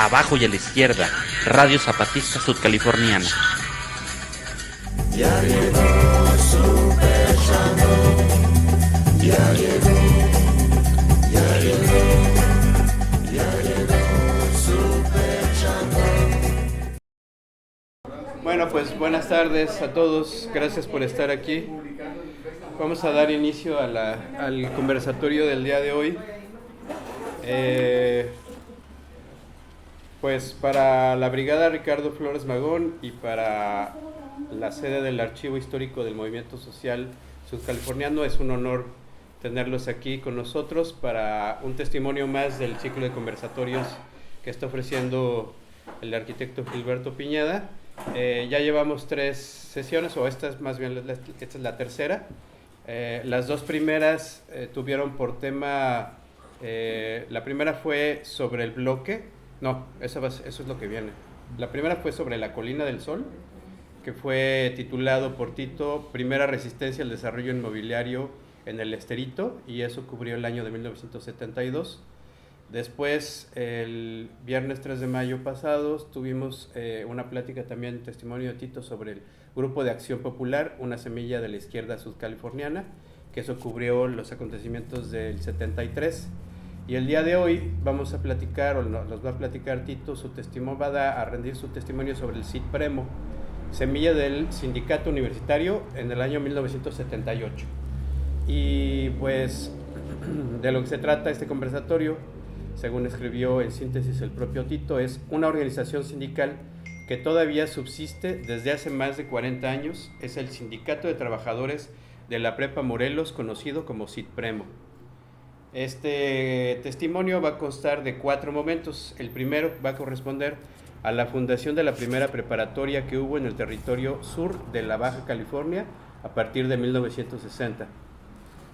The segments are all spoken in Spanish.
abajo y a la izquierda, Radio Zapatista Sudcaliforniana. Ya llegó Super Chamo, ya llegó, ya llegó, ya llegó Super Chamo. Bueno, pues buenas tardes a todos, gracias por estar aquí. Vamos a dar inicio al conversatorio del día de hoy. Pues para la Brigada Ricardo Flores Magón y para la sede del Archivo Histórico del Movimiento Social Sudcaliforniano es un honor tenerlos aquí con nosotros para un testimonio más del ciclo de conversatorios que está ofreciendo el arquitecto Gilberto Piñeda. Ya llevamos 3 sesiones, o esta es más bien esta es la tercera. Las 2 primeras tuvieron por tema, la primera fue sobre el bloque, no, eso es lo que viene. La primera fue sobre la Colina del Sol, que fue titulado por Tito, Primera Resistencia al Desarrollo Inmobiliario en el Esterito, y eso cubrió el año de 1972. Después, el viernes 3 de mayo pasado, tuvimos una plática también, testimonio de Tito, sobre el Grupo de Acción Popular, una semilla de la izquierda sudcaliforniana, que eso cubrió los acontecimientos del 73. Y el día de hoy vamos a platicar, o nos va a platicar Tito, su testimonio, va a rendir su testimonio sobre el CIT-PREMO, semilla del sindicato universitario en el año 1978. Y pues, de lo que se trata este conversatorio, según escribió en síntesis el propio Tito, es una organización sindical que todavía subsiste desde hace más de 40 años, es el Sindicato de Trabajadores de la Prepa Morelos, conocido como CIT-PREMO. Este testimonio va a constar de 4 momentos. El primero va a corresponder a la fundación de la primera preparatoria que hubo en el territorio sur de la Baja California a partir de 1960.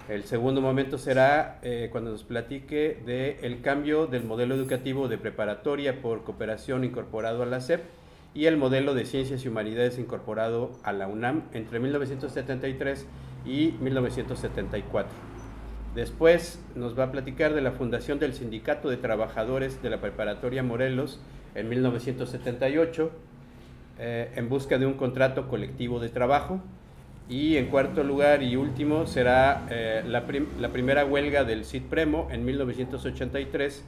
El segundo momento será cuando nos platique del cambio del modelo educativo de preparatoria por cooperación incorporado a la SEP y el modelo de ciencias y humanidades incorporado a la UNAM entre 1973 y 1974. Después nos va a platicar de la fundación del Sindicato de Trabajadores de la Preparatoria Morelos en 1978 en busca de un contrato colectivo de trabajo. Y en cuarto lugar y último será la primera huelga del CIT-PREMO en 1983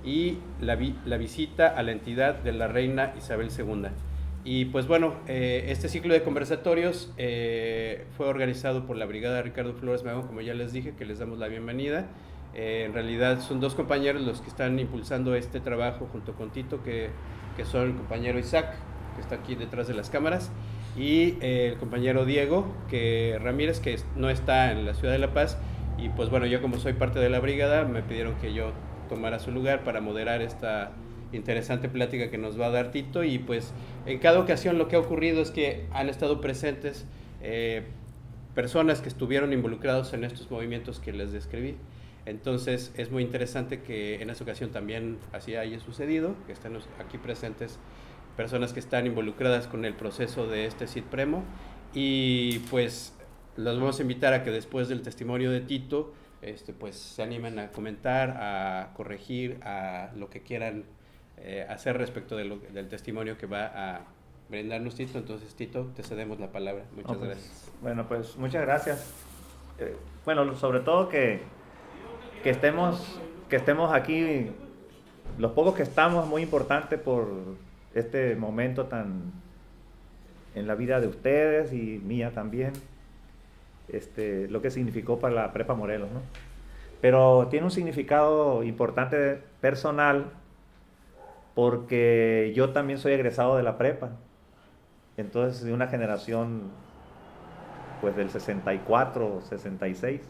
y la visita a la entidad de la reina Isabel II. Y pues bueno, este ciclo de conversatorios fue organizado por la Brigada Ricardo Flores Magón, como ya les dije, que les damos la bienvenida. En realidad son 2 compañeros los que están impulsando este trabajo junto con Tito, que son el compañero Isaac, que está aquí detrás de las cámaras, y el compañero Diego Ramírez, que no está en la ciudad de La Paz. Y pues bueno, yo como soy parte de la brigada, me pidieron que yo tomara su lugar para moderar esta interesante plática que nos va a dar Tito. Y pues en cada ocasión lo que ha ocurrido es que han estado presentes personas que estuvieron involucrados en estos movimientos que les describí. Entonces es muy interesante que en esta ocasión también así haya sucedido, que estén aquí presentes personas que están involucradas con el proceso de este CIT-PREMO. Y pues los vamos a invitar a que después del testimonio de Tito pues se animen a comentar, a corregir, a lo que quieran hacer respecto del testimonio que va a brindarnos Tito. Entonces, Tito, te cedemos la palabra. Muchas gracias. Bueno, pues muchas gracias. Bueno, sobre todo que estemos aquí, los pocos que estamos, muy importante por este momento tan en la vida de ustedes y mía también, lo que significó para la Prepa Morelos, ¿no? Pero tiene un significado importante personal, porque yo también soy egresado de la prepa, entonces de una generación pues del 64, 66.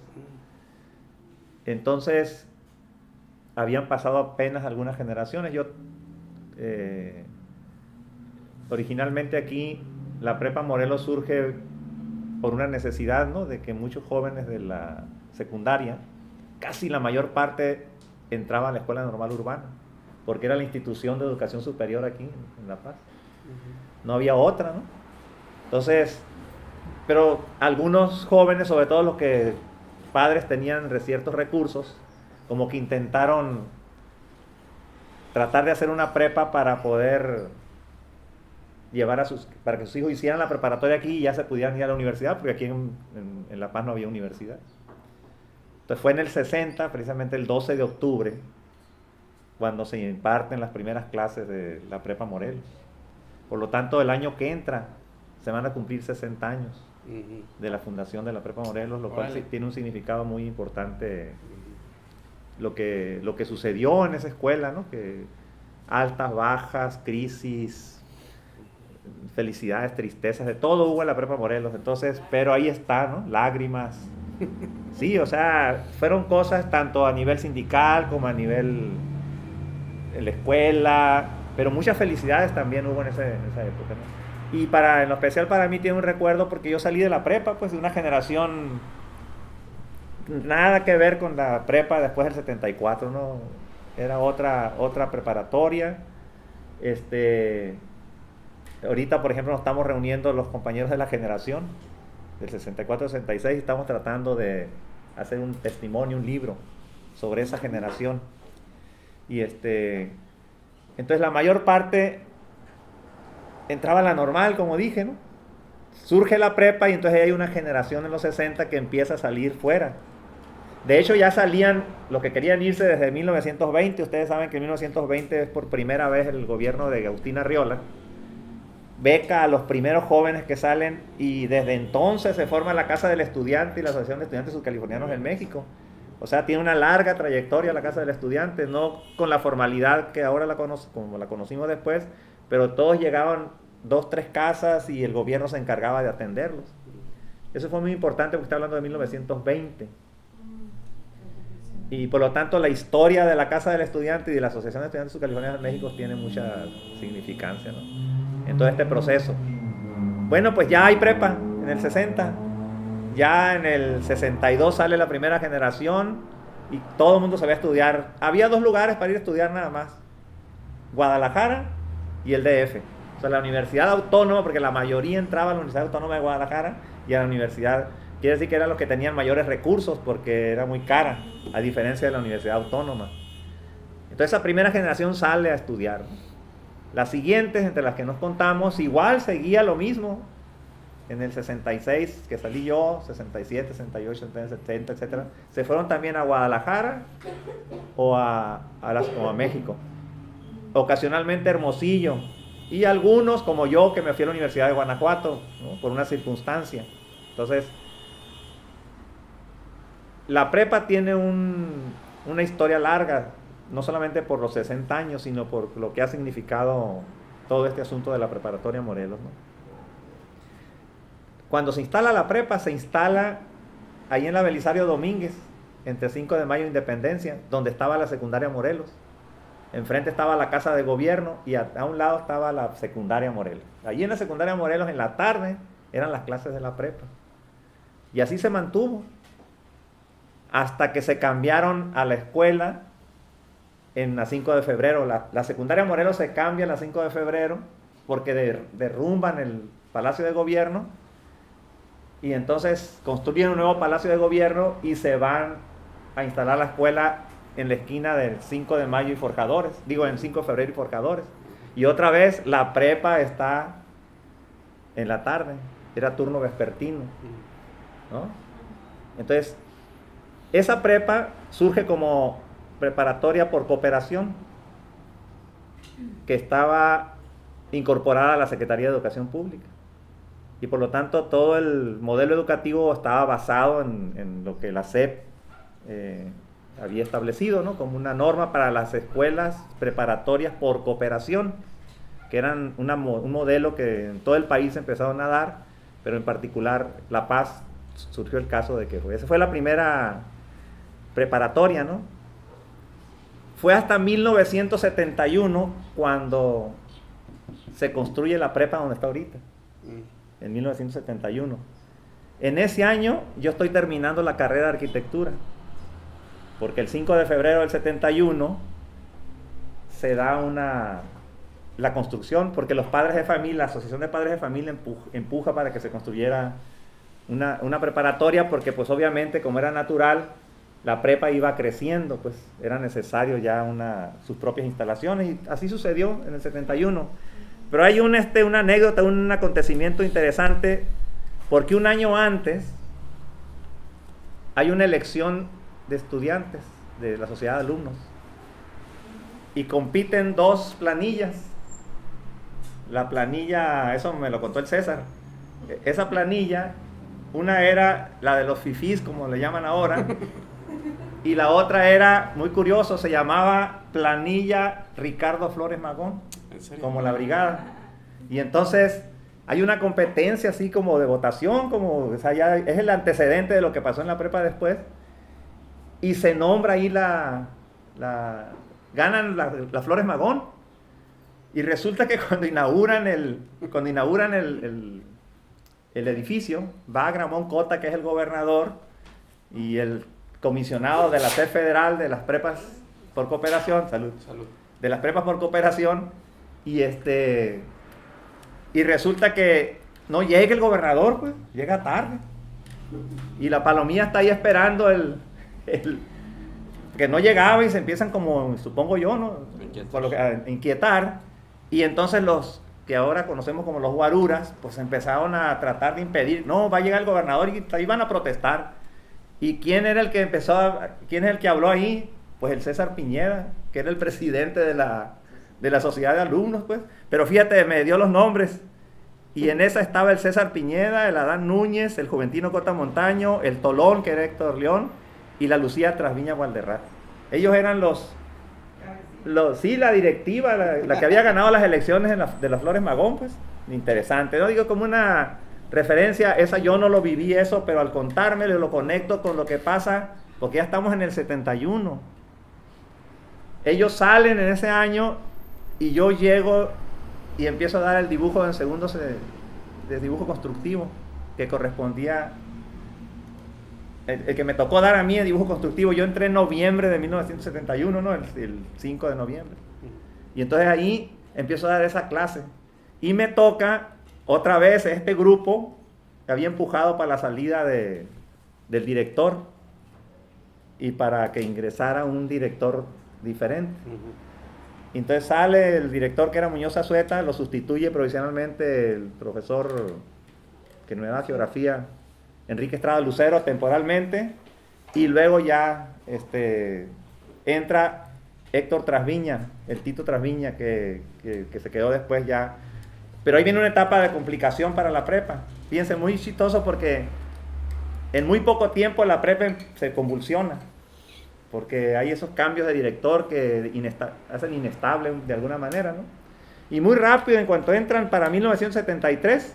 Entonces habían pasado apenas algunas generaciones. Yo originalmente aquí la Prepa Morelos surge por una necesidad, ¿no?, de que muchos jóvenes de la secundaria, casi la mayor parte, entraba a la Escuela Normal Urbana, porque era la institución de educación superior aquí en La Paz. No había otra, ¿no? Entonces, pero algunos jóvenes, sobre todo los que padres tenían ciertos recursos, como que intentaron tratar de hacer una prepa para poder llevar para que sus hijos hicieran la preparatoria aquí y ya se pudieran ir a la universidad, porque aquí en La Paz no había universidad. Entonces fue en el 60, precisamente el 12 de octubre, cuando se imparten las primeras clases de la prepa Morelos. Por lo tanto, el año que entra se van a cumplir 60 años de la fundación de la prepa Morelos, lo cual sí tiene un significado muy importante. Lo que sucedió en esa escuela, ¿no? Que altas, bajas, crisis, felicidades, tristezas, de todo hubo en la prepa Morelos. Entonces, pero ahí está, ¿no? Lágrimas. Sí, o sea, fueron cosas tanto a nivel sindical como a nivel en la escuela, pero muchas felicidades también hubo en esa época, ¿no? Y en lo especial para mí tiene un recuerdo porque yo salí de la prepa, pues de una generación nada que ver con la prepa después del 74, ¿no? Era otra preparatoria. Ahorita, por ejemplo, nos estamos reuniendo los compañeros de la generación del 64-66 y estamos tratando de hacer un testimonio, un libro sobre esa generación. Y entonces la mayor parte entraba a la normal, como dije, ¿no? Surge la prepa y entonces hay una generación en los 60 que empieza a salir fuera. De hecho, ya salían los que querían irse desde 1920. Ustedes saben que en 1920 es por primera vez el gobierno de Agustín Arriola beca a los primeros jóvenes que salen, y desde entonces se forma la Casa del Estudiante y la Asociación de Estudiantes Subcalifornianos en México. O sea, tiene una larga trayectoria la Casa del Estudiante, no con la formalidad que ahora como la conocimos después, pero todos llegaban 2, 3 casas y el gobierno se encargaba de atenderlos. Eso fue muy importante porque está hablando de 1920. Y por lo tanto la historia de la Casa del Estudiante y de la Asociación de Estudiantes Subcalifornianos en México tiene mucha significancia, ¿no? En todo este proceso. Bueno, pues ya hay prepa en el 60. Ya en el 62 sale la primera generación y todo el mundo sabía estudiar. Había 2 lugares para ir a estudiar nada más: Guadalajara y el DF. O sea, la Universidad Autónoma, porque la mayoría entraba a la Universidad Autónoma de Guadalajara, y a la universidad, quiere decir que eran los que tenían mayores recursos porque era muy cara, a diferencia de la Universidad Autónoma. Entonces esa primera generación sale a estudiar. Las siguientes, entre las que nos contamos, igual seguía lo mismo. En el 66, que salí yo, 67, 68, 70, etc. Se fueron también a Guadalajara o a México. Ocasionalmente Hermosillo. Y algunos, como yo, que me fui a la Universidad de Guanajuato, ¿no? Por una circunstancia. Entonces, la prepa tiene una historia larga, no solamente por los 60 años, sino por lo que ha significado todo este asunto de la preparatoria Morelos, ¿no? Cuando se instala la prepa, se instala ahí en la Belisario Domínguez, entre 5 de Mayo e Independencia, donde estaba la secundaria Morelos. Enfrente estaba la Casa de Gobierno y a un lado estaba la secundaria Morelos. Allí en la secundaria Morelos, en la tarde, eran las clases de la prepa. Y así se mantuvo hasta que se cambiaron a la escuela en la 5 de febrero. La secundaria Morelos se cambia en la 5 de febrero porque derrumban el Palacio de Gobierno, y entonces construyen un nuevo Palacio de Gobierno y se van a instalar la escuela en la esquina del 5 de Mayo y Forjadores, en 5 de febrero y Forjadores. Y otra vez la prepa está en la tarde, era turno vespertino, ¿no? Entonces, esa prepa surge como preparatoria por cooperación, que estaba incorporada a la Secretaría de Educación Pública. Y por lo tanto, todo el modelo educativo estaba basado en lo que la SEP había establecido, ¿no? Como una norma para las escuelas preparatorias por cooperación, que eran un modelo que en todo el país empezaron a dar, pero en particular La Paz surgió el caso de que esa fue la primera preparatoria, ¿no? Fue hasta 1971 cuando se construye la prepa donde está ahorita, en 1971. En ese año yo estoy terminando la carrera de arquitectura, porque el 5 de febrero del 71 se da la construcción, porque los padres de familia, la Asociación de Padres de Familia empuja para que se construyera una preparatoria, porque pues obviamente, como era natural, la prepa iba creciendo, pues era necesario ya sus propias instalaciones, y así sucedió en el 71. Pero hay una anécdota, un acontecimiento interesante, porque un año antes hay una elección de estudiantes de la sociedad de alumnos y compiten dos planillas. La planilla, eso me lo contó el César, esa planilla, una era la de los fifís, como le llaman ahora, y la otra era, muy curioso, se llamaba planilla Ricardo Flores Magón, como la brigada. Y entonces hay una competencia así como de votación, como, o sea, ya es el antecedente de lo que pasó en la prepa después, y se nombra ahí ganan la Flores Magón, y resulta que cuando inauguran el edificio, va Gramón Cota, que es el gobernador, y el comisionado de la SED Federal de las prepas por cooperación, salud, de las prepas por cooperación, y resulta que no llega el gobernador, pues, llega tarde, y la Palomía está ahí esperando que no llegaba, y se empiezan como, supongo yo, ¿no? A inquietar, y entonces los que ahora conocemos como los guaruras, pues empezaron a tratar de impedir, no, va a llegar el gobernador, y iban a protestar. ¿Y quién era el que quién es el que habló ahí? Pues el César Piñeda, que era el presidente de la sociedad de alumnos, pues. Pero fíjate, me dio los nombres, y en esa estaba el César Piñeda, el Adán Núñez, el Juventino Cota Montaño, el Tolón, que era Héctor León, y la Lucía Trasviña Valderrama. Ellos eran sí, la directiva, la que había ganado las elecciones de las Flores Magón, pues. Interesante, ¿no? Digo, como una referencia, esa yo no lo viví eso, pero al contármelo lo conecto con lo que pasa, porque ya estamos en el 71. Ellos salen en ese año, y yo llego y empiezo a dar el dibujo en segundos de dibujo constructivo, que correspondía, el que me tocó dar a mí el dibujo constructivo. Yo entré en noviembre de 1971, ¿no? El 5 de noviembre. Y entonces ahí empiezo a dar esa clase. Y me toca otra vez este grupo que había empujado para la salida del director y para que ingresara un director diferente. Y entonces sale el director, que era Muñoz Azueta, lo sustituye provisionalmente el profesor que me da geografía, Enrique Estrada Lucero, temporalmente, y luego ya entra Héctor Trasviña, el Tito Trasviña, que se quedó después ya. Pero ahí viene una etapa de complicación para la prepa. Fíjense, muy chistoso, porque en muy poco tiempo la prepa se convulsiona, porque hay esos cambios de director que hacen inestable de alguna manera, ¿no? Y muy rápido, en cuanto entran para 1973,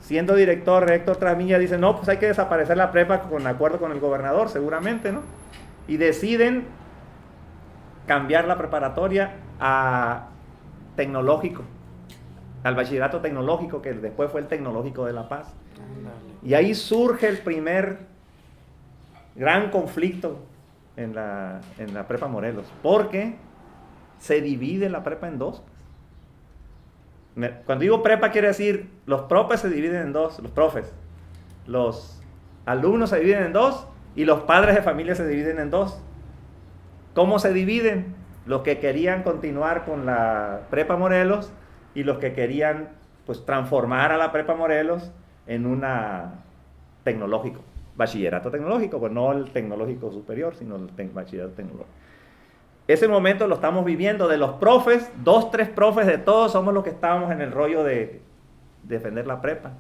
siendo director Héctor Trasviña, dice, no, pues hay que desaparecer la prepa con acuerdo con el gobernador, seguramente, ¿no? Y deciden cambiar la preparatoria a tecnológico, al bachillerato tecnológico, que después fue el Tecnológico de La Paz. Y ahí surge el primer gran conflicto en la prepa Morelos, porque se divide la prepa en dos. Cuando digo prepa, quiere decir, los profes se dividen en dos, los alumnos se dividen en dos, y los padres de familia se dividen en dos. ¿Cómo se dividen? Los que querían continuar con la prepa Morelos, y los que querían, pues, transformar a la prepa Morelos en una tecnológico, bachillerato tecnológico, pues no el tecnológico superior, sino el bachillerato tecnológico. Ese momento lo estamos viviendo. De los profes, 2, 3 profes de todos somos los que estábamos en el rollo de defender la prepa.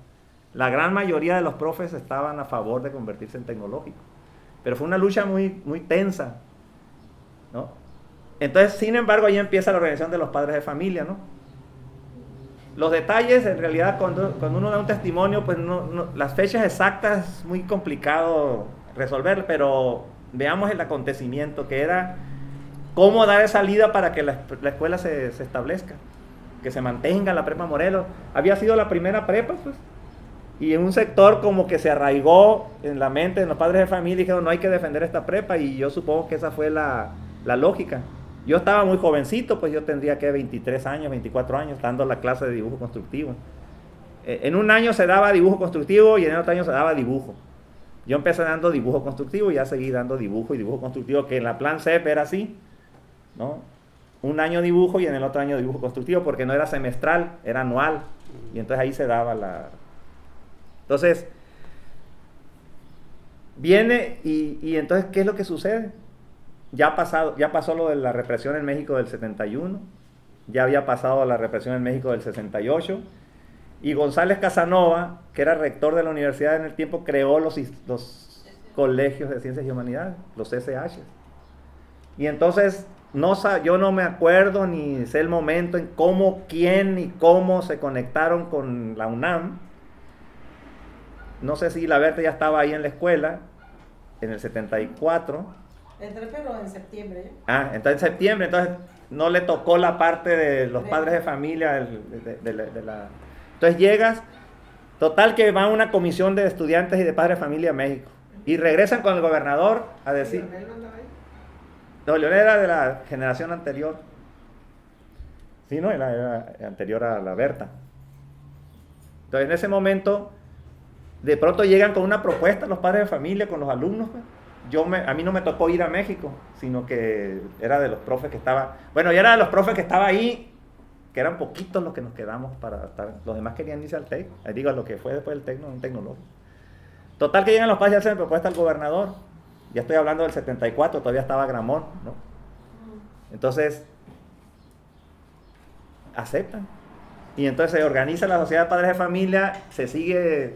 La gran mayoría de los profes estaban a favor de convertirse en tecnológico, pero fue una lucha muy, muy tensa, ¿no? Entonces, sin embargo, ahí empieza la organización de los padres de familia, ¿no? Los detalles, en realidad, cuando uno da un testimonio, pues las fechas exactas es muy complicado resolver, pero veamos el acontecimiento, que era cómo dar salida para que la escuela se establezca, que se mantenga la prepa Morelos. Había sido la primera prepa, pues, y en un sector como que se arraigó en la mente de los padres de familia, y dijeron, no hay que defender esta prepa, y yo supongo que esa fue la lógica. Yo estaba muy jovencito, pues yo tendría que 23 años, 24 años, dando la clase de dibujo constructivo. En un año se daba dibujo constructivo y en el otro año se daba dibujo. Yo empecé dando dibujo constructivo y ya seguí dando dibujo y dibujo constructivo, que en la plan CEP era así, ¿no? Un año dibujo y en el otro año dibujo constructivo, porque no era semestral, era anual. Y entonces ahí se daba la... Entonces, viene y entonces, ¿qué es lo que sucede? Ya pasó lo de la represión en México del 71, ya había pasado la represión en México del 68, y González Casanova, que era rector de la universidad en el tiempo, creó los colegios de ciencias y humanidades, los SH. Y entonces, yo no me acuerdo ni sé el momento en cómo, quién y cómo se conectaron con la UNAM. No sé si la Berta ya estaba ahí en la escuela, en el 74. Entré, pero en septiembre. Entonces en septiembre, entonces no le tocó la parte de los padres de familia, Entonces llegas, total que va una comisión de estudiantes y de padres de familia a México, y regresan con el gobernador a decir... No, Leonel era de la generación anterior. Sí, ¿no? Era anterior a la Berta. Entonces en ese momento, de pronto llegan con una propuesta los padres de familia, con los alumnos, pues. A mí no me tocó ir a México, sino que era de los profes que estaba... Bueno, ya era de los profes que estaba ahí, que eran poquitos los que nos quedamos para estar... Los demás querían irse al TEC, digo, lo que fue después del TEC, no, un tecnológico. Total que llegan los padres y hacen propuesta al gobernador. Ya estoy hablando del 74, todavía estaba Gramont, ¿no? Entonces, aceptan. Y entonces se organiza la Sociedad de Padres de Familia, se sigue...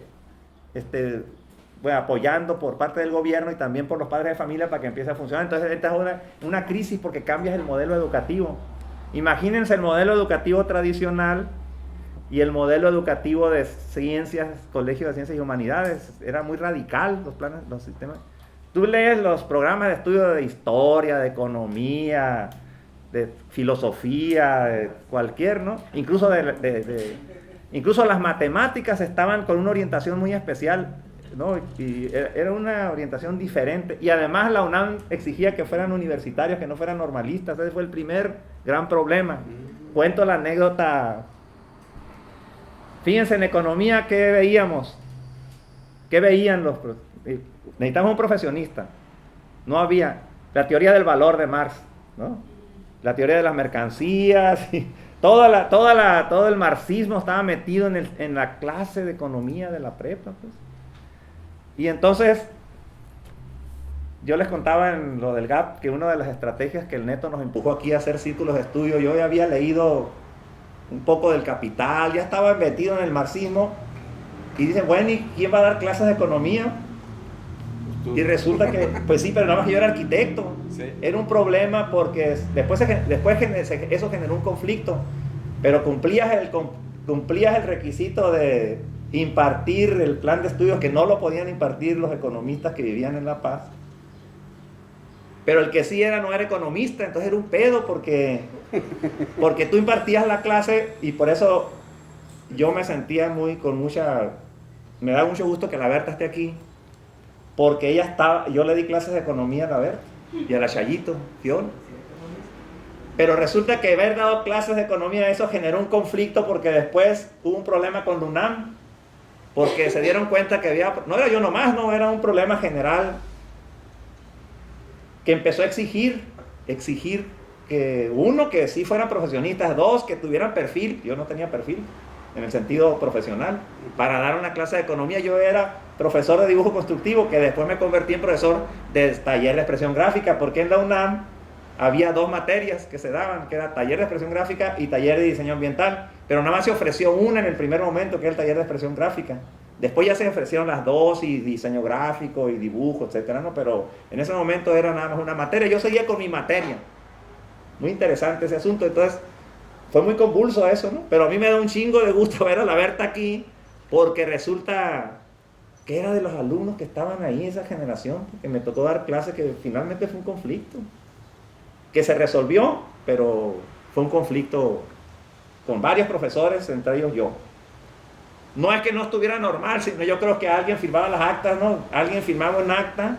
apoyando por parte del gobierno y también por los padres de familia para que empiece a funcionar. Entonces esta es una crisis porque cambias el modelo educativo. Imagínense el modelo educativo tradicional y el modelo educativo de ciencias, colegio de ciencias y humanidades. Era muy radical los sistemas. Tú lees los programas de estudio de historia, de economía, de filosofía, de cualquier, ¿no? Incluso incluso las matemáticas estaban con una orientación muy especial, ¿no? Y era una orientación diferente, y además la UNAM exigía que fueran universitarios, que no fueran normalistas. Ese fue el primer gran problema. Cuento la anécdota. Fíjense, en economía, ¿qué veíamos? ¿Qué veían los? Necesitamos un profesionista. No había la teoría del valor de Marx, ¿no? La teoría de las mercancías, y todo el marxismo estaba metido en la clase de economía de la prepa, pues. Y entonces, yo les contaba en lo del GAP que una de las estrategias que el Neto nos empujó aquí a hacer círculos de estudio, yo ya había leído un poco del Capital, ya estaba metido en el marxismo, y dicen, bueno, ¿y quién va a dar clases de economía? Y resulta que, pues sí, pero nada más yo era arquitecto. Sí. Era un problema porque después eso generó un conflicto, pero cumplías el requisito de impartir el plan de estudios, que no lo podían impartir los economistas que vivían en La Paz. Pero el que sí no era economista, entonces era un pedo porque tú impartías la clase, y por eso yo me sentía me da mucho gusto que la Berta esté aquí, porque yo le di clases de economía a la Berta y a la Chayito, Fiona. Pero resulta que haber dado clases de economía, eso generó un conflicto, porque después hubo un problema con la UNAM, porque se dieron cuenta que no era yo nomás, no, era un problema general, que empezó a exigir que uno, que sí fueran profesionistas, dos, que tuvieran perfil. Yo no tenía perfil en el sentido profesional para dar una clase de economía. Yo era profesor de dibujo constructivo, que después me convertí en profesor de taller de expresión gráfica, porque en la UNAM había dos materias que se daban, que era taller de expresión gráfica y taller de diseño ambiental, pero nada más se ofreció una en el primer momento, que era el taller de expresión gráfica. Después ya se ofrecieron las dos, y diseño gráfico y dibujo, etcétera, ¿no? Pero en ese momento era nada más una materia. Yo seguía con mi materia. Muy interesante ese asunto. Entonces fue muy convulso eso, ¿no? Pero a mí me da un chingo de gusto ver a la Berta aquí, porque resulta que era de los alumnos que estaban ahí, esa generación, que me tocó dar clases, que finalmente fue un conflicto que se resolvió, pero fue un conflicto con varios profesores, entre ellos yo. No es que no estuviera normal, sino yo creo que alguien firmaba las actas, ¿no? Alguien firmaba un acta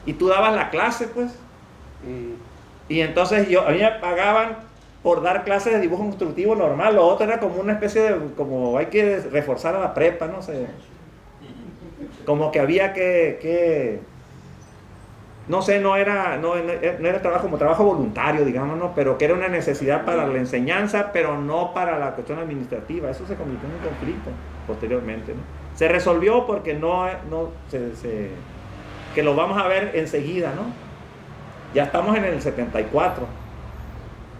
y tú dabas la clase, pues. Y entonces a mí me pagaban por dar clases de dibujo constructivo normal. Lo otro era como una especie de, como hay que reforzar a la prepa, no sé. como que había que no sé, no era trabajo como trabajo voluntario, digamos, ¿no? Pero que era una necesidad para la enseñanza, pero no para la cuestión administrativa. Eso se convirtió en un conflicto posteriormente, ¿no? Se resolvió porque que lo vamos a ver enseguida, ¿no? Ya estamos en el 74,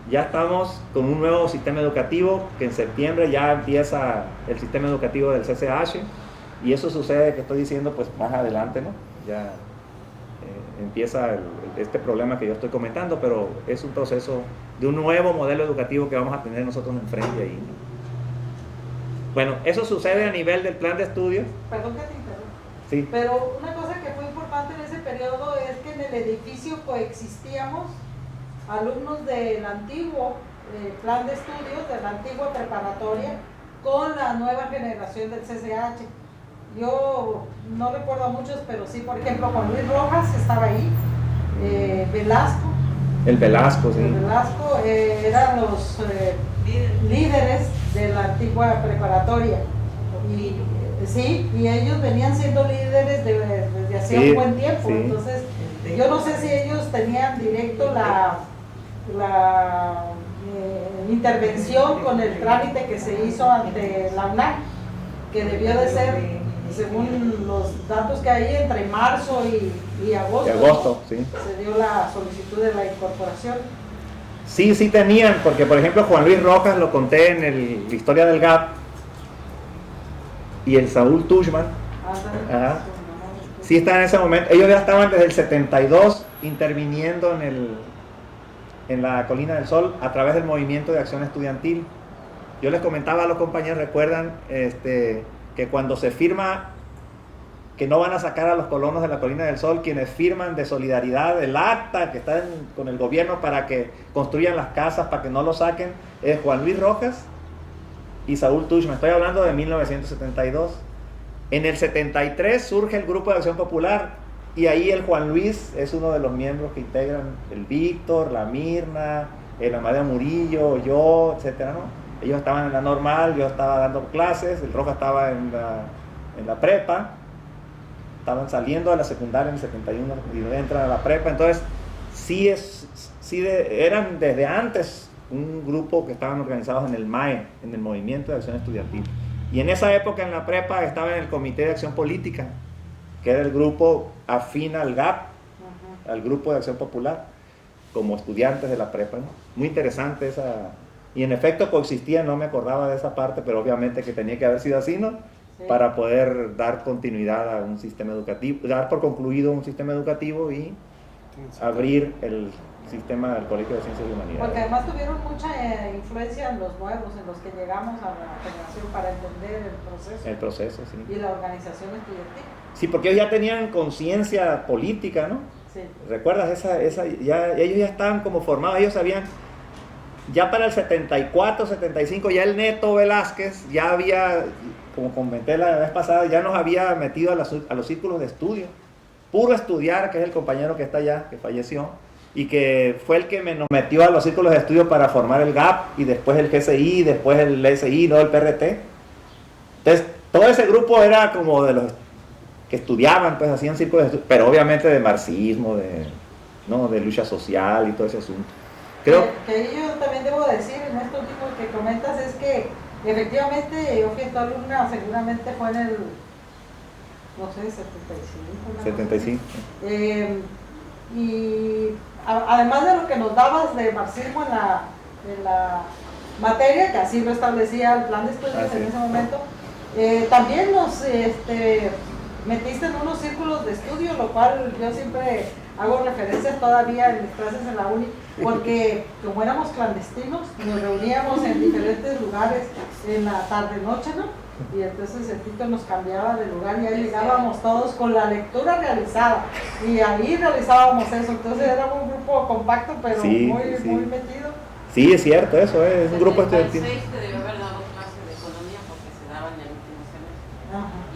ya estamos con un nuevo sistema educativo, que en septiembre ya empieza el sistema educativo del CCH, y eso sucede, que estoy diciendo, pues más adelante, ¿no? Ya empieza este problema que yo estoy comentando, pero es un proceso de un nuevo modelo educativo que vamos a tener nosotros enfrente ahí, ¿no? Bueno, eso sucede a nivel del plan de estudios. Perdón que te interrumpa. Sí. Pero una cosa que fue importante en ese periodo es que en el edificio coexistíamos alumnos del antiguo plan de estudios, de la antigua preparatoria, con la nueva generación del CCH. Yo no recuerdo a muchos, pero sí, por ejemplo, Juan Luis Rojas estaba ahí, Velasco. El Velasco, sí. El Velasco eran los líderes de la antigua preparatoria. Y sí, y ellos venían siendo líderes desde hacía un buen tiempo. Sí. Entonces, yo no sé si ellos tenían directo la intervención con el trámite que se hizo ante la UNAM, que debió de ser, según los datos que hay, entre marzo y agosto. De agosto, sí. Se dio la solicitud de la incorporación. Sí, sí tenían, porque por ejemplo Juan Luis Rojas, lo conté en la historia del GAP, y el Saúl Tushman, sí estaban en ese momento. Ellos ya estaban desde el 72 interviniendo en la Colina del Sol a través del movimiento de acción estudiantil. Yo les comentaba a los compañeros, recuerdan que cuando se firma que no van a sacar a los colonos de la Colina del Sol, quienes firman de solidaridad el acta que está con el gobierno para que construyan las casas, para que no lo saquen, es Juan Luis Rojas y Saúl Tushman. Estoy hablando de 1972. En el 73 surge el Grupo de Acción Popular, y ahí el Juan Luis es uno de los miembros que integran, el Víctor, la Mirna, el Amadeo Murillo, yo, etcétera, ¿no? Ellos estaban en la normal, yo estaba dando clases, el Rojas estaba en la prepa, estaban saliendo de la secundaria en el 71 y entran a la prepa. Entonces eran desde antes un grupo que estaban organizados en el MAE, en el Movimiento de Acción Estudiantil, y en esa época en la prepa estaba en el Comité de Acción Política, que era el grupo afín al GAP, al Grupo de Acción Popular, como estudiantes de la prepa, ¿no? Muy interesante esa. Y en efecto coexistían, no me acordaba de esa parte, pero obviamente que tenía que haber sido así, ¿no? Sí. Para poder dar continuidad a un sistema educativo, dar por concluido un sistema educativo y abrir el sistema del Colegio de Ciencias y Humanidades. Porque además tuvieron mucha influencia en los nuevos, en los que llegamos a la generación, para entender el proceso. El proceso, sí. Y la organización estudiantil. Sí, porque ellos ya tenían conciencia política, ¿no? Sí. ¿Recuerdas? Ellos ya estaban como formados, ellos sabían. Ya para el 74, 75, ya el Neto Velázquez ya había, como comenté la vez pasada, ya nos había metido a los círculos de estudio. Puro estudiar, que es el compañero que está allá, que falleció, y que fue el que nos metió a los círculos de estudio para formar el GAP, y después el GCI, después el SI, no el PRT. Entonces, todo ese grupo era como de los que estudiaban, pues hacían círculos de estudio, pero obviamente de marxismo, de lucha social y todo ese asunto. Creo que yo también debo decir, en esto último que comentas, es que efectivamente yo fui tu alumna, seguramente fue en el, no sé, 75. Y además de lo que nos dabas de marxismo en la materia, que así lo establecía el plan de estudios en ese momento, también nos metiste en unos círculos de estudio, lo cual yo siempre hago referencias todavía en mis clases en la uni, porque como éramos clandestinos, nos reuníamos en diferentes lugares en la tarde-noche, ¿no? Y entonces el Tito nos cambiaba de lugar y ahí llegábamos todos con la lectura realizada, y ahí realizábamos eso. Entonces era un grupo compacto, pero muy metido. Sí, es cierto, eso es un grupo estudiantil. En el 76 te debió haber dado clase de economía porque se daba en el último semestre.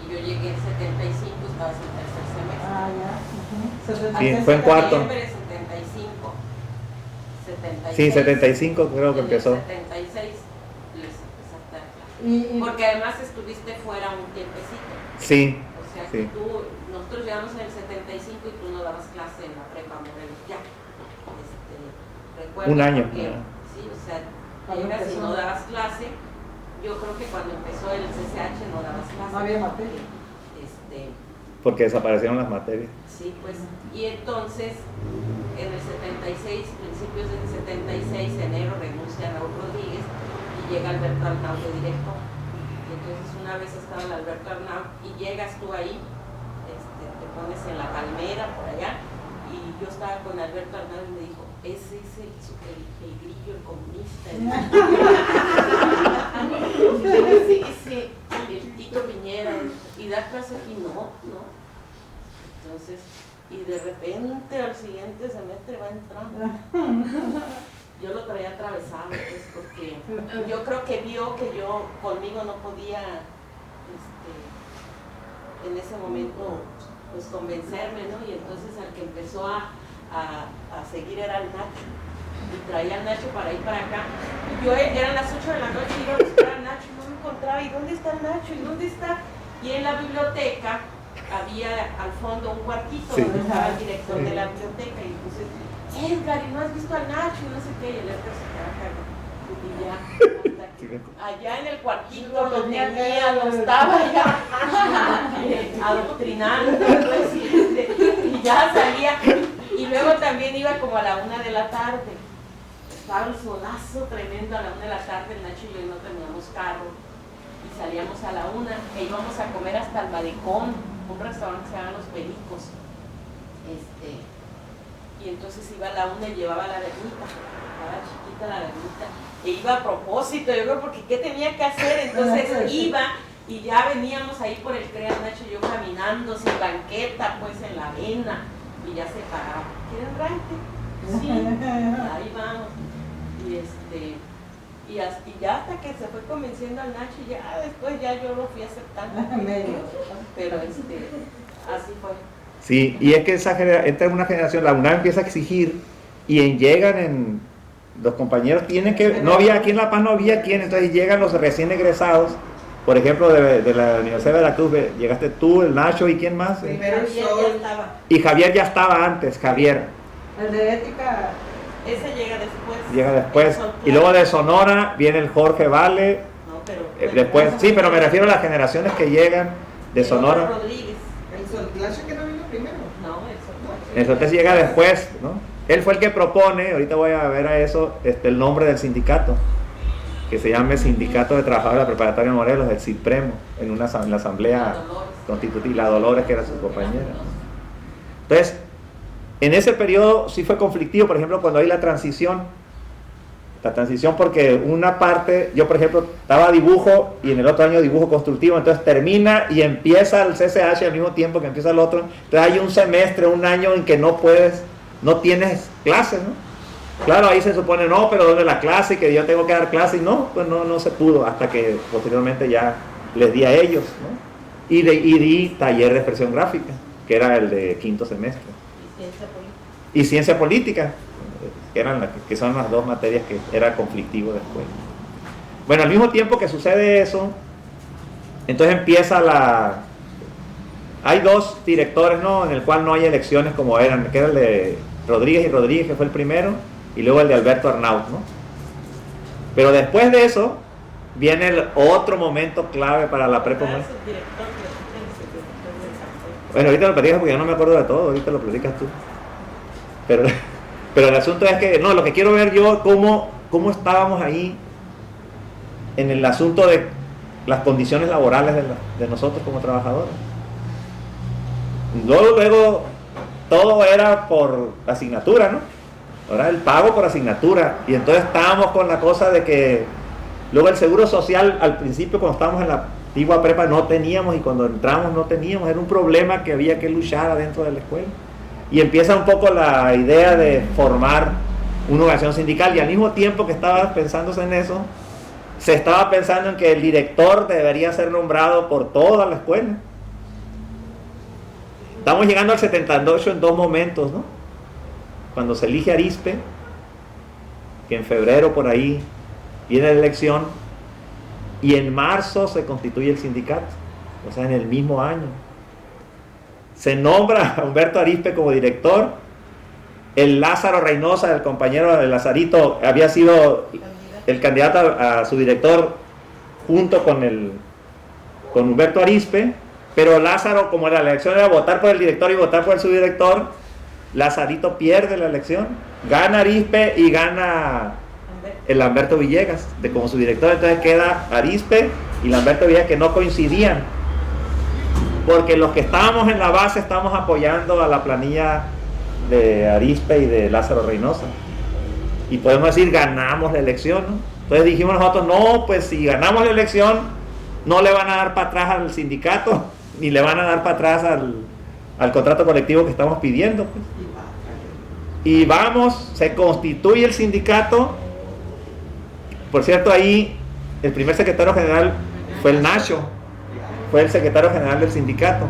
Y yo llegué en 75, estabas en tercer semestre. Ah, ya. Sí, fue en cuarto. 75. Sí, 75 creo que empezó. 76 les empezaste a dar clase. Porque además estuviste fuera un tiempecito. Sí. O sea Sí. Nosotros llegamos en el 75 y tú no dabas clase en la prepa Morelos, ya. Recuerdo Un año. porque, sí, o sea, llegas y no dabas clase. Yo creo que cuando empezó el CCH no dabas clase. No había materia. Porque desaparecieron las materias. Sí, pues, y entonces en el 76, principios del 76, enero, renuncia Raúl Rodríguez y llega Alberto Arnau de director. Y entonces una vez estaba el Alberto Arnau y llegas tú ahí, te pones en la palmera por allá, y yo estaba con Alberto Arnau y me dijo, ese es el grillo, el comunista. Ese, el Tito Piñera, y da clase aquí, no. Entonces, y de repente al siguiente semestre va entrando. Yo lo traía atravesado, pues, porque yo creo que vio que yo conmigo no podía, en ese momento, pues convencerme, ¿no? Y entonces al que empezó a seguir era el Nacho. Y traía al Nacho para ir para acá. Y yo eran las 8 de la noche y iba a buscar al Nacho y no me encontraba. ¿Y dónde está el Nacho? ¿Y dónde está? Y en la biblioteca había al fondo un cuartito donde estaba el director de la biblioteca. Y entonces, Edgar, ¿y no has visto al Nacho? Y no sé qué. Y el Edgar se quedaba cagado. Y ya, hasta que allá en el cuartito lo tenía, lo estaba ya adoctrinando. Pues, y ya salía. Y luego también iba como a la 1 de la tarde. Estaba un solazo tremendo a la 1 de la tarde, el Nacho y yo no teníamos carro. Y salíamos a la 1 e íbamos a comer hasta el Malecón, un restaurante que se llama Los Pericos. Y entonces iba a la 1 y llevaba la vermita, estaba chiquita la vermita. E iba a propósito, yo creo, porque ¿qué tenía que hacer? Entonces iba y ya veníamos ahí por el CREA, Nacho y yo caminando sin banqueta, pues en la avena. Y ya se paraba. ¿Quieren raite? Sí, ahí vamos. Y ya hasta que se fue convenciendo al Nacho, y ya después ya yo lo fui aceptando. Pero así fue. Sí, y es que entra en una generación, la UNAM empieza a exigir y llegan los compañeros tienen que, no había, aquí en La Paz no había quien, entonces llegan los recién egresados, por ejemplo de la Universidad de Veracruz, llegaste tú, el Nacho y quién más. Primero Javier ya estaba. Y Javier ya estaba antes, Javier. El de ética. Ese llega después. Llega después. Y luego de Sonora viene el Jorge Vale. No, pero Después, sí, pero me refiero a las generaciones que llegan de Sonora. Rodríguez. El Soltlache que no vino primero. No, eso. Entonces llega después, ¿no? Él fue el que propone, ahorita voy a ver a eso, el nombre del sindicato, que se llame Sindicato de Trabajadores de la Preparatoria de Morelos, el CIPREMO, en la asamblea constitutiva, la Dolores, que era su compañera. Entonces, en ese periodo sí fue conflictivo, por ejemplo, cuando hay la transición porque una parte, yo por ejemplo, estaba dibujo y en el otro año dibujo constructivo, entonces termina y empieza el CCH al mismo tiempo que empieza el otro, entonces hay un semestre, un año en que no tienes clases, ¿no? Claro, ahí se supone, no, pero ¿dónde la clase? Y que yo tengo que dar clase, y no, pues no se pudo, hasta que posteriormente ya les di a ellos, ¿no? Y di taller de expresión gráfica, que era el de quinto semestre. Y ciencia política, que son las dos materias que era conflictivo después. Bueno, al mismo tiempo que sucede eso, entonces empieza hay dos directores, ¿no? En el cual no hay elecciones como eran, que era el de Rodríguez y Rodríguez, que fue el primero, y luego el de Alberto Arnau, ¿no? Pero después de eso viene el otro momento clave para la prepa. Bueno, ahorita lo platicas porque yo no me acuerdo de todo, ahorita lo platicas tú. Pero el asunto es que, no, lo que quiero ver yo, cómo estábamos ahí en el asunto de las condiciones laborales de nosotros como trabajadores. Luego todo era por asignatura, ¿no? Ahora el pago por asignatura. Y entonces estábamos con la cosa de que luego el seguro social al principio cuando estábamos en la antigua prepa no teníamos, y cuando entramos no teníamos, era un problema que había que luchar adentro de la escuela. Y empieza un poco la idea de formar una organización sindical, y al mismo tiempo que estaba pensándose en eso, se estaba pensando en que el director debería ser nombrado por toda la escuela. Estamos llegando al 78 en dos momentos, ¿no? Cuando se elige Arizpe, que en febrero por ahí viene la elección, y en marzo se constituye el sindicato, o sea, en el mismo año. se nombra a Humberto Arizpe como director. El Lázaro Reynosa, el compañero de Lazarito, había sido el candidato a su director junto con Humberto Arizpe, pero Lázaro, como la elección era votar por el director y votar por el subdirector, Lazarito pierde la elección, gana Arizpe y gana el Lamberto Villegas como su director. Entonces queda Arizpe y Lamberto Villegas, que no coincidían, porque los que estábamos en la base estábamos apoyando a la planilla de Arizpe y de Lázaro Reynosa, y podemos decir ganamos la elección, ¿no? Entonces dijimos nosotros, no, pues si ganamos la elección no le van a dar para atrás al sindicato ni le van a dar para atrás al contrato colectivo que estamos pidiendo, pues. Y vamos, se constituye el sindicato. Por cierto, ahí el primer secretario general fue el Nacho, fue el secretario general del sindicato.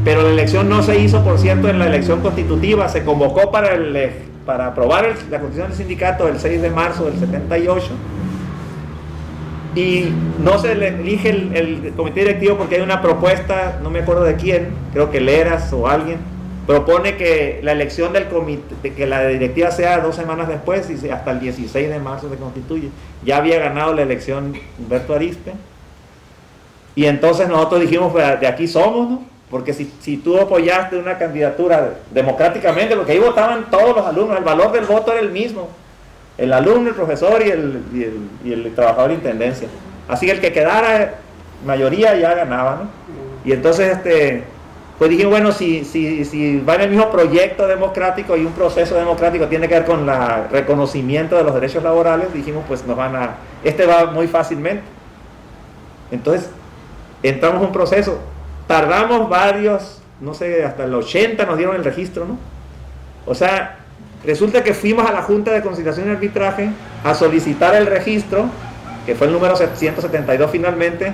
Pero la elección no se hizo, por cierto, en la elección constitutiva. Se convocó para aprobar la constitución del sindicato el 6 de marzo del 78. Y no se le elige el comité directivo porque hay una propuesta, no me acuerdo de quién, creo que Leras o alguien, propone que la elección del comité, que la directiva sea 2 semanas después, y hasta el 16 de marzo se constituye. Ya había ganado la elección Humberto Arizpe. Y entonces nosotros dijimos, pues de aquí somos, ¿no? Porque si tú apoyaste una candidatura democráticamente, porque ahí votaban todos los alumnos, el valor del voto era el mismo, el alumno, el profesor y el trabajador de intendencia. Así que el que quedara mayoría ya ganaba, ¿no? Y entonces pues dijimos, bueno, si va en el mismo proyecto democrático y un proceso democrático tiene que ver con el reconocimiento de los derechos laborales, dijimos, pues va muy fácilmente. Entonces entramos en un proceso. Tardamos varios, no sé, hasta el 80 nos dieron el registro, ¿no? O sea, resulta que fuimos a la Junta de Conciliación y Arbitraje a solicitar el registro, que fue el número 172 finalmente,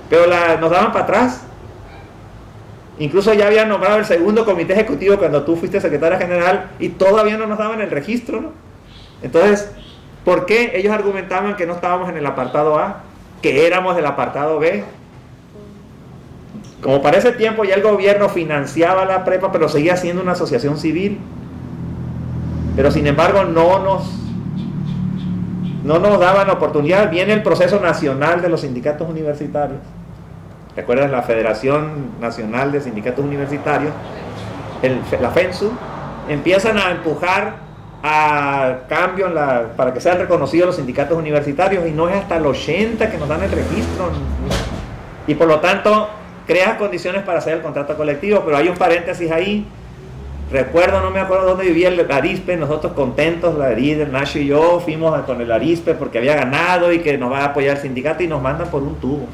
pero nos daban para atrás. Incluso ya habían nombrado el segundo comité ejecutivo cuando tú fuiste secretaria general y todavía no nos daban el registro, ¿no? Entonces, ¿por qué ellos argumentaban que no estábamos en el apartado A, que éramos del apartado B? Como para ese tiempo ya el gobierno financiaba la prepa, pero seguía siendo una asociación civil. Pero sin embargo no nos daban oportunidad. Viene el proceso nacional de los sindicatos universitarios. ¿Recuerdas la Federación Nacional de Sindicatos Universitarios? La FENSU. Empiezan a empujar a cambio para que sean reconocidos los sindicatos universitarios, y no es hasta el 80 que nos dan el registro. Y por lo tanto crea condiciones para hacer el contrato colectivo. Pero hay un paréntesis ahí. Recuerdo, no me acuerdo dónde vivía el Arizpe, nosotros contentos, la Arizpe, el Nacho y yo fuimos con el Arizpe porque había ganado y que nos va a apoyar el sindicato, y nos mandan por un tubo.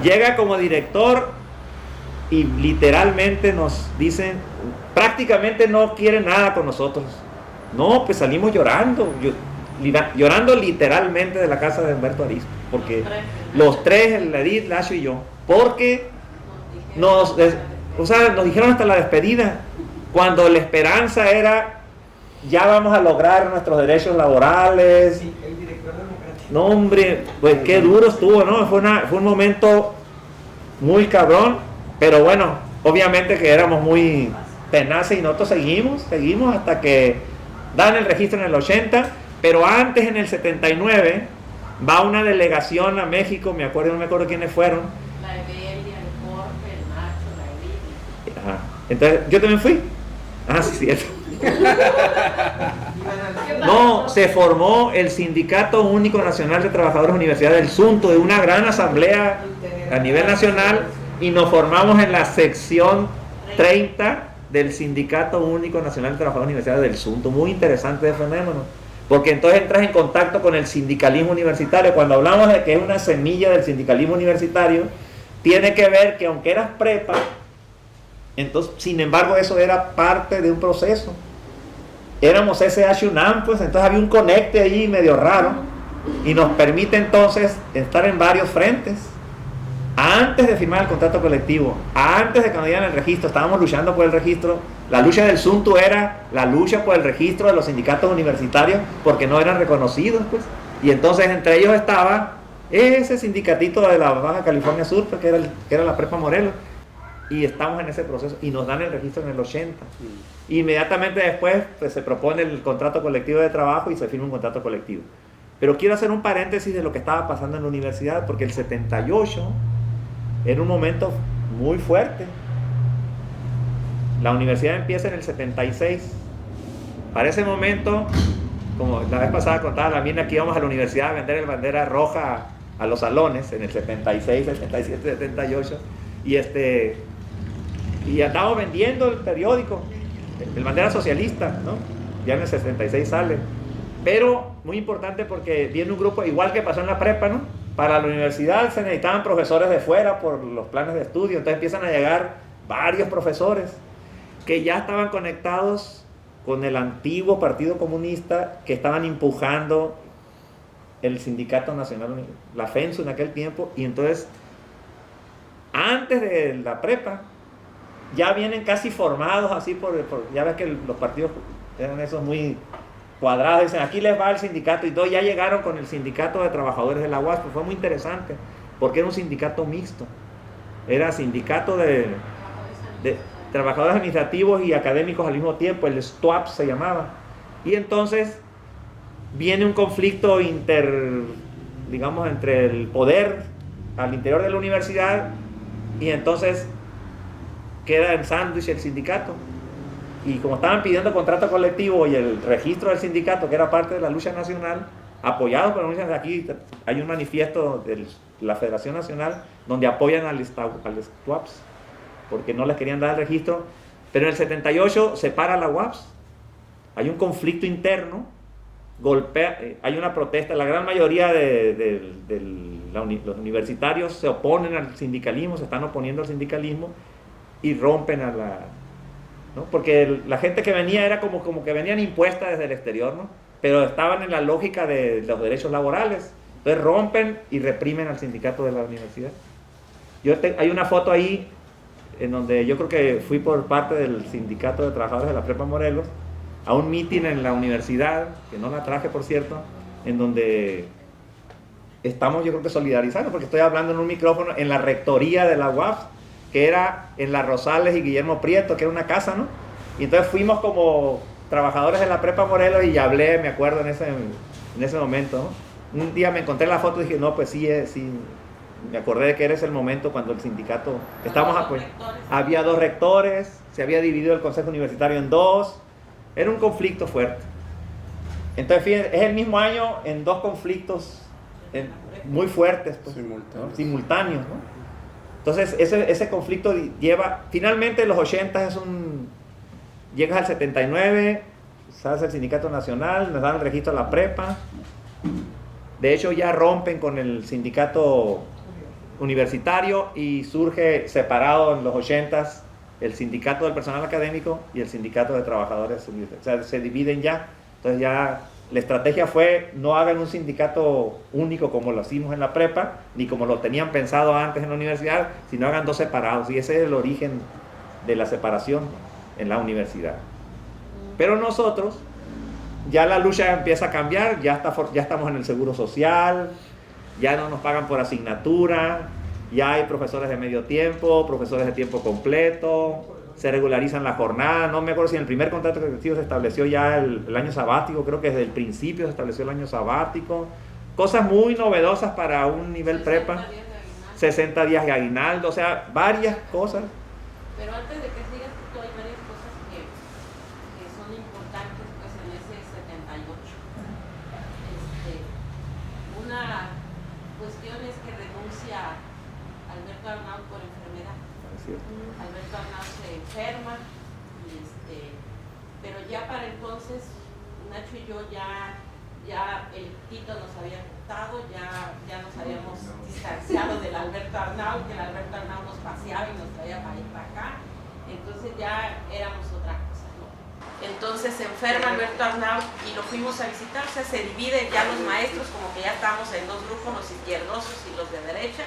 Llega como director y literalmente nos dicen, prácticamente no quiere nada con nosotros. No, pues salimos llorando literalmente de la casa de Humberto Arizpe, porque los tres, el Arizpe, Nacho y yo, porque nos dijeron hasta la despedida, cuando la esperanza era, ya vamos a lograr nuestros derechos laborales. Sí, el director democrático. No, hombre, pues qué duro estuvo, ¿no? Fue un momento muy cabrón, pero bueno, obviamente que éramos muy tenaces y nosotros seguimos hasta que dan el registro en el 80, pero antes, en el 79, va una delegación a México, no me acuerdo quiénes fueron. La Evelia, el Jorge, el Nacho, la Evelia. Ajá. Entonces, yo también fui. Ah, sí, cierto. No, se formó el Sindicato Único Nacional de Trabajadores Universitarios del SUNTO, de una gran asamblea a nivel nacional, y nos formamos en la sección 30 del Sindicato Único Nacional de Trabajadores Universitarios del SUNTO. Muy interesante ese fenómeno, porque entonces entras en contacto con el sindicalismo universitario. Cuando hablamos de que es una semilla del sindicalismo universitario, tiene que ver que aunque eras prepa, entonces, sin embargo, eso era parte de un proceso. Éramos SH-UNAM, pues entonces había un conecte ahí medio raro, y nos permite entonces estar en varios frentes. Antes de firmar el contrato colectivo, antes de que nos dieran el registro, estábamos luchando por el registro. La lucha del SUNTO era la lucha por el registro de los sindicatos universitarios, porque no eran reconocidos, pues. Y entonces entre ellos estaba ese sindicatito de la Baja California Sur, que era la Prepa Morelos. y estamos en ese proceso y nos dan el registro en el 80. Inmediatamente después pues, se propone el contrato colectivo de trabajo y se firma un contrato colectivo. Pero quiero hacer un paréntesis de lo que estaba pasando en la universidad, porque el 78 era un momento muy fuerte. La universidad empieza en el 76. Para ese momento, como la vez pasada contaba la mina, que íbamos a la universidad a vender el bandera roja a los salones en el 76, 77, 78. Y andábamos vendiendo el periódico, el bandera socialista, ¿no? Ya en el 76 sale. Pero muy importante porque viene un grupo, igual que pasó en la prepa, ¿no? Para la universidad se necesitaban profesores de fuera por los planes de estudio, entonces empiezan a llegar varios profesores que ya estaban conectados con el antiguo Partido Comunista, que estaban empujando el Sindicato Nacional, la FENSU en aquel tiempo, y entonces antes de la prepa ya vienen casi formados así ya ves que los partidos eran esos muy cuadrados, dicen aquí les va el sindicato y todo, ya llegaron con el sindicato de trabajadores de la UAS, pues fue muy interesante porque era un sindicato mixto, era sindicato de trabajadores administrativos y académicos al mismo tiempo, el STUAP se llamaba, y entonces viene un conflicto digamos entre el poder al interior de la universidad y entonces queda en sándwich el sindicato. Y como estaban pidiendo contrato colectivo y el registro del sindicato, que era parte de la lucha nacional, apoyado por la universidad, aquí hay un manifiesto de la Federación Nacional donde apoyan al STUAPS, porque no les querían dar el registro. Pero en el 78 se para la UAPS, hay un conflicto interno, hay una protesta, la gran mayoría los universitarios se oponen al sindicalismo, se están oponiendo al sindicalismo y rompen ¿no? Porque la gente que venía era como que venían impuestas desde el exterior, ¿no? Pero estaban en la lógica de los derechos laborales, entonces rompen y reprimen al sindicato de la universidad. Hay una foto ahí en donde yo creo que fui por parte del sindicato de trabajadores de la Prepa Morelos a un meeting en la universidad, que no la traje por cierto, en donde estamos yo creo que solidarizando, porque estoy hablando en un micrófono en la rectoría de la UAPS, que era en la Rosales y Guillermo Prieto, que era una casa, ¿no? Y entonces fuimos como trabajadores de la Prepa Morelos y hablé, me acuerdo en ese momento, ¿no? Un día me encontré la foto y dije, no, pues sí, me acordé de que era ese el momento cuando el sindicato, había 2 rectores, se había dividido el consejo universitario en 2, era un conflicto fuerte. Entonces, fíjense, es el mismo año en 2 conflictos muy fuertes, pues, simultáneos, ¿no? Entonces, ese conflicto finalmente los 80 llegas al 79, se hace el Sindicato Nacional, nos dan el registro a la prepa, de hecho ya rompen con el sindicato universitario y surge separado en los 80 el sindicato del personal académico y el sindicato de trabajadores universitarios, o sea, se dividen ya, entonces ya la estrategia fue no hagan un sindicato único como lo hicimos en la prepa, ni como lo tenían pensado antes en la universidad, sino hagan 2 separados, y ese es el origen de la separación en la universidad. Pero nosotros, ya la lucha empieza a cambiar, ya estamos en el seguro social, ya no nos pagan por asignatura, ya hay profesores de medio tiempo, profesores de tiempo completo, se regularizan la jornada, no me acuerdo si en el primer contrato colectivo se estableció ya el año sabático, creo que desde el principio se estableció el año sabático, cosas muy novedosas para un nivel prepa, 60 días de aguinaldo, o sea, varias cosas. Pero antes de que sigas tú, hay varias cosas que son importantes pues en ese 78. Una cuestión es que renuncia Alberto Arnaud por enfermedad. Alberto Arnaud se enferma, pero ya para entonces Nacho y yo ya el Tito nos había gustado, ya nos habíamos distanciado del Alberto Arnaud, que el Alberto Arnaud nos paseaba y nos traía para ir para acá, entonces ya éramos otra cosa, ¿no? Entonces se enferma Alberto Arnaud y lo fuimos a visitar, o sea, se dividen ya los maestros, como que ya estábamos en 2 grupos, los izquierdosos y los de derecha,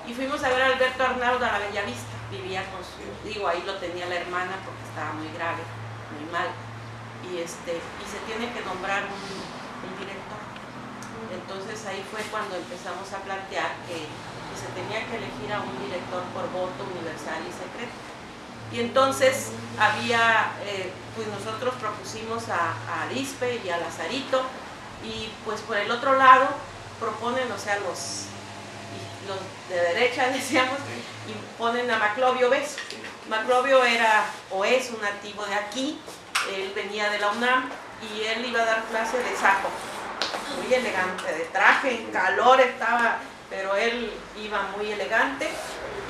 y fuimos a ver a Alberto Arnaud a la Bellavista, vivía con ahí lo tenía la hermana porque estaba muy grave, muy mal, y se tiene que nombrar un director. Entonces ahí fue cuando empezamos a plantear que se tenía que elegir a un director por voto universal y secreto. Y entonces había, pues nosotros propusimos a Arizpe y a Lazarito, y pues por el otro lado proponen, o sea, los de derecha decíamos, y ponen a Maclovio Beso. Maclovio era o es un nativo de aquí, él venía de la UNAM y él iba a dar clase de saco, muy elegante, de traje, en calor estaba, pero él iba muy elegante.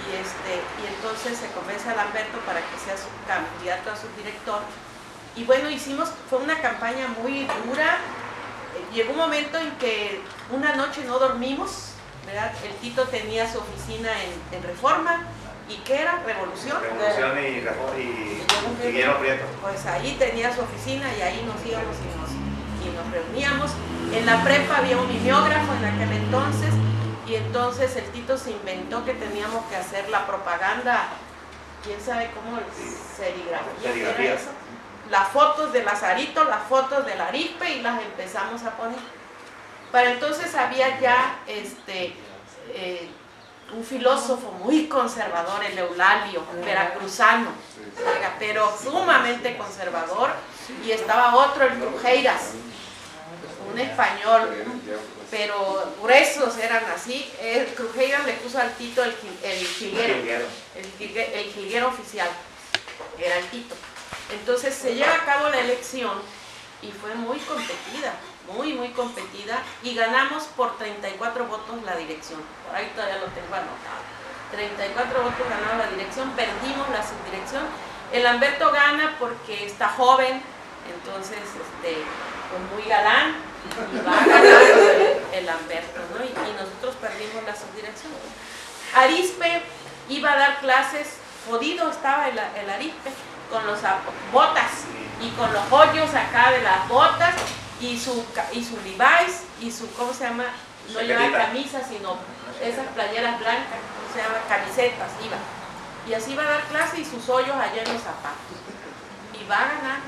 Y entonces se convence a Lamberto para que sea su candidato a subdirector. Y bueno, fue una campaña muy dura. Llegó un momento en que una noche no dormimos, ¿verdad? El Tito tenía su oficina en Reforma. ¿Y qué era? Revolución. Revolución y Guillermo Prieto. Pues ahí tenía su oficina y ahí nos íbamos y nos reuníamos. En la prepa había un mimeógrafo en aquel entonces. Y entonces el Tito se inventó que teníamos que hacer la propaganda, quién sabe cómo, serigrafía, ¿era eso? Las fotos de Lazarito, las fotos del Arizpe, y las empezamos a poner. Para entonces había ya un filósofo muy conservador, el Eulalio, veracruzano, pero sumamente conservador, y estaba otro, el Crujeiras, un español, pero gruesos eran así. El Crujeiras le puso al Tito el jilguero oficial, era el Tito. Entonces se lleva a cabo la elección y fue muy competida, muy competida, y ganamos por 34 votos la dirección. Por ahí todavía lo tengo anotado. 34 votos ganamos la dirección, perdimos la subdirección. El Lamberto gana porque está joven, entonces pues muy galán, y va a ganar el Lamberto, ¿no? Y nosotros perdimos la subdirección. Arizpe iba a dar clases, jodido estaba el Arizpe, con los botas y con los hoyos acá de las botas, y su Levi's y su, ¿cómo se llama? No llevaba camisa, sino esas playeras blancas, ¿cómo se llama? Camisetas, iba. Y así iba a dar clase, y sus hoyos allá en los zapatos. Y va a ganar.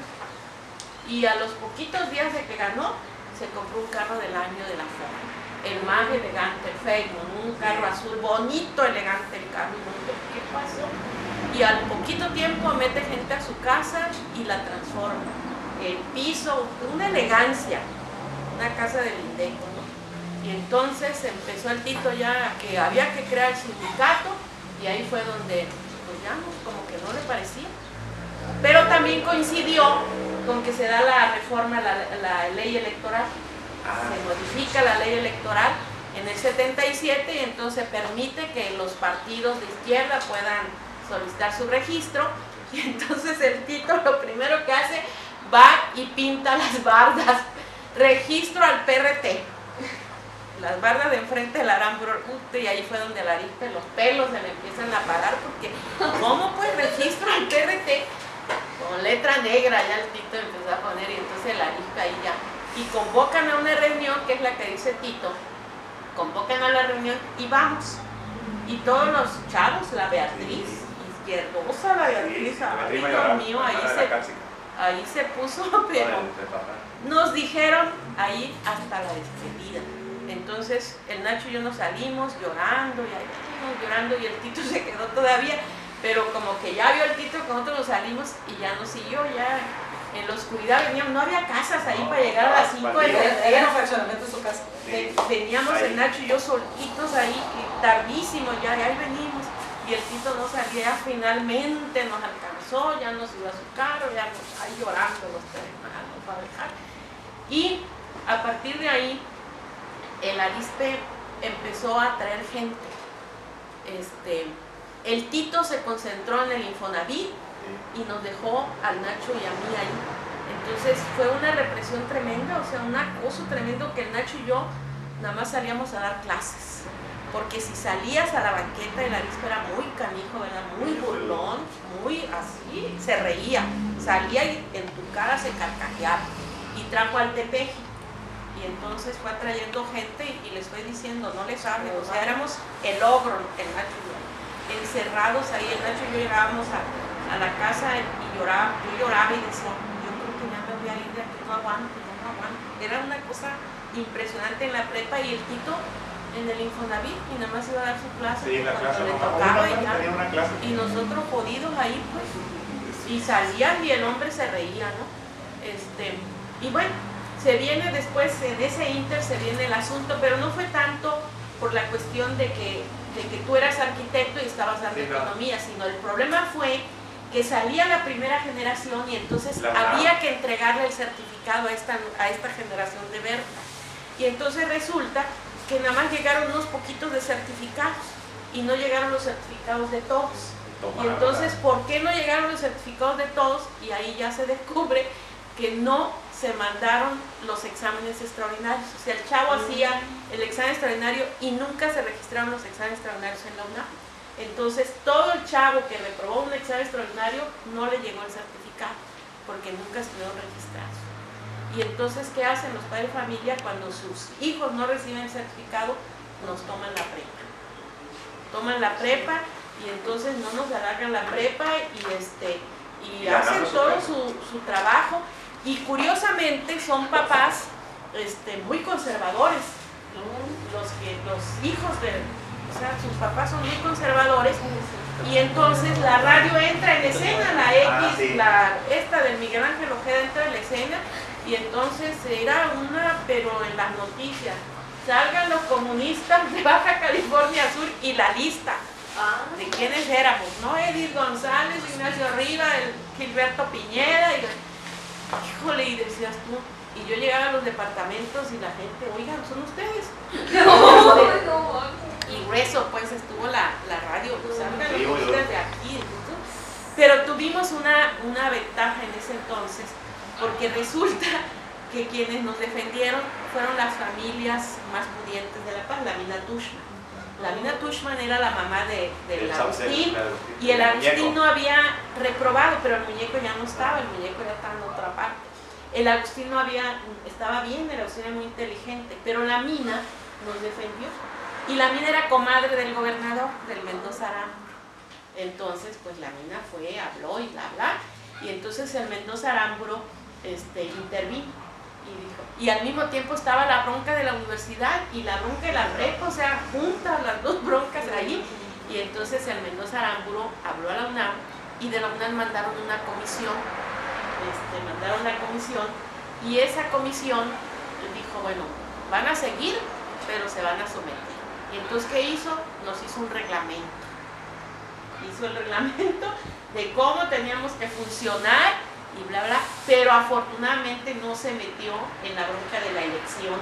Y a los poquitos días de que ganó, se compró un carro del año de la Ford, el más elegante, el Feynman, un carro azul, bonito, elegante el carro. ¿Qué pasó? Y al poquito tiempo mete gente a su casa y la transforma. El piso, una elegancia, una casa del Indeco, ¿no? Y entonces empezó el Tito ya que había que crear el sindicato, y ahí fue donde, pues ya como que no le parecía. Pero también coincidió con que se da la reforma, la ley electoral. Se modifica la ley electoral en el 77, y entonces permite que los partidos de izquierda puedan solicitar su registro. Y entonces el Tito lo primero que hace, va y pinta las bardas, registro al PRT, las bardas de enfrente del Arambro, y ahí fue donde el Arizpe los pelos se le empiezan a parar, porque ¿cómo pues registro al PRT? Con letra negra ya el Tito empezó a poner, y entonces el Arizpe ahí ya, y convocan a una reunión, que es la que dice Tito, convocan a la reunión y vamos, y todos los chavos, la Beatriz, izquierdosa la Beatriz, ay Dios mío, ahí se puso, pero nos dijeron ahí hasta la despedida. Entonces el Nacho y yo nos salimos llorando, y ahí estuvimos llorando, y el Tito se quedó todavía, pero como que ya vio el Tito que nosotros nos salimos y ya nos siguió, ya en la oscuridad veníamos, no había casas ahí para llegar a las 5 de la Era un fraccionamiento de su casa. Veníamos el Nacho y yo solitos ahí, tardísimo ya, y ahí venimos, y el Tito no salía, finalmente nos alcanzó, ya nos iba a su carro, ya nos ahí llorando los tres, nos va a dejar. Y a partir de ahí, el Arizpe empezó a traer gente. El Tito se concentró en el Infonavit y nos dejó al Nacho y a mí ahí. Entonces fue una represión tremenda, o sea, un acoso tremendo, que el Nacho y yo nada más salíamos a dar clases. Porque si salías a la banqueta, el Arizpe era muy canijo, ¿verdad? Muy burlón, muy así, se reía. Salía y en tu cara se carcajeaba. Y trajo al Tepeji. Y entonces fue trayendo gente y les fue diciendo, no les hablen, o sea, éramos el ogro, el Nacho y yo, encerrados ahí. El Nacho y yo llegábamos a la casa y lloraba, yo lloraba y decía, yo creo que ya me voy a ir de aquí, no aguanto. Era una cosa impresionante en la prepa, y el Tito en el Infonavit y nada más iba a dar su clase Sí, la clase cuando le nomás. tocaba Uno y ya. tenía una clase. Y nosotros jodidos ahí pues, y salían y el hombre se reía, ¿no? Y bueno, se viene después, en ese inter se viene el asunto, pero no fue tanto por la cuestión de que tú eras arquitecto y estabas dando Sí, no. economía, sino el problema fue que salía la primera generación y entonces La había que entregarle el certificado a esta generación de verde. Y entonces resulta que nada más llegaron unos poquitos de certificados y no llegaron los certificados de todos. Y entonces, ¿por qué no llegaron los certificados de todos? Y ahí ya se descubre que no se mandaron los exámenes extraordinarios. O sea, el chavo hacía el examen extraordinario y nunca se registraron los exámenes extraordinarios en la UNAM. Entonces, todo el chavo que reprobó un examen extraordinario no le llegó el certificado, porque nunca estuvieron registrados. Y entonces, ¿qué hacen los padres de familia cuando sus hijos no reciben el certificado? Nos toman la prepa. Toman la prepa y entonces no nos alargan la prepa y hacen todo su trabajo. Y curiosamente son papás muy conservadores. Los hijos o sea, sus papás son muy conservadores. Y entonces la radio entra en escena, la X, sí. esta del Miguel Ángel Ojeda entra en la escena. Y entonces era pero en las noticias, salgan los comunistas de Baja California Sur y la lista de quiénes éramos, ¿no? Edith González, Ignacio Riva, Gilberto Piñera, híjole, y decías tú, y yo llegaba a los departamentos y la gente, oigan, ¿son ustedes? Y grueso, pues estuvo la radio, pues salgan los comunistas de aquí, ¿no? Pero tuvimos una ventaja en ese entonces, porque resulta que quienes nos defendieron fueron las familias más pudientes de La Paz, la Mina Tushman. La Mina Tushman era la mamá del Agustín, y el Agustín no había reprobado, pero el muñeco ya no estaba, el muñeco ya estaba en otra parte. El Agustín estaba bien, el Agustín era muy inteligente, pero la Mina nos defendió. Y la Mina era comadre del gobernador, del Mendoza Aramburu. Entonces, pues la Mina habló y bla, bla, y entonces el Mendoza Aramburu intervino y dijo, y al mismo tiempo estaba la bronca de la universidad y la bronca de la prepa, o sea, juntas las dos broncas ahí, y entonces el Mendoza Aramburu habló a la UNAM y de la UNAM mandaron una comisión, y esa comisión dijo, bueno, van a seguir, pero se van a someter. Y entonces, ¿qué hizo? Nos hizo un reglamento. Hizo el reglamento de cómo teníamos que funcionar y bla, bla, pero afortunadamente no se metió en la bronca de la elección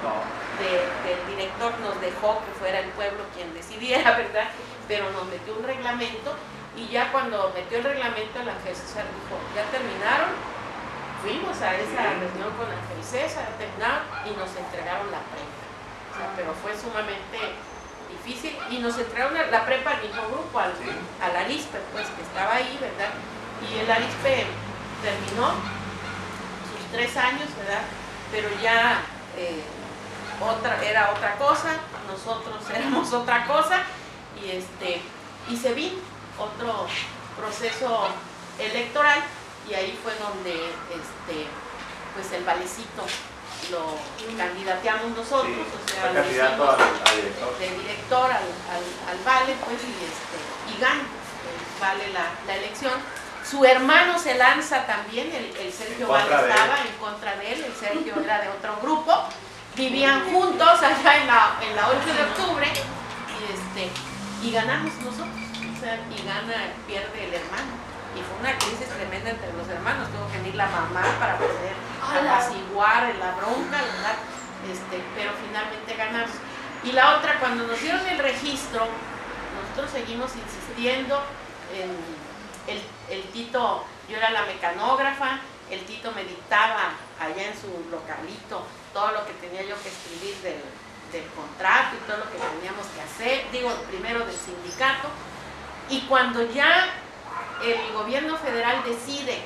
del director, nos dejó que fuera el pueblo quien decidiera, ¿verdad? Pero nos metió un reglamento y ya cuando metió el reglamento, el Ángel César dijo, ya terminaron, fuimos a esa reunión con Ángel César, terminaron y nos entregaron la prepa. O sea, pero fue sumamente difícil y nos entregaron la prepa al mismo grupo, al Arispe, pues que estaba ahí, ¿verdad? Y el Arispe terminó sus 3 años, ¿verdad? Pero ya era otra cosa, nosotros éramos otra cosa y se vino otro proceso electoral y ahí fue donde pues el Valecito lo candidateamos nosotros, o sea, fue candidato a director. De director al Vale, pues, y gana Vale la elección. Su hermano se lanza también, el Sergio Vale estaba en contra de él, el Sergio era de otro grupo, vivían juntos allá en la 8 de octubre, y ganamos nosotros, o sea, pierde el hermano. Y fue una crisis tremenda entre los hermanos, tuvo que venir la mamá para poder apaciguar la bronca, ¿verdad? Pero finalmente ganamos. Y la otra, cuando nos dieron el registro, nosotros seguimos insistiendo en el Tito, yo era la mecanógrafa, el Tito me dictaba allá en su localito todo lo que tenía yo que escribir del contrato y todo lo que teníamos que hacer, primero del sindicato, y cuando ya el gobierno federal decide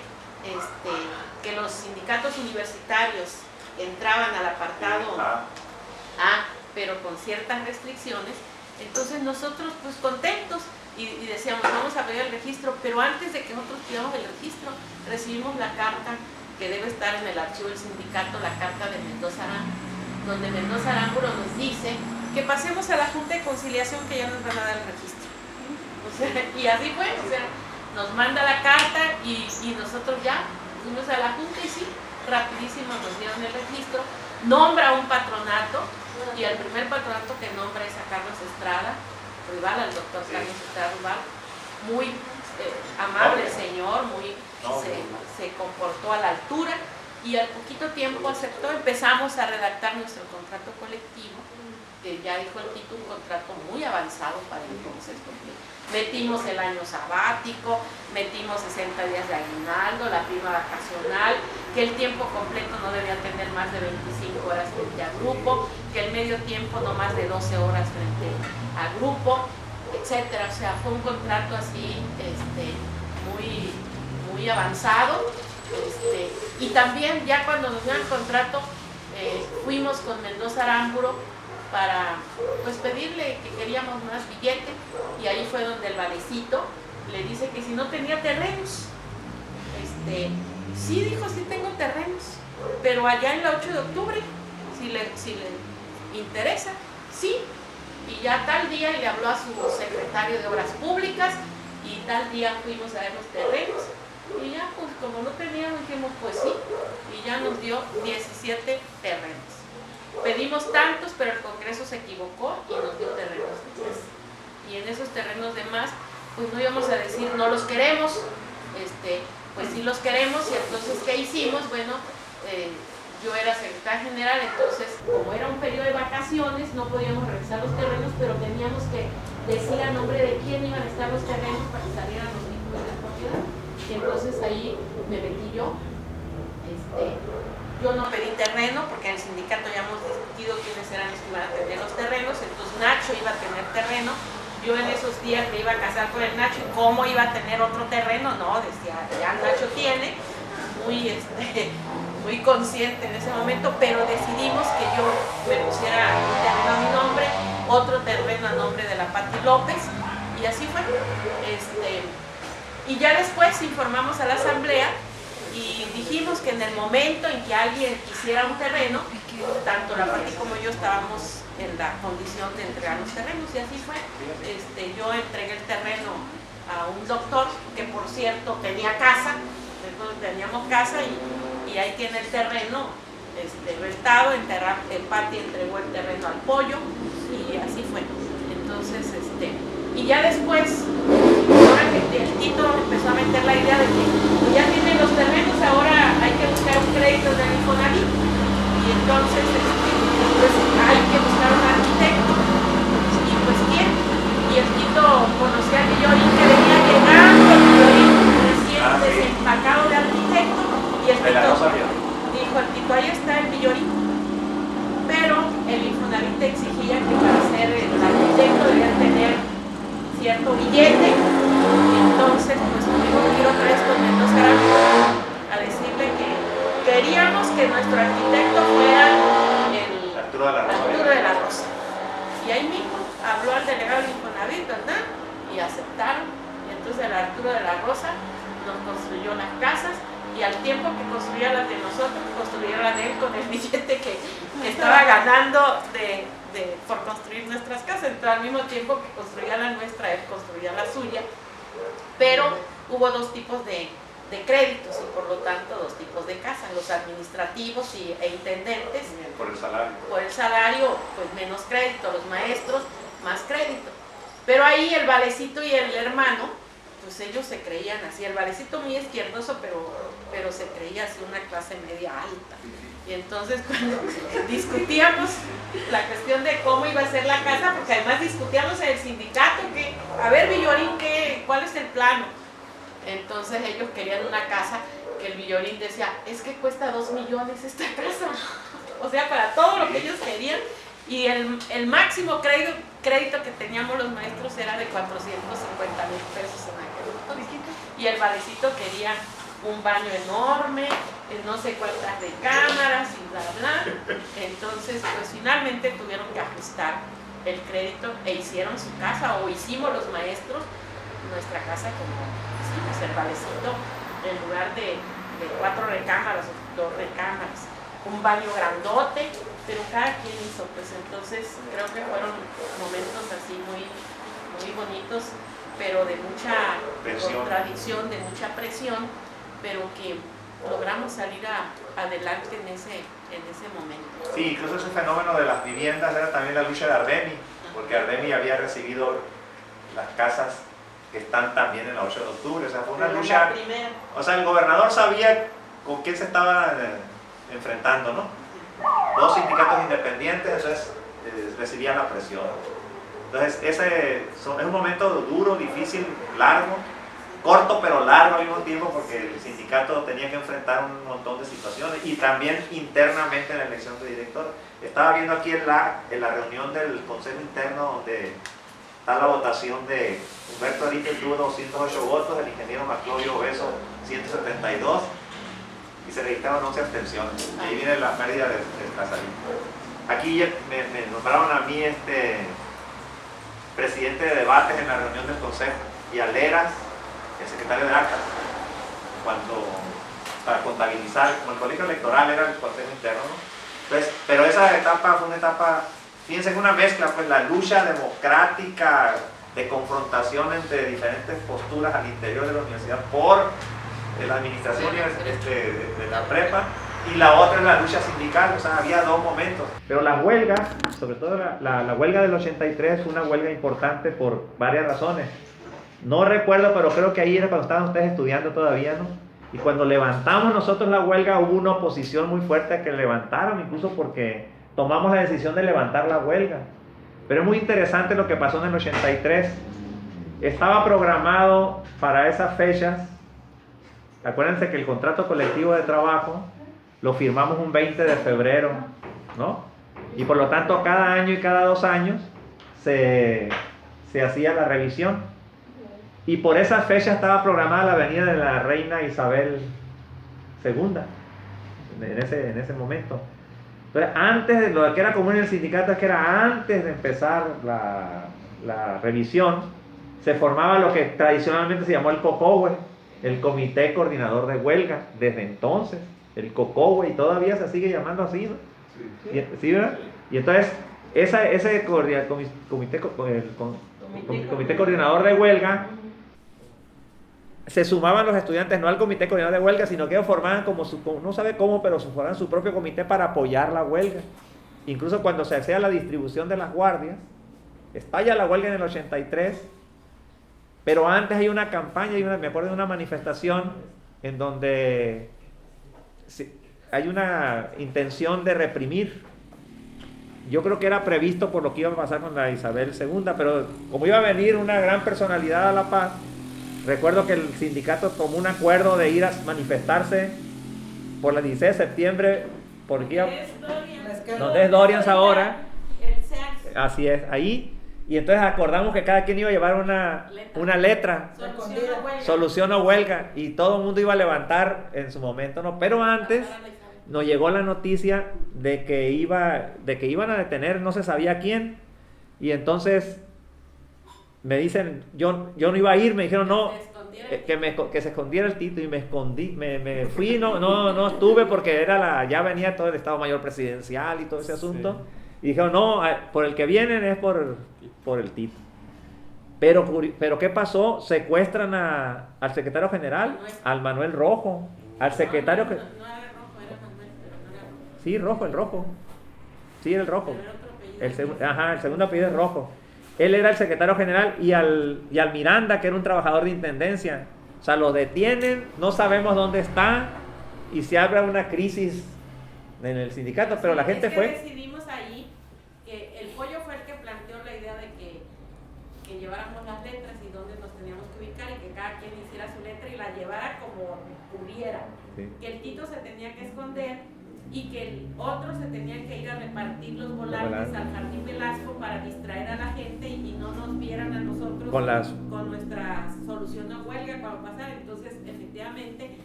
que los sindicatos universitarios entraban al apartado A, pero con ciertas restricciones, entonces nosotros pues contentos y decíamos vamos a pedir el registro, pero antes de que nosotros pidamos el registro recibimos la carta que debe estar en el archivo del sindicato, la carta de Mendoza Aramburu, donde Mendoza Aramburu nos dice que pasemos a la Junta de Conciliación que ya nos van a dar el registro. O sea, y así fue, o sea, nos manda la carta y nosotros ya fuimos a la Junta y sí, rapidísimo nos dieron el registro, nombra un patronato y el primer patronato que nombra es a Carlos Estrada Rival, al doctor Carlos Estrada Rival, muy amable señor, se comportó a la altura y al poquito tiempo aceptó. Empezamos a redactar nuestro contrato colectivo, que ya dijo el Tito, un contrato muy avanzado para entonces, porque metimos el año sabático, metimos 60 días de aguinaldo, la prima vacacional, que el tiempo completo no debía tener más de 25 horas frente a grupo, que el medio tiempo no más de 12 horas frente a grupo, etcétera. O sea, fue un contrato así muy avanzado. Y también ya cuando nos dieron el contrato, fuimos con Mendoza Aramburo para pues pedirle que queríamos más billete, y ahí fue donde el valecito le dice que si no tenía terrenos. Sí, dijo, sí tengo terrenos, pero allá en la 8 de octubre, si le interesa, sí. Y ya tal día le habló a su secretario de Obras Públicas y tal día fuimos a ver los terrenos. Y ya, pues como no teníamos, dijimos, pues sí, y ya nos dio 17 terrenos. Pedimos tantos, pero el Congreso se equivocó y nos dio terrenos de más. Y en esos terrenos de más, pues no íbamos a decir, no los queremos, pues sí los queremos. Y entonces, ¿qué hicimos? Bueno, yo era secretaria general, entonces, como era un periodo de vacaciones, no podíamos revisar los terrenos, pero teníamos que decir a nombre de quién iban a estar los terrenos para que salieran los títulos de propiedad. Y entonces ahí me metí yo. Yo no pedí terreno porque en el sindicato ya hemos discutido quiénes eran los que iban a tener los terrenos, entonces Nacho iba a tener terreno. Yo en esos días me iba a casar con el Nacho, y ¿cómo iba a tener otro terreno? No, decía, ya Nacho tiene, muy consciente en ese momento, pero decidimos que yo me pusiera un terreno a mi nombre, otro terreno a nombre de la Pati López, y así fue. Y ya después informamos a la asamblea y dijimos que en el momento en que alguien quisiera un terreno, tanto la Pati como yo estábamos en la condición de entregar los terrenos, y así fue. Yo entregué el terreno a un doctor que, por cierto, tenía casa, entonces teníamos casa, y ahí tiene el terreno rentado. El Pati entregó el terreno al Pollo y así fue. Entonces, y ya después, ahora que el Tito empezó a meter la idea de que ya tienen los terrenos, ahora hay que buscar un crédito del Infonavit, y entonces pues hay que buscar un arquitecto, y pues ¿quién? Y el Tito conocía a Villorín, que venía llegando, el Villorín recién desempacado de arquitecto, y el Tito dijo, el Tito, ahí está el Villorín, pero el Infonavit exigía que para ser el arquitecto debía tener cierto billete. Entonces pues tuvimos que ir otra vez con Mendoza Aramburo a decirle que queríamos que nuestro arquitecto fuera el Arturo de la Rosa. Y ahí mismo habló al delegado del Infonavit, ¿verdad? Y aceptaron. Y entonces el Arturo de la Rosa nos construyó las casas, y al tiempo que construía las de nosotros, construyeron las de él con el billete que estaba ganando por construir nuestras casas. Entonces, al mismo tiempo que construía la nuestra, él construía la suya, pero hubo dos tipos de créditos, y por lo tanto dos tipos de casas, los administrativos e intendentes. Por el salario. Por el salario, pues menos crédito, los maestros, más crédito. Pero ahí el Valecito y el hermano, pues ellos se creían así, el Valecito muy izquierdoso, pero se creía así una clase media alta. Y entonces cuando discutíamos la cuestión de cómo iba a ser la casa, porque además discutíamos en el sindicato que, a ver Villorín, ¿cuál es el plano? Entonces ellos querían una casa que el Villorín decía, es que cuesta 2 millones esta casa. O sea, para todo lo que ellos querían. Y el máximo crédito que teníamos los maestros era de 450,000 pesos en aquel entonces. Y el Valecito quería un baño enorme, no sé cuántas recámaras y bla bla. Entonces pues finalmente tuvieron que ajustar el crédito e hicieron su casa, o hicimos los maestros nuestra casa como hicimos el Valecito, en lugar de 4 recámaras o 2 recámaras, un baño grandote, pero cada quien hizo, pues entonces creo que fueron momentos así muy, muy bonitos, pero de mucha contradicción, de mucha presión, pero que logramos salir adelante en ese momento. Sí, incluso ese fenómeno de las viviendas era también la lucha de Ardemi, porque Ardemi había recibido las casas que están también en la 8 de octubre, o sea, fue una lucha, o sea, el gobernador sabía con quién se estaba enfrentando, ¿no? Dos sindicatos independientes, entonces recibían la presión. Entonces, es un momento duro, difícil, largo, corto pero largo al mismo tiempo, porque el sindicato tenía que enfrentar un montón de situaciones y también internamente en la elección de director. Estaba viendo aquí en la reunión del Consejo Interno donde está la votación de Humberto Arique, tuvo 208 votos, el ingeniero Maclovio Beso 172 y se registraron 11 abstenciones. Y ahí viene la pérdida de Casarín. Aquí me nombraron a mí presidente de debates en la reunión del Consejo y a Leras, el secretario de actas, para contabilizar, como el colegio electoral era el Consejo Interno, ¿no? Entonces, pero esa etapa fue una etapa, fíjense, una mezcla, pues la lucha democrática de confrontación entre diferentes posturas al interior de la universidad por la administración de la prepa, y la otra es la lucha sindical, o sea, había dos momentos. Pero la huelga, sobre todo la huelga del 83, fue una huelga importante por varias razones. No recuerdo, pero creo que ahí era cuando estaban ustedes estudiando todavía, ¿no? Y cuando levantamos nosotros la huelga, hubo una oposición muy fuerte a que levantaron, incluso porque tomamos la decisión de levantar la huelga. Pero es muy interesante lo que pasó en el 83. Estaba programado para esas fechas. Acuérdense que el contrato colectivo de trabajo lo firmamos un 20 de febrero, ¿no? Y por lo tanto, cada año y cada 2 años se hacía la revisión. Y por esa fecha estaba programada la venida de la reina Isabel II, en ese momento. Entonces, antes de lo que era común en el sindicato, es que era antes de empezar la revisión, se formaba lo que tradicionalmente se llamó el COCOHUE, el Comité Coordinador de Huelga, desde entonces, el COCOHUE, y todavía se sigue llamando así, ¿no? Sí. ¿Sí, verdad? Y entonces, ese comité Coordinador de Huelga, se sumaban los estudiantes no al comité coordinador de huelga, sino que ellos formaban no sabe cómo, pero formaban su propio comité para apoyar la huelga. Incluso cuando se hacía la distribución de las guardias, estalla la huelga en el 83, pero antes hay una campaña, me acuerdo de una manifestación en donde hay una intención de reprimir. Yo creo que era previsto por lo que iba a pasar con la Isabel II, pero como iba a venir una gran personalidad a La Paz, recuerdo que el sindicato tomó un acuerdo de ir a manifestarse por la 16 de septiembre, donde es Dorians ahora. Así es, ahí. Y entonces acordamos que cada quien iba a llevar una letra, solución o huelga, y todo el mundo iba a levantar en su momento, ¿no? Pero antes nos llegó la noticia de que iban a detener, no se sabía quién, y entonces me dicen, yo no iba a ir, me dijeron no, que se escondiera el Tito, y me escondí, me fui, no estuve porque ya venía todo el Estado Mayor Presidencial y todo ese asunto, y dijeron no, por el que vienen es por el Tito. Pero ¿qué pasó? Secuestran al secretario general, al Manuel Rojo, al secretario que... No era Rojo, era Manuel, pero no era Rojo. Sí, Rojo, el Rojo. Sí, el Rojo. El segundo apellido es Rojo. Él era el secretario general, y al Miranda, que era un trabajador de intendencia. O sea, lo detienen, no sabemos dónde está, y se abre una crisis en el sindicato, pero la gente fue... Decidimos ahí que el Pollo fue el que planteó la idea de que lleváramos las letras y dónde nos teníamos que ubicar, y que cada quien hiciera su letra y la llevara como pudiera. Sí. Que el Tito se tenía que esconder y que el otro se tenía que ir a repartir los volantes al Jardín Velasco para distraer a la gente y no nos vieran a nosotros con nuestra solución de huelga cuando pasara. Entonces, efectivamente,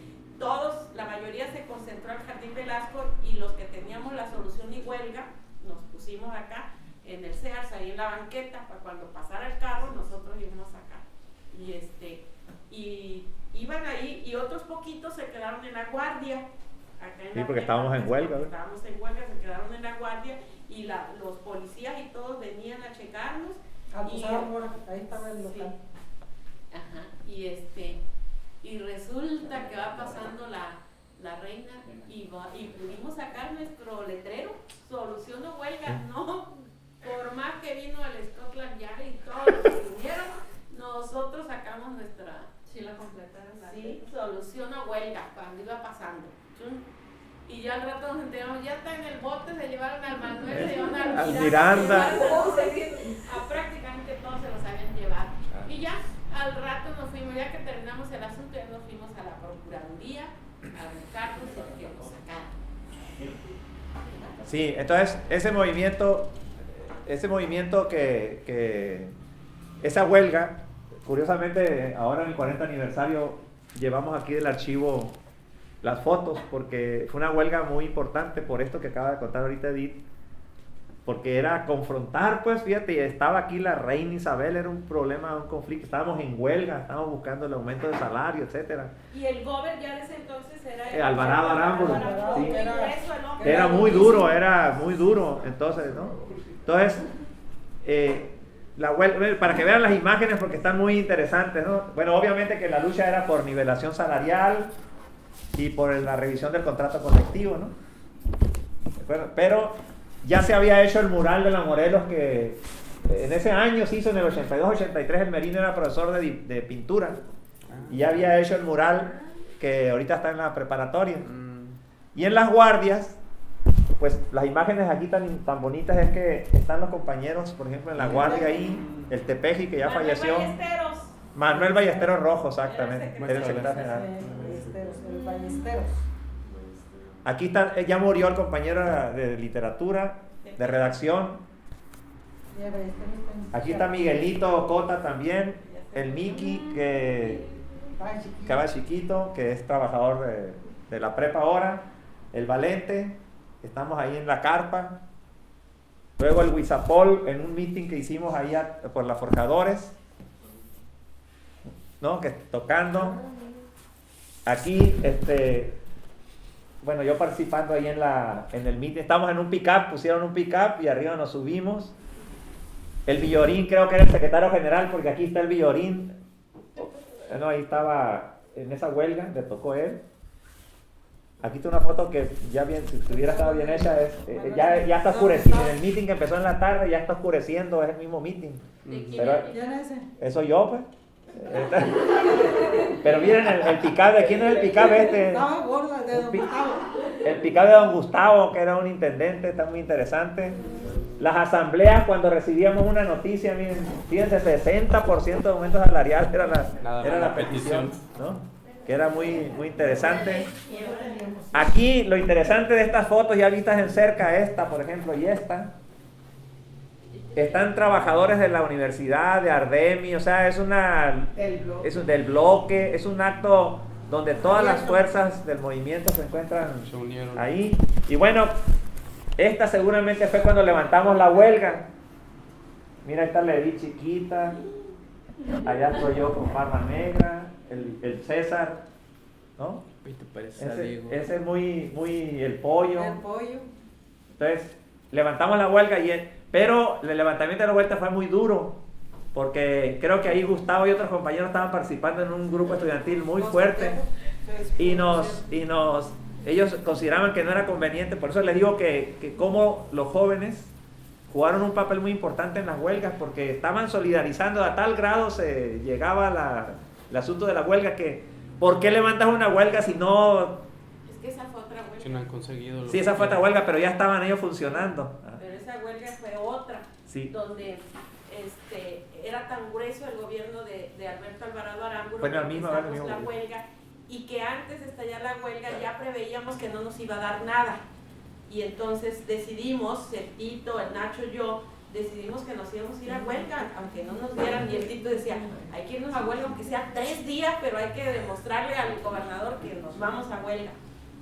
la mayoría se concentró al Jardín Velasco, y los que teníamos la solución y huelga nos pusimos acá en el Sears, ahí en la banqueta, para cuando pasara el carro nosotros íbamos acá. Y iban ahí, y otros poquitos se quedaron en la guardia, acá en Sí, la porque prepa, estábamos en pues, huelga, porque ¿verdad? estábamos en huelga, se quedaron en la guardia y los policías y todos venían a checarnos. Al Y- Posada Mora, ahí estaba el Sí. local. Ajá, y resulta que va pasando la reina y pudimos sacar nuestro letrero, solución o huelga, no, por más que vino el Scotland Yard y todos los que vinieron, nosotros sacamos nuestra, Sí, la completaron. sí, solución o huelga, cuando iba pasando. Chun. Y ya al rato nos enteramos, ya está en el bote, se llevaron al Manuel, se llevaron Al al Miranda. se llevaron a prácticamente todos se los habían llevado. Y ya al rato nos fuimos, ya que terminamos el asunto, ya nos fuimos a la Procuraduría, a Ricardo, y que nos sacaran. Sí, entonces ese movimiento esa huelga, curiosamente ahora en el 40 aniversario llevamos aquí del archivo las fotos, porque fue una huelga muy importante por esto que acaba de contar ahorita Edith, porque era confrontar, pues fíjate, y estaba aquí la reina Isabel, era un problema, un conflicto, estábamos en huelga, estábamos buscando el aumento de salario, etcétera. Y el gober ya de ese entonces era Alvarado Arámburu, Alvarado, sí. muy grueso el hombre. Era muy duro, entonces, ¿no? Entonces, la huelga, para que vean las imágenes porque están muy interesantes, ¿no? Bueno, obviamente que la lucha era por nivelación salarial y por la revisión del contrato colectivo, ¿no? Pero ya se había hecho el mural de la Morelos que en ese año se hizo, en el 82-83, el Merino era profesor de pintura y ya había hecho el mural que ahorita está en la preparatoria. Y en las guardias, pues las imágenes aquí tan bonitas es que están los compañeros, por ejemplo, en la guardia ahí, el Tepeji que ya Manuel falleció. Ballesteros. Manuel Ballesteros Rojo, exactamente, Era era el secretario general. El Ballesteros. Aquí está, ya murió el compañero de literatura, de redacción. Y el Ballesteros está en- Aquí está Miguelito Cota también, el Miki, que estaba chiquito, que es trabajador de la prepa ahora, el Valente, estamos ahí en la carpa. Luego el Huizapol en un meeting que hicimos ahí por la Forjadores, ¿no? Que tocando. Aquí, bueno, yo participando ahí en el meeting, estamos en un pick-up, pusieron un pick-up y arriba nos subimos. El Villorín creo que era el secretario general, porque aquí está el Villorín. No, ahí estaba en esa huelga, le tocó él. Aquí está una foto que ya bien, si hubiera estado bien hecha, ya está oscureciendo. En el meeting que empezó en la tarde ya está oscureciendo, es el mismo meeting. Pero ¿Quién es ese? eso yo, pues. Pero miren el pick-up, ¿de quién es el pick-up este? Estaba gorda, de Don Gustavo. El pick-up de Don Gustavo, que era un intendente, está muy interesante. Las asambleas, cuando recibíamos una noticia, miren, fíjense, 60% de aumento salarial era la petición, ¿no? Que era muy interesante. Aquí, lo interesante de estas fotos, ya vistas en cerca, esta, por ejemplo, y esta, están trabajadores de la universidad, de Ardemi, o sea, es del bloque, es un acto donde todas las fuerzas del movimiento se encuentran Se unieron. ahí. Y bueno, esta seguramente fue cuando levantamos la huelga. Mira, esta Levi chiquita, allá estoy yo con Parma Negra, el César, ¿no? ¿Qué te parece a Diego? Ese es muy el pollo. El pollo. Entonces, levantamos la huelga, pero el levantamiento de la huelga fue muy duro, porque creo que ahí Gustavo y otros compañeros estaban participando en un grupo estudiantil muy fuerte, y ellos consideraban que no era conveniente. Por eso les digo que como los jóvenes jugaron un papel muy importante en las huelgas, porque estaban solidarizando, a tal grado se llegaba el asunto de la huelga, que ¿por qué levantas una huelga si no? Es que esa fue otra huelga. Si no han conseguido lo Sí, esa que fue otra quieren. huelga, pero ya estaban ellos funcionando. Pero esa huelga fue otra, Sí. donde era tan grueso el gobierno de Alberto Alvarado Arámburu Fue en la que misma empezamos la huelga, y que antes de estallar la huelga ya preveíamos que no nos iba a dar nada. Y entonces decidimos, el Tito, el Nacho, yo, decidimos que nos íbamos a ir a huelga, aunque no nos dieran, y el Tito decía, hay que irnos a huelga aunque sea 3 días, pero hay que demostrarle al gobernador que nos vamos a huelga.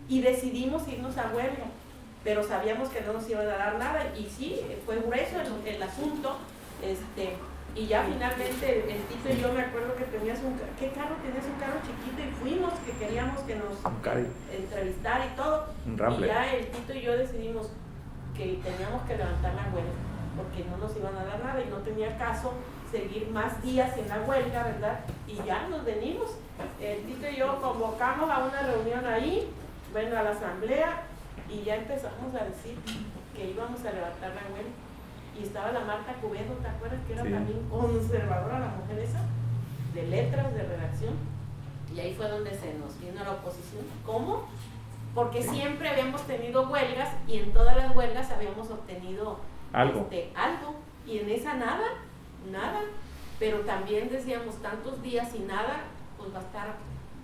Y decidimos irnos a huelga, pero sabíamos que no nos iban a dar nada, y sí, fue grueso el asunto, y ya finalmente el Tito y yo me acuerdo que ¿qué carro tenías? Un carro chiquito, y fuimos, que queríamos que nos entrevistar y todo. Un Rambler. Y ya el Tito y yo decidimos que teníamos que levantar la huelga, porque no nos iban a dar nada y no tenía caso seguir más días en la huelga, ¿verdad? Y ya nos venimos. El Tito y yo convocamos a una reunión ahí, bueno, a la asamblea, y ya empezamos a decir que íbamos a levantar la huelga. Y estaba la Marta Cubedo, ¿te acuerdas? Que era también conservadora, la mujer esa, de letras, de redacción. Y ahí fue donde se nos vino la oposición. ¿Cómo? Porque siempre habíamos tenido huelgas, y en todas las huelgas habíamos obtenido algo. Algo. Y en esa nada. Pero también decíamos, tantos días y nada, pues va a estar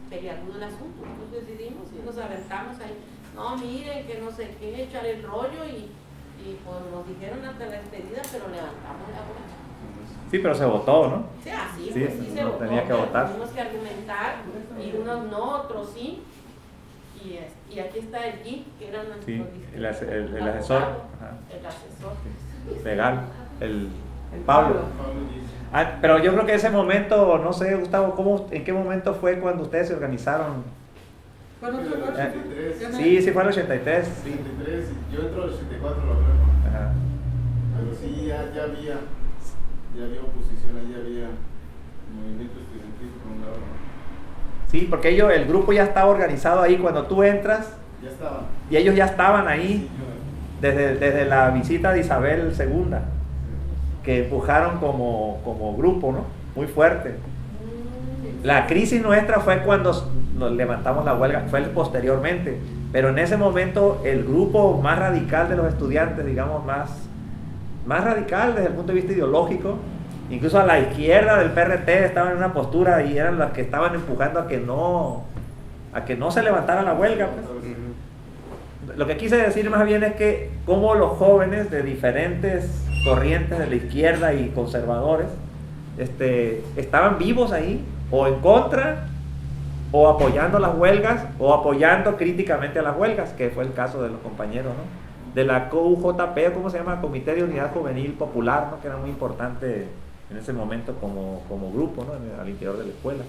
peleagudo el asunto. Entonces decidimos y nos aventamos ahí. No, miren, que no sé qué, echar el rollo, y pues nos dijeron hasta la despedida, pero levantamos la huelga. Sí, pero se votó, ¿no? Sí, así, Sí, pues sí se no votó. tenía que votar. Tuvimos que argumentar, y unos no, otros sí. Y aquí está el GIC, que era nuestro el asesor. abogado, Ajá. el asesor. Legal, el Pablo. Pero yo creo que ese momento, no sé, Gustavo, ¿en qué momento fue cuando ustedes se organizaron? Bueno, En el 83. Sí, fue el 83. Sí. 83, yo entro al 84 la prepa. Ajá. Pero sí, ya había oposición, ya había movimiento estudiantil por un lado, ¿no? Sí, porque el grupo ya estaba organizado ahí cuando tú entras. Ya estaba. Y ellos ya estaban ahí Sí, desde la visita de Isabel II, que empujaron como grupo, ¿no? Muy fuerte. La crisis nuestra fue cuando nos levantamos la huelga, fue posteriormente, pero en ese momento el grupo más radical de los estudiantes, digamos, más radical desde el punto de vista ideológico, incluso a la izquierda del PRT estaban en una postura y eran las que estaban empujando a que no se levantara la huelga, pues. Lo que quise decir más bien es que como los jóvenes de diferentes corrientes de la izquierda y conservadores estaban vivos ahí, o en contra, o apoyando las huelgas, o apoyando críticamente a las huelgas, que fue el caso de los compañeros, ¿no? De la CUJP, ¿cómo se llama? Comité de Unidad Juvenil Popular, ¿no? Que era muy importante en ese momento como grupo, ¿no? Al interior de la escuela.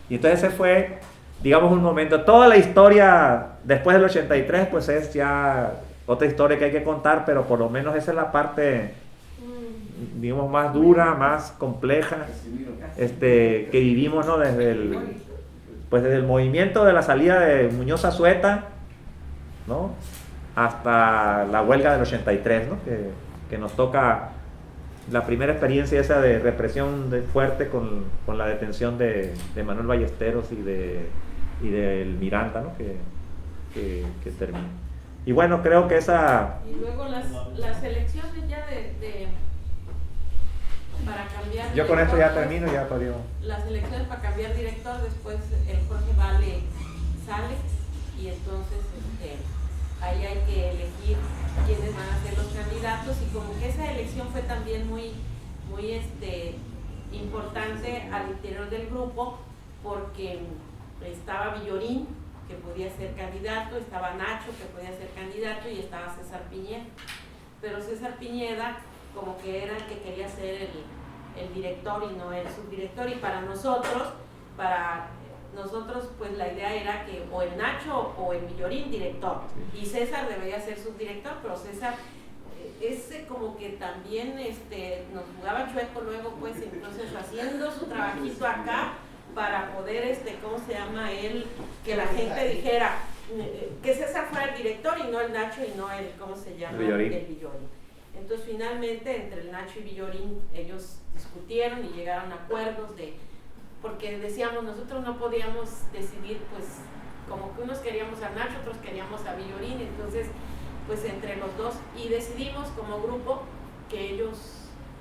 Y entonces ese fue, digamos, un momento. Toda la historia después del 83 pues es ya otra historia que hay que contar, pero por lo menos esa es la parte, digamos, más dura, más compleja, que vivimos, ¿no? Desde el movimiento de la salida de Muñoz Azueta, ¿no? Hasta la huelga del 83, ¿no? Que nos toca la primera experiencia esa de represión fuerte con la detención de Manuel Ballesteros y del Miranda, ¿no? Que terminó. Y bueno, creo que esa... Y luego las elecciones ya para cambiar... Yo con esto ya termino, ya podemos... Las elecciones para cambiar director, después el Jorge Vale sale, y entonces ahí hay que elegir quiénes van a ser los candidatos, y como que esa elección fue también muy importante al interior del grupo, porque estaba Villorín, que podía ser candidato, estaba Nacho, que podía ser candidato, y estaba César Piñeda. Pero César Piñeda como que era el que quería ser el director y no el subdirector, y para nosotros pues la idea era que o el Nacho o el Villorín director, y César debería ser subdirector, pero César como que también nos jugaba chueco luego, pues entonces haciendo su trabajito acá para poder, ¿cómo se llama él? Que la gente dijera que César fuera el director y no el Nacho y no el, ¿cómo se llama? Villorín. El Villorín. Entonces finalmente entre el Nacho y Villorín ellos discutieron y llegaron a acuerdos porque decíamos, nosotros no podíamos decidir, pues como que unos queríamos a Nacho, otros queríamos a Villorín, entonces pues entre los dos, y decidimos como grupo que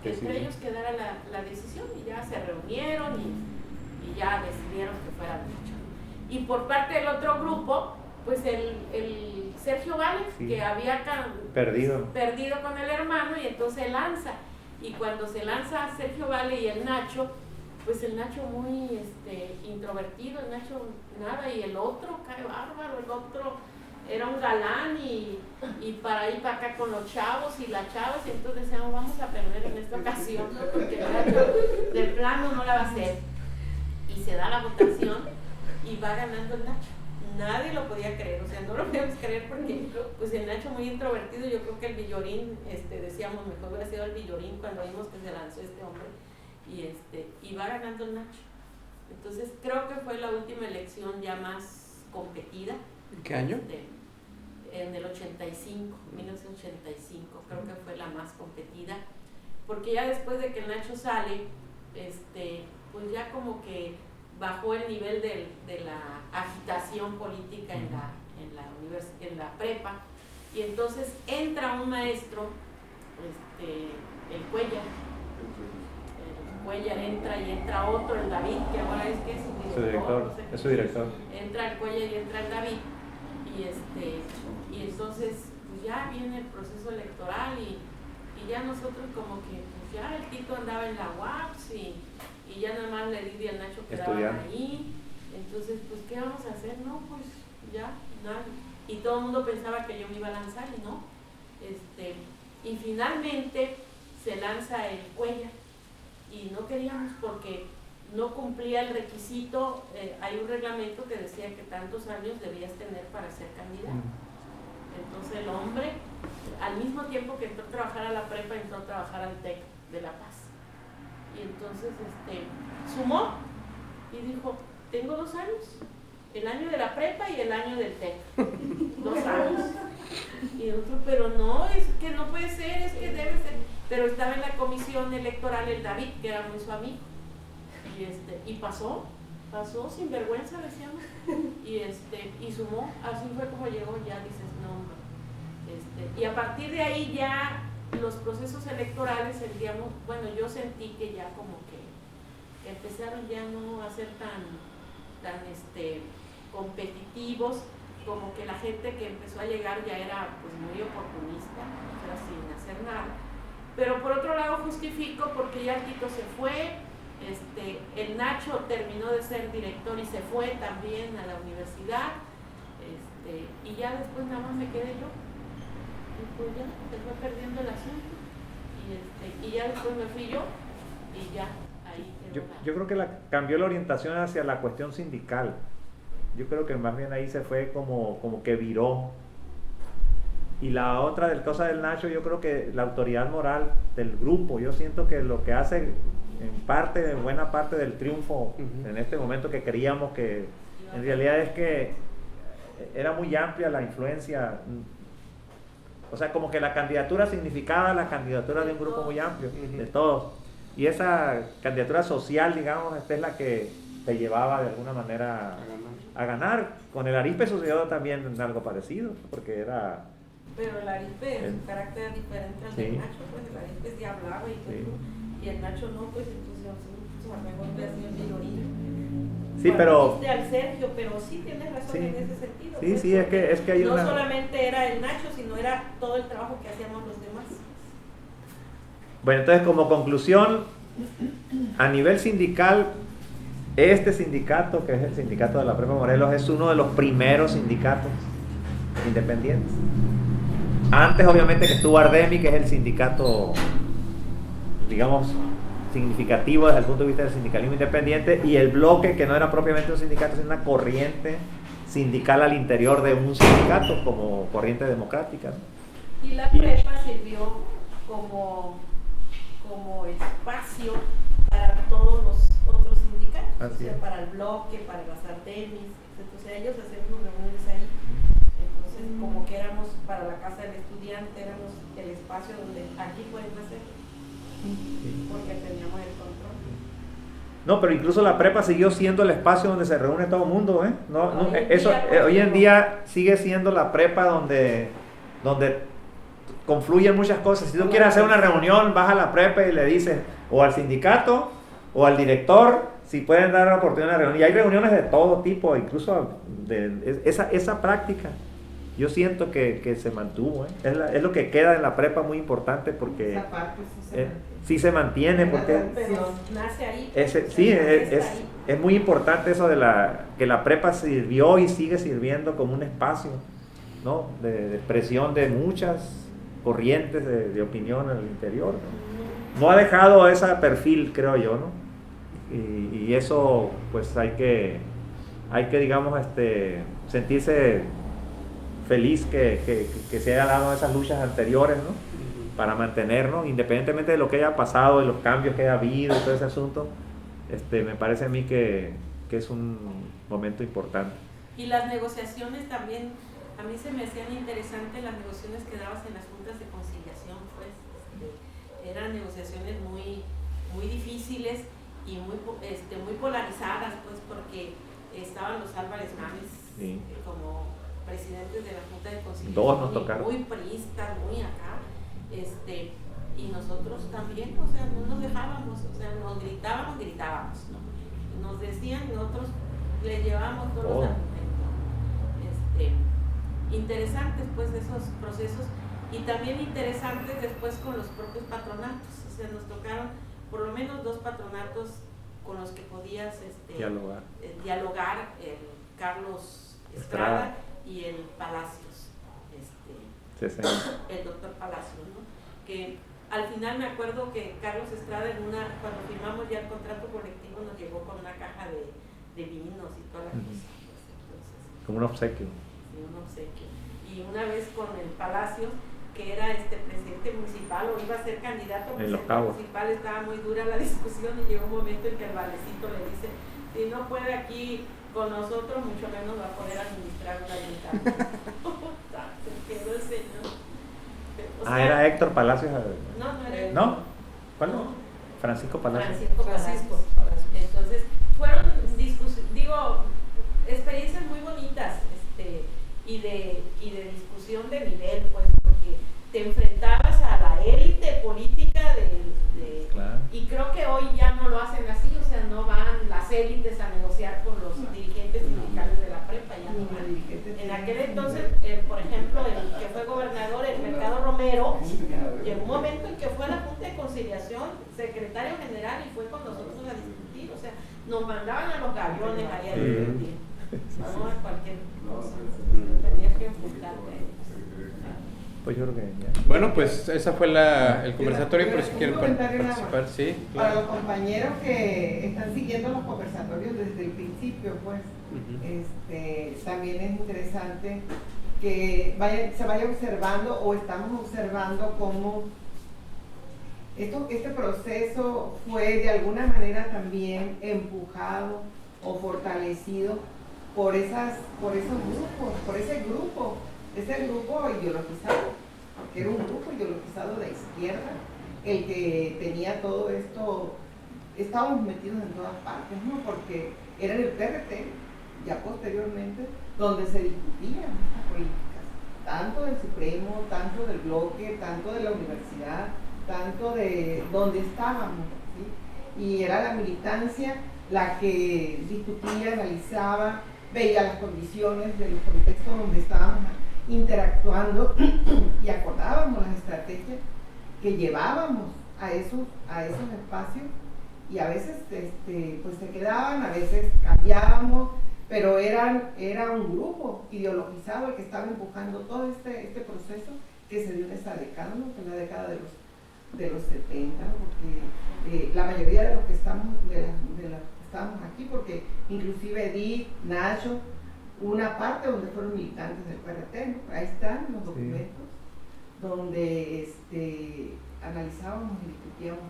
entre ellos quedara la decisión, y ya se reunieron y ya decidieron que fuera Nacho. Y por parte del otro grupo, pues el Sergio Vale, que había perdido con el hermano, y entonces lanza, y cuando se lanza Sergio Vale y el Nacho, pues el Nacho muy introvertido, el Nacho nada, y el otro, cae bárbaro, el otro era un galán y para ahí para acá con los chavos y las chavas, y entonces decíamos, vamos a perder en esta ocasión, ¿no? Porque el Nacho de plano no la va a hacer. y se da la votación y va ganando el Nacho. Nadie lo podía creer, o sea, no lo podíamos creer porque pues el Nacho muy introvertido, yo creo que el Villorín, decíamos mejor hubiera sido el Villorín cuando vimos que se lanzó este hombre y va ganando el Nacho. Entonces creo que fue la última elección ya más competida. ¿En qué año? En el 85, 1985, creo que fue la más competida, porque ya después de que el Nacho sale, pues ya como que bajó el nivel de la agitación política en la prepa, y entonces entra un maestro, el Cuellar entra y entra otro, el David, que ahora es que es su director. Es su director. Entra el Cuellar y entra el David, y entonces pues ya viene el proceso electoral y ya nosotros como que pues ya el Tito andaba en la UAPS y ya nada más Lidia y el Nacho quedaban ahí, entonces pues ¿qué vamos a hacer? No, pues ya, nada, y todo el mundo pensaba que yo me iba a lanzar y no, y finalmente se lanza el Cuellar y no queríamos porque no cumplía el requisito, hay un reglamento que decía que tantos años debías tener para ser candidato. Entonces el hombre, al mismo tiempo que entró a trabajar a la prepa, entró a trabajar al TEC de La Paz. Y entonces sumó y dijo, tengo 2 años, el año de la prepa y el año del TEC. 2 años. Y otro, pero no, es que no puede ser, es que debe ser. Pero estaba en la comisión electoral el David, que era muy su amigo. Y pasó sin vergüenza, decíamos, y sumó, así fue como llegó, ya dices, no, y a partir de ahí ya los procesos electorales, digamos, bueno, yo sentí que ya como que empezaron ya no a ser tan competitivos, como que la gente que empezó a llegar ya era pues muy oportunista, o sea, sin hacer nada. Pero por otro lado justifico porque ya el Tito se fue, el Nacho terminó de ser director y se fue también a la universidad, y ya después nada más me quedé yo, y pues ya se fue perdiendo el asunto, y ya después me fui yo, y ya ahí quedó. Yo creo que cambió la orientación hacia la cuestión sindical. Yo creo que más bien ahí se fue como que viró. Y la otra del cosa del Nacho, yo creo que la autoridad moral del grupo, yo siento que lo que hace en buena parte del triunfo en este momento que creíamos que en realidad es que era muy amplia la influencia, o sea, como que la candidatura significaba la candidatura de un grupo muy amplio, de todos, y esa candidatura social, digamos, esta es la que te llevaba de alguna manera a ganar. Con el Arizpe sucedió también algo parecido, porque era... Pero el Arizpe, su carácter era diferente al del Nacho, pues el Arizpe sí hablaba y todo, y el Nacho no, pues entonces a lo mejor hubiera sido el Villorín. Sí, pero... al Sergio, pero sí tienes razón en ese sentido. Sí, pues, sí, es que hay no una... solamente era el Nacho, sino era todo el trabajo que hacíamos los demás. Bueno, entonces como conclusión, a nivel sindical, este sindicato, que es el sindicato de la Prepa Morelos, es uno de los primeros sindicatos independientes. Antes obviamente que estuvo Ardemi, que es el sindicato, digamos, significativo desde el punto de vista del sindicalismo independiente, y el bloque, que no era propiamente un sindicato, sino una corriente sindical al interior de un sindicato, como corriente democrática, ¿no? Y la prepa sirvió como espacio para todos los otros sindicatos, Así o sea, es. para el bloque, para las Artemis, entonces ellos hacían sus reuniones ahí. Entonces, como que éramos para la casa del estudiante, éramos el espacio donde aquí pueden hacer, porque teníamos el control. No, pero incluso la prepa siguió siendo el espacio donde se reúne todo el mundo, ¿eh? Hoy en día día sigue siendo la prepa donde confluyen muchas cosas. Si tú quieres hacer una reunión, vas a la prepa y le dices o al sindicato o al director si pueden dar la oportunidad de reunión. Y hay reuniones de todo tipo, incluso esa práctica. Yo siento que se mantuvo, ¿eh? Es lo que queda en la prepa muy importante porque Esa parte sí se mantiene porque Pero nace ahí. es muy importante eso de que la prepa sirvió y sigue sirviendo como un espacio, ¿no? de expresión de muchas corrientes de opinión en el interior, ¿no? No ha dejado ese perfil, creo yo, ¿no? Y eso pues hay que digamos sentirse feliz que se haya dado esas luchas anteriores, ¿no? Para mantenernos, independientemente de lo que haya pasado, de los cambios que haya habido y todo ese asunto, me parece a mí que es un momento importante. Y las negociaciones también, a mí se me hacían interesantes las negociaciones que dabas en las juntas de conciliación, pues eran negociaciones muy, muy difíciles y muy polarizadas, pues porque estaban los Álvarez Mames Sí. como presidentes de la junta de conciliación, Dos nos tocaron. muy priistas, muy acá, y nosotros también, o sea, no nos dejábamos, o sea, nos gritábamos, ¿no? Nos decían, nosotros le llevábamos todos los argumentos. Interesantes pues esos procesos, y también interesantes después con los propios patronatos, o sea, nos tocaron por lo menos 2 patronatos con los que podías dialogar, el Carlos Estrada y el Palacios, el doctor Palacios, ¿no? Que al final me acuerdo que Carlos Estrada cuando firmamos ya el contrato colectivo nos llegó con una caja de vinos y toda la cosa. Entonces, como un obsequio. Sí, un obsequio. Y una vez con el Palacio, que era presidente municipal o iba a ser candidato a presidente municipal, estaba muy dura la discusión y llegó un momento en que el Valecito le dice, si no puede aquí con nosotros, mucho menos va a poder administrar una ayuntamiento. Se quedó el señor. Era Héctor Palacios. No era Héctor. ¿No? ¿Cuál? No. Francisco Palacios. Francisco. Entonces, fueron experiencias muy bonitas, y de discusión de nivel, pues, porque te enfrentabas a la élite política Claro. y creo que hoy ya no lo hacen así, o sea, no van las élites a negociar con los dirigentes sindicales de la prepa, ya no van. En aquel entonces, por ejemplo, el que fue gobernador, el Mercado Romero, llegó un momento en que fue a la Junta de Conciliación, secretario general, y fue con nosotros a discutir, o sea, nos mandaban a los gaviones ahí a discutir, no a cualquier cosa, tenías que enfrentarte. Pues yo creo que ya. Bueno, pues esa fue el conversatorio, por si quieren participar. Sí, Para claro. los compañeros que están siguiendo los conversatorios desde el principio, pues, también es interesante que se vaya observando, o estamos observando cómo este proceso fue de alguna manera también empujado o fortalecido por esos grupos, por ese grupo ideologizado, porque era un grupo ideologizado de izquierda, el que tenía todo esto. Estábamos metidos en todas partes, ¿no? Porque era en el PRT, ya posteriormente, donde se discutían estas políticas, tanto del Supremo, tanto del bloque, tanto de la universidad, tanto de donde estábamos, ¿sí? Y era la militancia la que discutía, analizaba, veía las condiciones de los contextos donde estábamos interactuando y acordábamos las estrategias que llevábamos a esos espacios, y a veces pues se quedaban, a veces cambiábamos, pero era un grupo ideologizado el que estaba empujando todo este proceso que se dio en esa década, ¿no? Que es la década de los 70, ¿no? Porque la mayoría de los que estamos aquí, porque inclusive Edith, Nacho, una parte donde fueron militantes del PRT, ¿no? Ahí están los documentos, donde analizábamos y discutíamos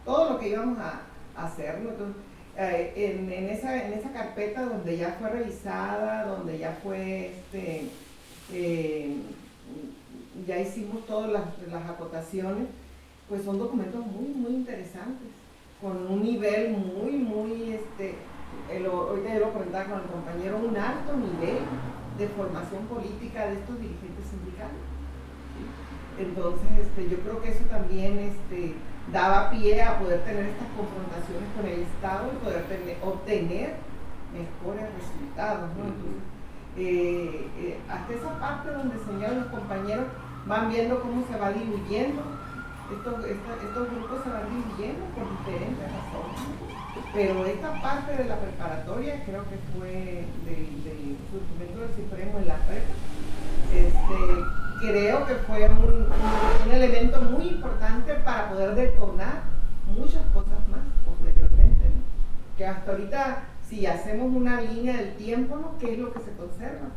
todo lo que íbamos a hacer, ¿no? Entonces, en esa carpeta donde ya fue revisada, donde ya fue ya hicimos todas las acotaciones, pues son documentos muy, muy interesantes, con un nivel muy, ahorita yo lo comentaba con el compañero, un alto nivel de formación política de estos dirigentes sindicales, ¿sí? Entonces, yo creo que eso también daba pie a poder tener estas confrontaciones con el Estado y poder obtener mejores resultados, ¿no? Entonces, hasta esa parte donde señalan los compañeros, van viendo cómo se va diluyendo, estos grupos se van diluyendo por diferentes razones, pero esta parte de la preparatoria creo que fue del surgimiento del Supremo en la prepa, creo que fue un elemento muy importante para poder detonar muchas cosas más posteriormente, ¿no? que hasta ahorita, si hacemos una línea del tiempo, ¿no? ¿Qué es lo que se conserva?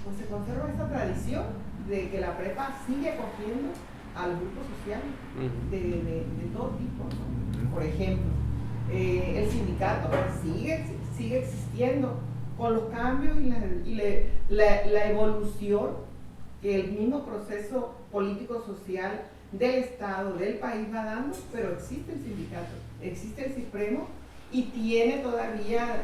Pues se conserva esa tradición de que la prepa sigue acogiendo a los grupos sociales de todo tipo, ¿no? Por ejemplo, el sindicato sigue existiendo con los cambios y la evolución que el mismo proceso político-social del Estado, del país va dando, pero existe el sindicato, existe el CISPREMO y tiene todavía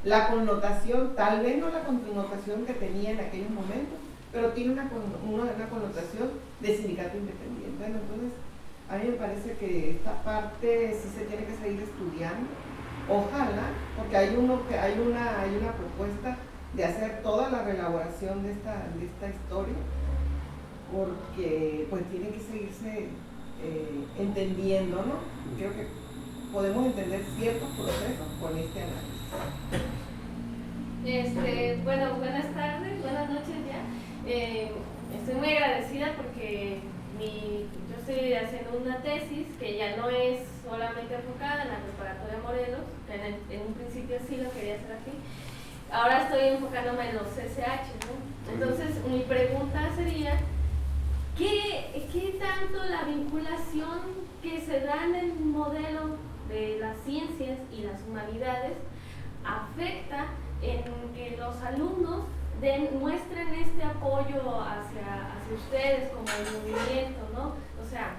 la connotación, tal vez no la connotación que tenía en aquellos momentos, pero tiene una connotación de sindicato independiente. Bueno, entonces, a mí me parece que esta parte sí se tiene que seguir estudiando. Ojalá, porque hay una propuesta de hacer toda la reelaboración de esta historia, porque pues tiene que seguirse entendiendo, ¿no? Creo que podemos entender ciertos procesos con este análisis. Bueno, buenas tardes, buenas noches ya. Estoy muy agradecida porque yo estoy haciendo una tesis que ya no es solamente enfocada en la preparatoria Morelos, que en un principio sí lo quería hacer aquí. Ahora estoy enfocándome en los CCH, ¿no? Entonces mi pregunta sería, ¿qué tanto la vinculación que se da en el modelo de las ciencias y las humanidades afecta en que los alumnos muestren este apoyo hacia ustedes como el movimiento, ¿no? O sea,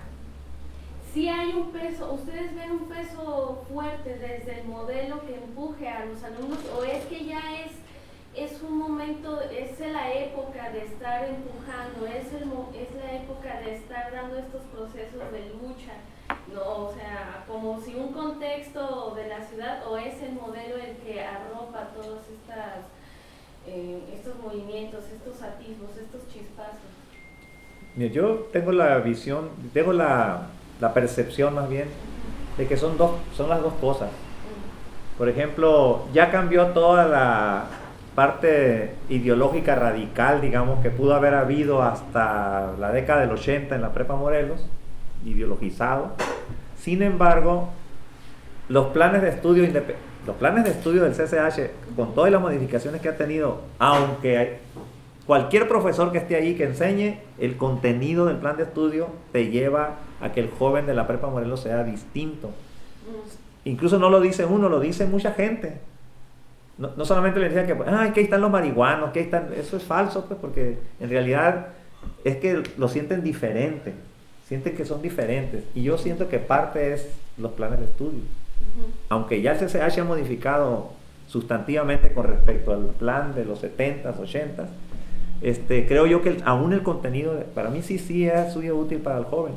si hay un peso, ¿ustedes ven un peso fuerte desde el modelo que empuje a los alumnos o es que ya es un momento, es la época de estar empujando, es la época de estar dando estos procesos de lucha, ¿no? O sea, como si un contexto de la ciudad o es el modelo el que arropa todos estos movimientos, estos atisbos, estos chispazos? Mira, yo tengo la visión, tengo la percepción más bien de que son las dos cosas. Por ejemplo, ya cambió toda la parte ideológica radical, digamos, que pudo haber habido hasta la década del 80 en la Prepa Morelos, ideologizado. Sin embargo, los planes de estudio del CCH, con todas las modificaciones que ha tenido, aunque cualquier profesor que esté ahí que enseñe, el contenido del plan de estudio te lleva a que el joven de la Prepa Morelos sea distinto. Incluso no lo dice uno, lo dice mucha gente. No solamente le decían que ahí están los marihuanos, que ahí están. Eso es falso, pues, porque en realidad es que lo sienten diferente, sienten que son diferentes. Y yo siento que parte es los planes de estudio. Aunque ya el CCH ha modificado sustantivamente con respecto al plan de los 70s, 80s, creo yo que aún el contenido, para mí sí ha sido útil para el joven,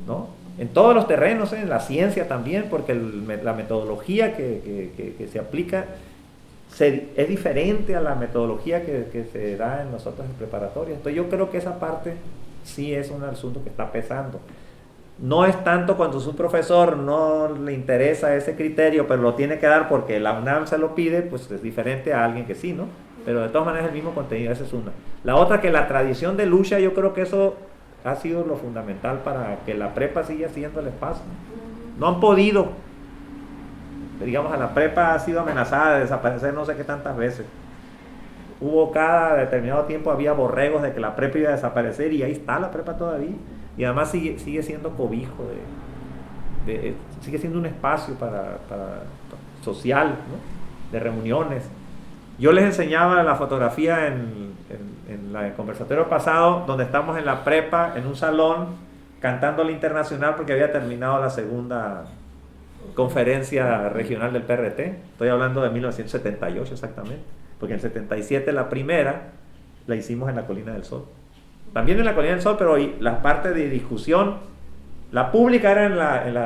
¿no? En todos los terrenos, en la ciencia también, porque la metodología que se aplica es diferente a la metodología que se da en nosotros en preparatoria. Entonces yo creo que esa parte sí es un asunto que está pesando. No es tanto cuando su profesor no le interesa ese criterio, pero lo tiene que dar porque la UNAM se lo pide, pues es diferente a alguien que sí, ¿no? Pero de todas maneras el mismo contenido, esa es una. La otra, que la tradición de lucha, yo creo que eso ha sido lo fundamental para que la prepa siga siendo el espacio. No han podido, digamos, a la prepa ha sido amenazada de desaparecer no sé qué tantas veces. Hubo cada determinado tiempo, había borregos de que la prepa iba a desaparecer y ahí está la prepa todavía. Y además sigue siendo cobijo, sigue siendo un espacio para social, ¿no? De reuniones. Yo les enseñaba la fotografía en el conversatorio pasado, donde estamos en la prepa, en un salón, cantando la internacional porque había terminado la segunda conferencia regional del PRT. Estoy hablando de 1978 exactamente, porque en el 77 la primera la hicimos en la Colina del Sol. También en la Colina del Sol, pero la parte de discusión, la pública era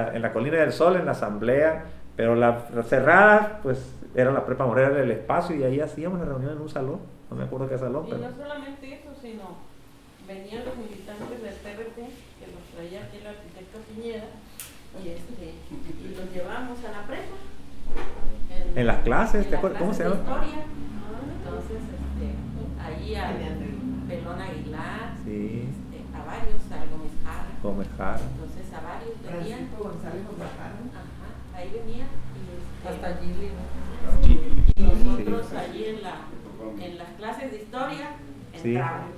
en la Colina del Sol, en la asamblea, pero la cerrada, pues era la Prepa Morelos, el espacio, y ahí hacíamos la reunión en un salón, no me acuerdo qué salón. Y pero no solamente eso, sino venían los militantes del PRT, que los traía aquí el arquitecto Piñera, y los llevábamos a la prepa. En las clases, ¿te acuerdas? ¿Cómo se llama? Historia. Entonces, ahí a Pelón Aguilar, Sí. A varios, a Gómez Jara. Gómez Jara. Entonces a varios venían. Francisco González Gómez Jara. Ajá, ahí venían y Hasta Gili, ¿no? Y nosotros allí en las clases de historia Sí. entraban.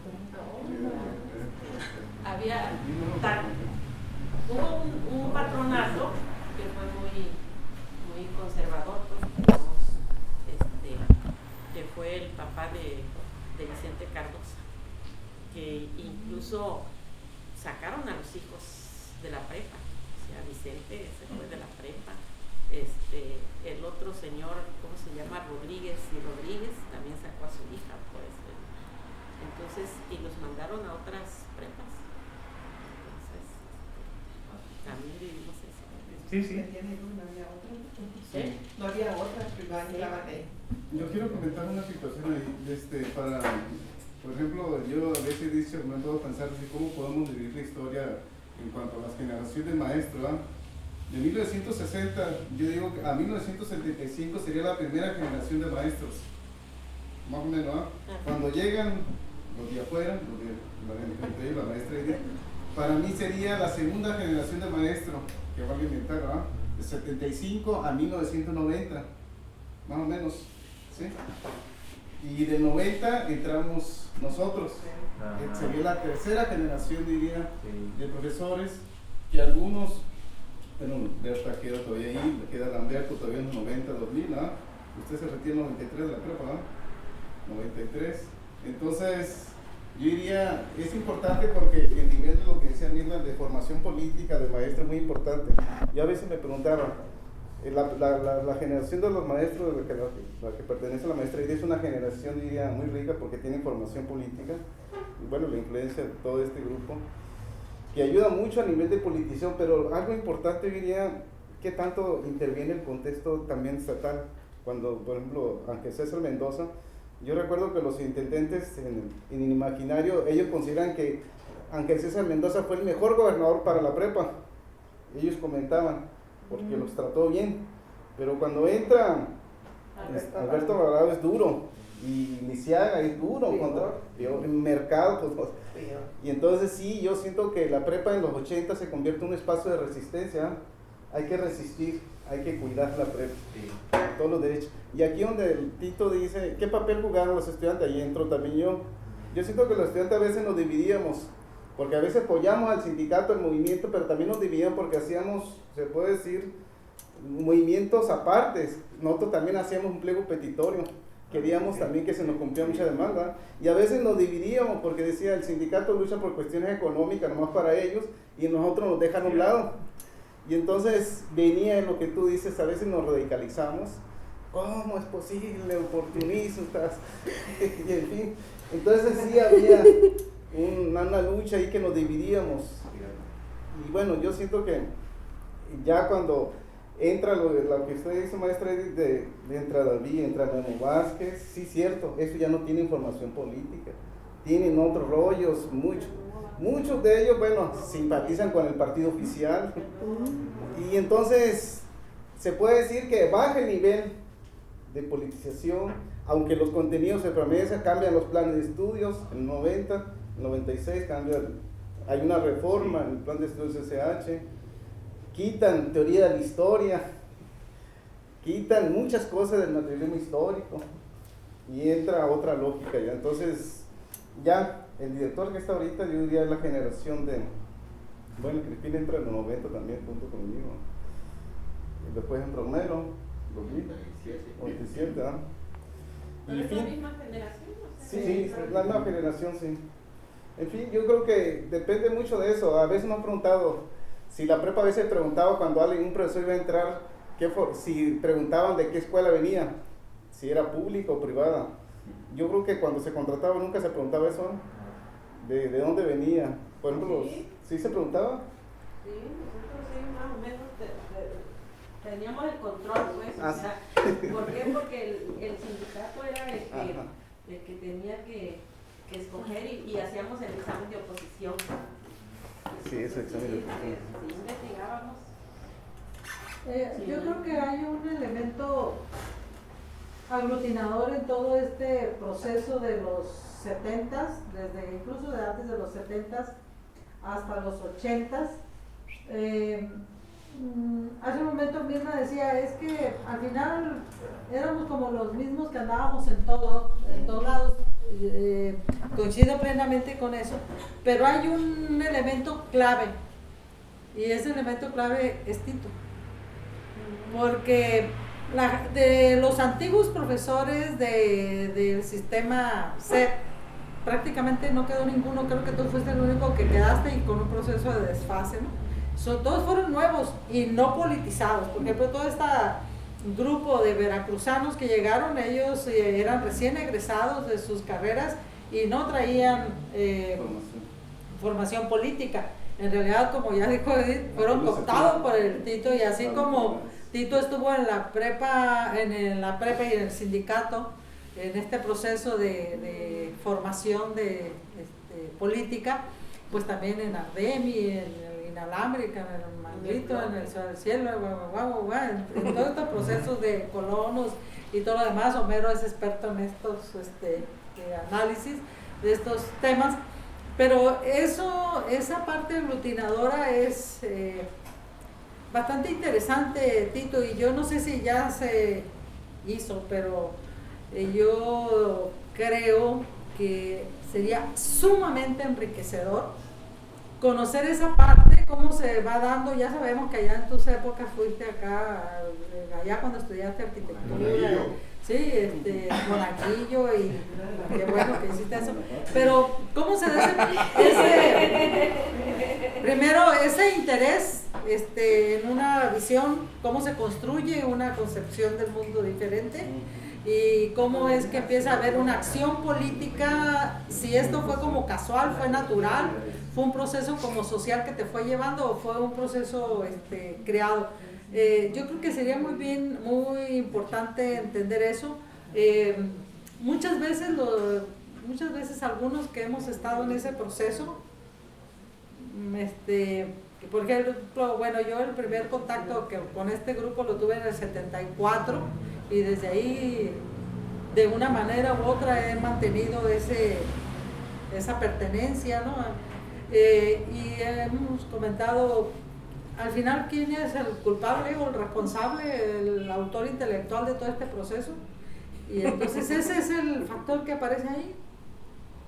Hubo un patronato que fue muy conservador, pues, digamos, que fue el papá de Vicente Cardosa, que incluso sacaron a los hijos de la prepa. O sea, Vicente se fue de la prepa. El otro señor, ¿cómo se llama? Rodríguez también sacó a su hija, pues. Entonces, y los mandaron a otras prepas. Entonces, también vivimos eso. Sí, sí. No había otra. ¿Sí? No había otra, privada ni la de. Yo quiero comentar una situación ahí, por ejemplo, yo a veces me puedo pensar de cómo podemos dividir la historia en cuanto a las generaciones de maestros, ¿verdad? De 1960, yo digo que a 1975 sería la primera generación de maestros, más o menos, ¿verdad? Cuando llegan los de afuera, la maestra Edith, para mí sería la segunda generación de maestros que van a inventar, ¿verdad? De 75 a 1990, más o menos, ¿sí? Y del 90 entramos nosotros. Ajá. Sería la tercera generación, diría, Sí. de profesores, que algunos, bueno, Berta queda todavía ahí, queda Lamberto todavía en los 90, 2000, ¿no? Usted se retira en 93 de la prepa, ¿no? 93. Entonces, yo diría, es importante porque el nivel de lo que decía Mirna de formación política de maestro es muy importante. Yo a veces me preguntaba, la generación de los maestros, la que pertenece a la maestra Edith, es una generación, diría, muy rica porque tiene formación política, y bueno, la influencia de todo este grupo, que ayuda mucho a nivel de politización, pero algo importante, diría, que tanto interviene el contexto también estatal, cuando, por ejemplo, Ángel César Mendoza, yo recuerdo que los intendentes en el imaginario, ellos consideran que Ángel César Mendoza fue el mejor gobernador para la prepa, ellos comentaban, porque los trató bien, pero cuando entra Alberto Alvarado es duro, y Lisiaga es duro, el mercado, pues, y entonces sí, yo siento que la prepa en los 80 se convierte en un espacio de resistencia, hay que resistir, hay que cuidar la prepa, todos los derechos. Y aquí donde el Tito dice, ¿qué papel jugaron los estudiantes? Ahí entro también yo siento que los estudiantes a veces nos dividíamos, porque a veces apoyamos al sindicato, al movimiento, pero también nos dividíamos porque hacíamos, se puede decir, movimientos apartes. Nosotros también hacíamos un pliego petitorio, queríamos también que se nos cumplía mucha demanda, y a veces nos dividíamos porque decía, el sindicato lucha por cuestiones económicas nomás para ellos, y nosotros nos dejan a un lado. Y entonces venía lo que tú dices, a veces nos radicalizamos, ¿cómo es posible? Oportunistas, y en fin. Entonces sí había una lucha ahí que nos dividíamos. Y bueno, yo siento que ya cuando entra lo que usted dice, maestra, entra David, entra Memo Vázquez, sí, cierto, eso ya no tiene información política, tienen otros rollos, muchos de ellos, bueno, simpatizan con el partido oficial, y entonces se puede decir que baja el nivel de politización, aunque los contenidos se permanecen, cambian los planes de estudios, en el 90, en el 96 hay una reforma en el plan de estudios SH, quitan teoría de la historia, quitan muchas cosas del materialismo histórico, y entra otra lógica ya. Entonces, ya el director que está ahorita, yo diría es la generación de, bueno, Crispín entra en los 90 también, junto conmigo, y después entra Romero, 2017, ¿ah? ¿Pero es la misma generación? O sea, Sí, es la misma generación, sí. En fin, yo creo que depende mucho de eso. A veces me han preguntado, si la prepa a veces preguntaba cuando un profesor iba a entrar, si preguntaban de qué escuela venía, si era pública o privada. Yo creo que cuando se contrataba nunca se preguntaba eso, ¿no? De dónde venía. Por ejemplo, ¿sí se preguntaba? Sí, nosotros sí, más o menos teníamos el control, pues. O sea, ¿por qué? Porque el sindicato era el que tenía que escoger y hacíamos el examen de oposición. Sí, ese examen de oposición. Sí, investigábamos. Yo creo que hay un elemento aglutinador en todo este proceso de los 70s, incluso de antes de los 70s hasta los 80s, Hace un momento Mirna decía, es que al final éramos como los mismos que andábamos en todos lados. Coincido plenamente con eso, pero hay un elemento clave, y ese elemento clave es Tito, porque de los antiguos profesores del sistema SEP, prácticamente no quedó ninguno. Creo que tú fuiste el único que quedaste y con un proceso de desfase, ¿no? Todos fueron nuevos y no politizados. Por ejemplo, todo este grupo de veracruzanos que llegaron, ellos eran recién egresados de sus carreras y no traían formación política. En realidad, como ya dijo Edith, fueron cooptados por el Tito, y así como Tito estuvo en la prepa y en el sindicato, en este proceso de formación de política, pues también en Ardemi, en el Inalámbrica, en el Manglito, en el Ciudad del Cielo, en todos estos procesos de colonos y todo lo demás. Homero es experto en estos análisis de estos temas, pero esa parte aglutinadora es bastante interesante, Tito, y yo no sé si ya se hizo, pero yo creo que sería sumamente enriquecedor conocer esa parte, cómo se va dando. Ya sabemos que allá en tus épocas fuiste allá cuando estudiaste arquitectura, sí, Monaguillo, y qué bueno que hiciste eso, pero cómo se da primero ese interés en una visión, cómo se construye una concepción del mundo diferente, y cómo es que empieza a haber una acción política, si esto fue como casual, fue natural, fue un proceso como social que te fue llevando, o fue un proceso creado. Yo creo que sería muy importante entender eso. Muchas veces algunos que hemos estado en ese proceso, por ejemplo, bueno, yo el primer contacto con este grupo lo tuve en el 74, y desde ahí de una manera u otra he mantenido esa pertenencia, ¿no? Y hemos comentado al final quién es el culpable o el responsable, el autor intelectual de todo este proceso, y entonces ese es el factor que aparece ahí,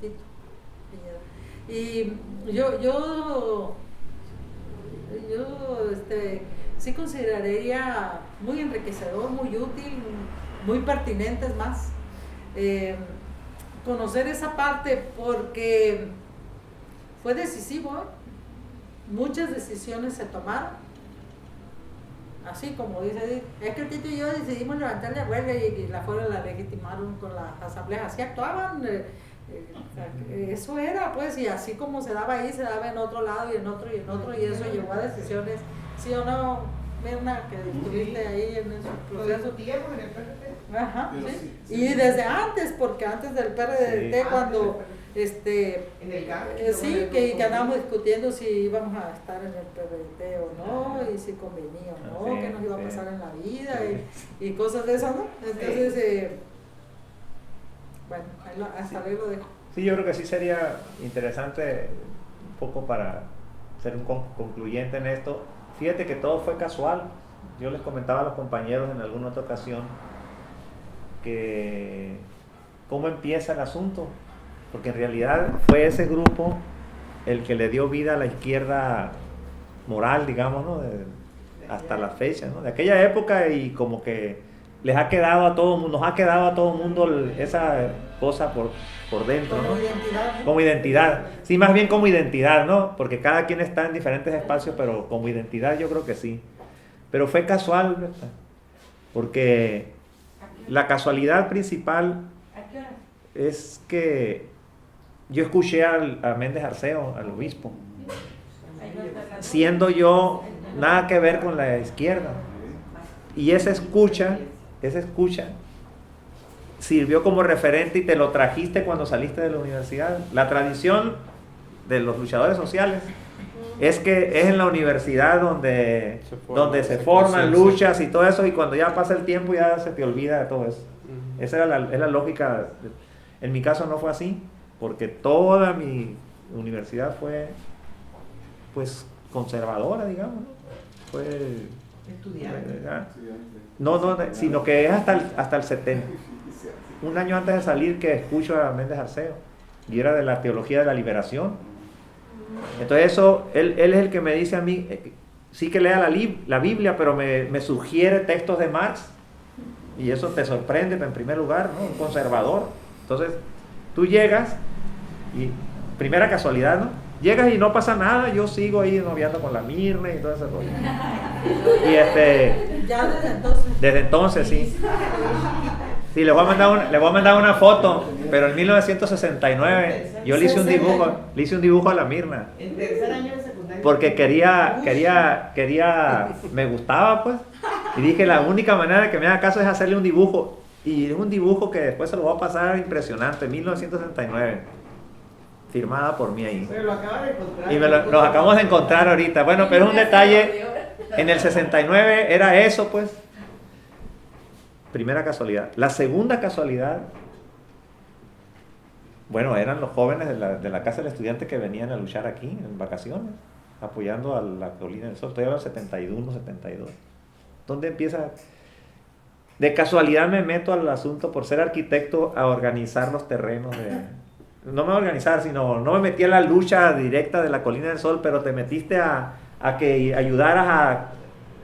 Tito. Y yo sí consideraría muy enriquecedor, muy útil, muy pertinente, es más, conocer esa parte, porque fue decisivo, muchas decisiones se tomaron, así como dice Edith, es que el Tito y yo decidimos levantar la huelga y la legitimaron con las asambleas, así actuaban, eso era, pues, y así como se daba ahí, se daba en otro lado y en otro y en otro, y eso llevó a decisiones, sí o no, Mirna, que estuviste ahí en ese proceso. En el PRD. Ajá, sí. Y desde antes, porque antes del PRD, Sí. cuando En el GAC. sí, que andábamos discutiendo si íbamos a estar en el PRD o no, y si convenía o no, Sí, qué nos iba a sí. pasar en la vida, y cosas de esas, ¿no? Entonces, bueno, hasta ahí lo dejo. Sí, yo creo que sí sería interesante, un poco para ser un concluyente en esto. Fíjate que todo fue casual. Yo les comentaba a los compañeros en alguna otra ocasión que cómo empieza el asunto, porque en realidad fue ese grupo el que le dio vida a la izquierda moral, digamos, ¿no? Hasta la fecha, ¿no? De aquella época, y como que les ha quedado a todo mundo, nos ha quedado a todo mundo esa cosa por dentro, ¿no? Como identidad, ¿no? Como identidad, sí, más bien como identidad, ¿no? Porque cada quien está en diferentes espacios, pero como identidad yo creo que sí. Pero fue casual, ¿verdad? Porque la casualidad principal es que yo escuché a Méndez Arceo, al obispo, siendo yo nada que ver con la izquierda, y esa escucha sirvió como referente, y te lo trajiste cuando saliste de la universidad. La tradición de los luchadores sociales es que es en la universidad donde se forman luchas y todo eso, y cuando ya pasa el tiempo ya se te olvida de todo eso. Esa era es la lógica. En mi caso no fue así, porque toda mi universidad fue, pues, conservadora, digamos, ¿no? fue Estudiante. no, sino que es hasta el 70, un año antes de salir, que escucho a Méndez Arceo, y era de la teología de la liberación. Entonces eso, él es el que me dice a mí, sí que lea la Biblia, pero me sugiere textos de Marx, y eso te sorprende en primer lugar, ¿no? Un conservador. Entonces tú llegas y, primera casualidad, ¿no? Llegas y no pasa nada, yo sigo ahí noviando con la Mirna y todo ese rollo. Y Ya desde entonces. sí. Sí, le voy a mandar una foto, pero en 1969 yo le hice un dibujo a la Mirna. En tercer año de secundaria. Porque me gustaba, pues. Y dije, la única manera de que me haga caso es hacerle un dibujo. Y es un dibujo que después se lo voy a pasar impresionante, 1969. Firmada por mí ahí. Pero lo acabo de encontrar. Y los acabamos de encontrar ahorita. Bueno, pero es un detalle. En el 69 era eso, pues. Primera casualidad. La segunda casualidad, bueno, eran los jóvenes de la Casa del Estudiante que venían a luchar aquí en vacaciones, apoyando a la Colina del Sol. Estoy hablando de 71, 72. ¿Dónde empieza? De casualidad me meto al asunto por ser arquitecto a organizar los terrenos no me voy a organizar, sino no me metí a la lucha directa de la Colina del Sol, pero te metiste a que ayudaras a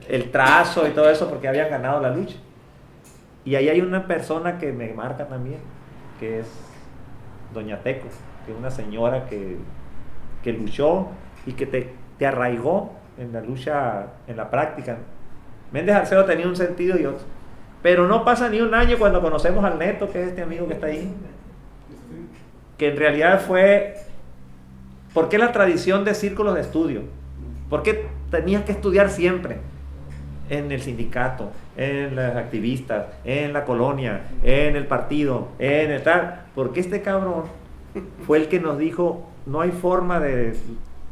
el trazo y todo eso porque habían ganado la lucha. Y ahí hay una persona que me marca también, que es Doña Teco, que es una señora que luchó y que te arraigó en la lucha, en la práctica. Méndez Arceo tenía un sentido y otro. Pero no pasa ni un año cuando conocemos al Neto, que es este amigo que está ahí, que en realidad fue, ¿por qué la tradición de círculos de estudio? ¿Por qué tenías que estudiar siempre? En el sindicato, en los activistas, en la colonia, en el partido, en el tal. Porque este cabrón fue el que nos dijo, no hay forma de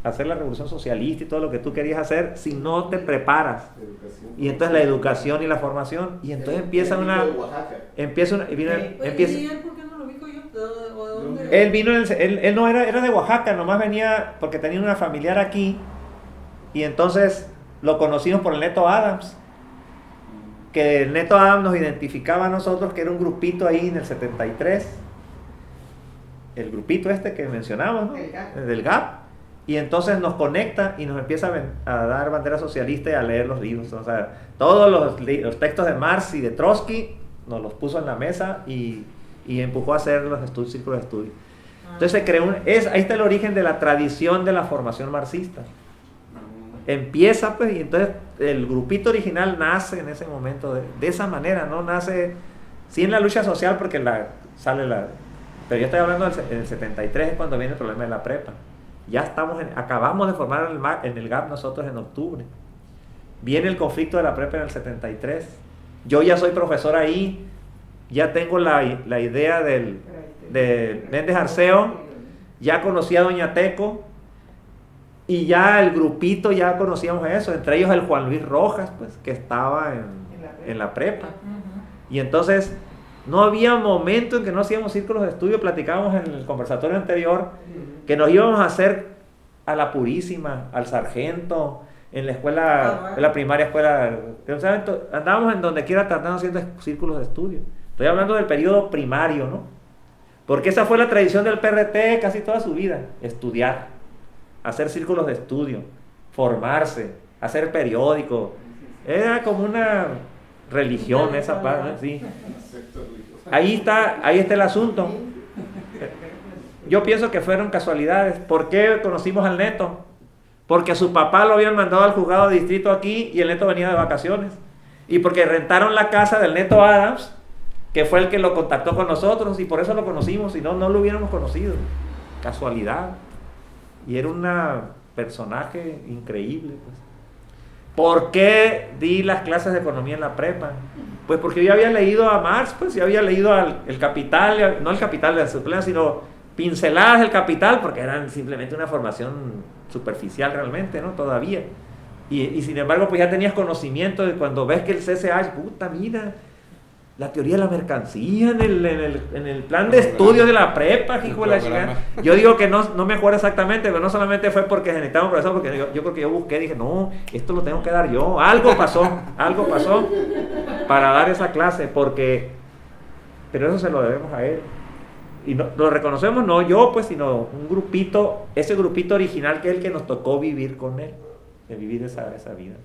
hacer la revolución socialista y todo lo que tú querías hacer si no te preparas. Y entonces la educación y la formación, y entonces empieza una... Él vino, él no era de Oaxaca, nomás venía porque tenía una familiar aquí, y entonces lo conocimos por el Neto Adams, que el Neto Adams nos identificaba a nosotros, que era un grupito ahí en el 73, el grupito este que mencionamos, ¿no? Del GAP, y entonces nos conecta y nos empieza a dar bandera socialista y a leer los libros. O sea, todos los textos de Marx y de Trotsky nos los puso en la mesa y empujó a hacer los círculos de estudio. Entonces se creó ahí está el origen de la tradición de la formación marxista. Empieza, pues, y entonces el grupito original nace en ese momento de esa manera, no nace sí en la lucha social porque pero yo estoy hablando del 73, es cuando viene el problema de la prepa. Ya acabamos de formar en el GAP nosotros en octubre. Viene el conflicto de la prepa en el 73. Yo ya soy profesor ahí, ya tengo la idea de Méndez Arceo, ya conocí a Doña Teco, y ya el grupito ya conocíamos eso, entre ellos el Juan Luis Rojas, pues, que estaba en la prepa. Y entonces no había momento en que no hacíamos círculos de estudio. Platicábamos en el conversatorio anterior que nos íbamos a hacer a la Purísima, al Sargento, en la escuela, en la primaria escuela, andábamos en donde quiera tratando haciendo círculos de estudio. Estoy hablando del periodo primario, ¿no? Porque esa fue la tradición del PRT casi toda su vida, estudiar, hacer círculos de estudio, formarse, hacer periódico. Era como una religión esa parte, ¿sí? Ahí está el asunto. Yo pienso que fueron casualidades. ¿Por qué conocimos al Neto? Porque a su papá lo habían mandado al juzgado de distrito aquí y el Neto venía de vacaciones. Y porque rentaron la casa del Neto Adams, que fue el que lo contactó con nosotros, y por eso lo conocimos, si no, no lo hubiéramos conocido. Casualidad. Y era un personaje increíble, pues. ¿Por qué di las clases de economía en la prepa? Pues porque yo había leído a Marx, pues yo había leído El Capital, no El Capital de la Suplena, sino pinceladas del Capital, porque eran simplemente una formación superficial realmente, ¿no? Todavía. Y sin embargo, pues ya tenías conocimiento de cuando ves que el CCH, puta, mira, la teoría de la mercancía en el plan de estudios de la prepa, hijo de la chingada. Yo digo que no me acuerdo exactamente, pero no solamente fue porque necesitaba un profesor, porque yo creo que yo busqué, dije, no, esto lo tengo que dar yo. Algo pasó para dar esa clase, pero eso se lo debemos a él. Y no, lo reconocemos, no yo, pues, sino un grupito, ese grupito original que es el que nos tocó vivir con él, de vivir esa vida.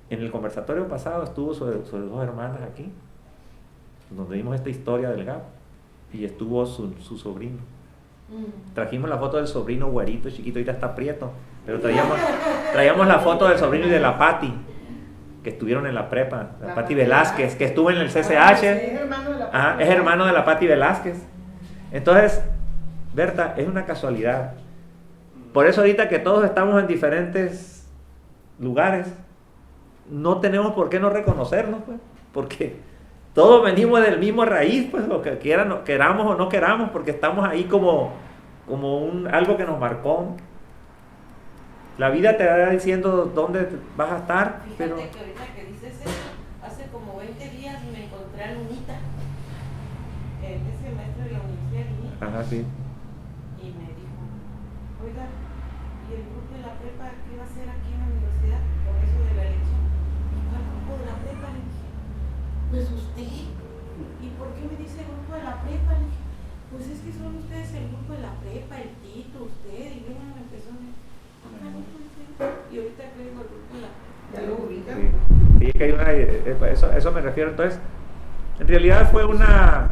En el conversatorio pasado estuvo sobre 2 hermanas aquí, donde vimos esta historia del Gap, y estuvo su sobrino. Trajimos la foto del sobrino güerito, chiquito, ahorita está prieto, pero traíamos la foto del sobrino y de la Pati, que estuvieron en la prepa, la Pati Velázquez, que estuvo en el CCH. Sí, es hermano de la Pati Velázquez. Entonces, Berta, es una casualidad. Por eso ahorita que todos estamos en diferentes lugares, no tenemos por qué no reconocernos, pues, porque todos venimos del mismo raíz, pues, lo que queramos o no queramos, porque estamos ahí como algo que nos marcó. La vida te va diciendo dónde vas a estar. Fíjate pero que ahorita que dices eso, hace como 20 días me encontré a Lunita, ese maestro de la Universidad de Lunita. Ajá, sí. Y me dijo, oiga, ¿y el grupo de la prepa qué va a hacer aquí en la universidad con eso de la elección? ¿Y cuál grupo de la prepa? Le dije, me asusté. ¿Y por qué me dice el grupo de la prepa? Le dije, pues es que son ustedes el grupo de la prepa, el Tito, usted. Y luego me empezó a decir, y ahorita creo el grupo de la prepa. ¿Ya lo ubican? Sí, que hay eso me refiero. Entonces, en realidad fue una...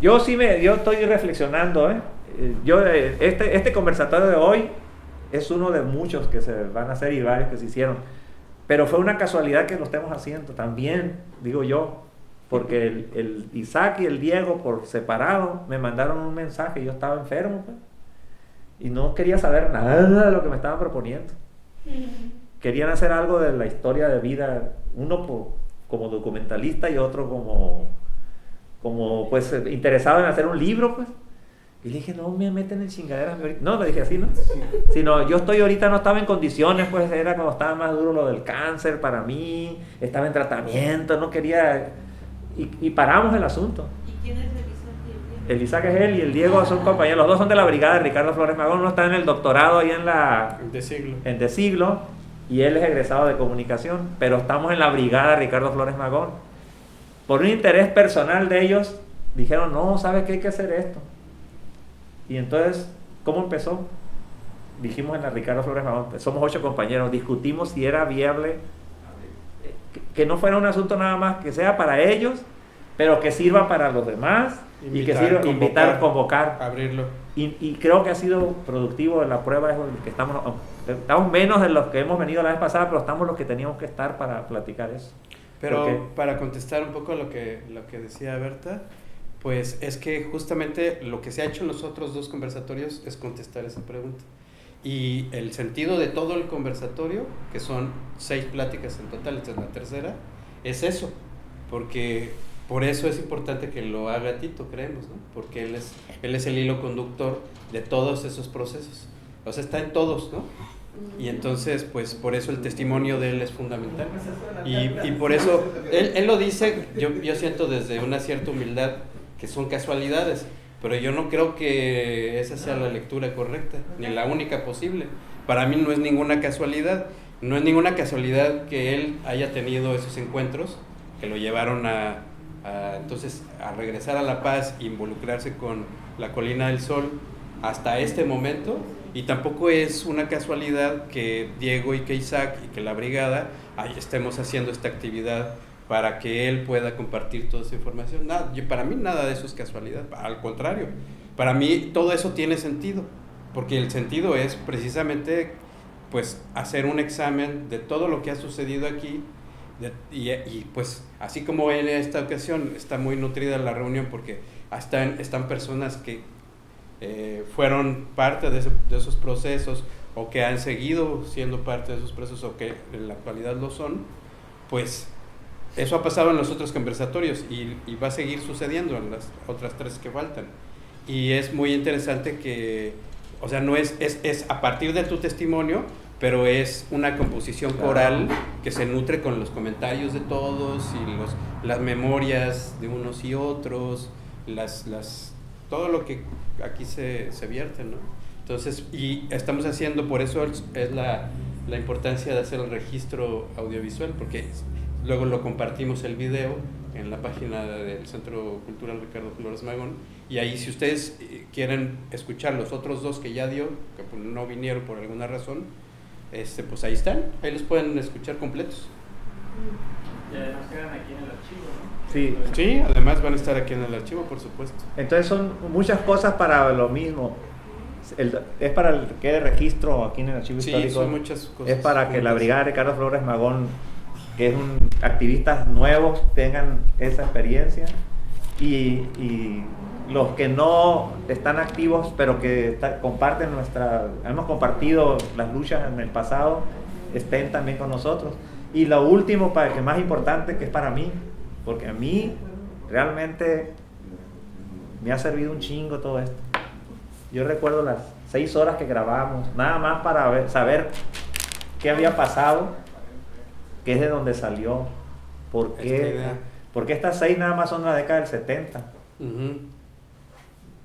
Yo estoy reflexionando, este conversatorio de hoy es uno de muchos que se van a hacer y varios que se hicieron, pero fue una casualidad que lo estemos haciendo también, digo yo, porque el Isaac y el Diego por separado me mandaron un mensaje, yo estaba enfermo, pues, y no quería saber nada de lo que me estaban proponiendo. Querían hacer algo de la historia de vida, uno como documentalista y otro como pues interesado en hacer un libro, pues. Y le dije, no me meten en chingaderas. No, le dije así, ¿no? Sí. Sino yo no estaba en condiciones, pues era cuando estaba más duro lo del cáncer para mí, estaba en tratamiento, no quería... Y paramos el asunto. ¿Y quién es el Isaac? El Isaac es él y el Diego son compañeros, los dos son de la brigada de Ricardo Flores Magón, uno está en el doctorado ahí en De Siglo, y él es egresado de comunicación, pero estamos en la brigada de Ricardo Flores Magón. Por un interés personal de ellos, dijeron, no, ¿sabes qué? Hay que hacer esto. Y entonces, ¿cómo empezó? Dijimos en la Ricardo Flores Magón, somos 8 compañeros, discutimos si era viable, que no fuera un asunto nada más que sea para ellos, pero que sirva para los demás, y que sirva convocar, abrirlo. Y creo que ha sido productivo. La prueba es que estamos menos de los que hemos venido la vez pasada, pero estamos los que teníamos que estar para platicar eso. Pero para contestar un poco lo que decía Berta, pues es que justamente lo que se ha hecho en los otros 2 conversatorios es contestar esa pregunta. Y el sentido de todo el conversatorio, que son 6 pláticas en total, esta es la tercera, es eso, porque por eso es importante que lo haga Tito, creemos, ¿no? Porque él es el hilo conductor de todos esos procesos, o sea, está en todos, ¿no? Y entonces, pues por eso el testimonio de él es fundamental. Y por eso, él lo dice, yo siento desde una cierta humildad que son casualidades, pero yo no creo que esa sea la lectura correcta, ni la única posible. Para mí no es ninguna casualidad, que él haya tenido esos encuentros que lo llevaron entonces a regresar a La Paz e involucrarse con la Colina del Sol hasta este momento. Y tampoco es una casualidad que Diego y que Isaac y que la brigada estemos haciendo esta actividad para que él pueda compartir toda esa información. Para mí nada de eso es casualidad, al contrario, para mí todo eso tiene sentido, porque el sentido es precisamente pues hacer un examen de todo lo que ha sucedido aquí, y pues así como en esta ocasión está muy nutrida la reunión porque están personas que fueron parte de esos procesos o que han seguido siendo parte de esos procesos o que en la actualidad lo son, pues eso ha pasado en los otros conversatorios y va a seguir sucediendo en las otras 3 que faltan. Y es muy interesante que, o sea, no es a partir de tu testimonio pero es una composición Claro. coral que se nutre con los comentarios de todos y las memorias de unos y otros, todo lo que aquí se vierte, ¿no? Entonces, y estamos haciendo, por eso es la importancia de hacer el registro audiovisual, porque luego lo compartimos el video en la página del Centro Cultural Ricardo Flores Magón, y ahí si ustedes quieren escuchar los otros dos que ya dio, que pues no vinieron por alguna razón, pues ahí están, ahí los pueden escuchar completos. Y además quedan aquí en el archivo, ¿no? Sí. Sí, además van a estar aquí en el archivo, por supuesto. Entonces son muchas cosas para lo mismo. Es para el que de registro aquí en el archivo Sí, histórico. son muchas cosas Es para que la juntas. brigada de Ricardo Flores Magón, que es activistas nuevos, tengan esa experiencia y los que no están activos, pero que comparten hemos compartido las luchas en el pasado, estén también con nosotros. Y lo último, que más importante, que es para mí, porque a mí realmente me ha servido un chingo todo esto. Yo recuerdo las 6 horas que grabamos, nada más para saber qué había pasado, qué es de donde salió, por Esta qué, idea. porque estas 6 nada más son la década del 70. Ujú.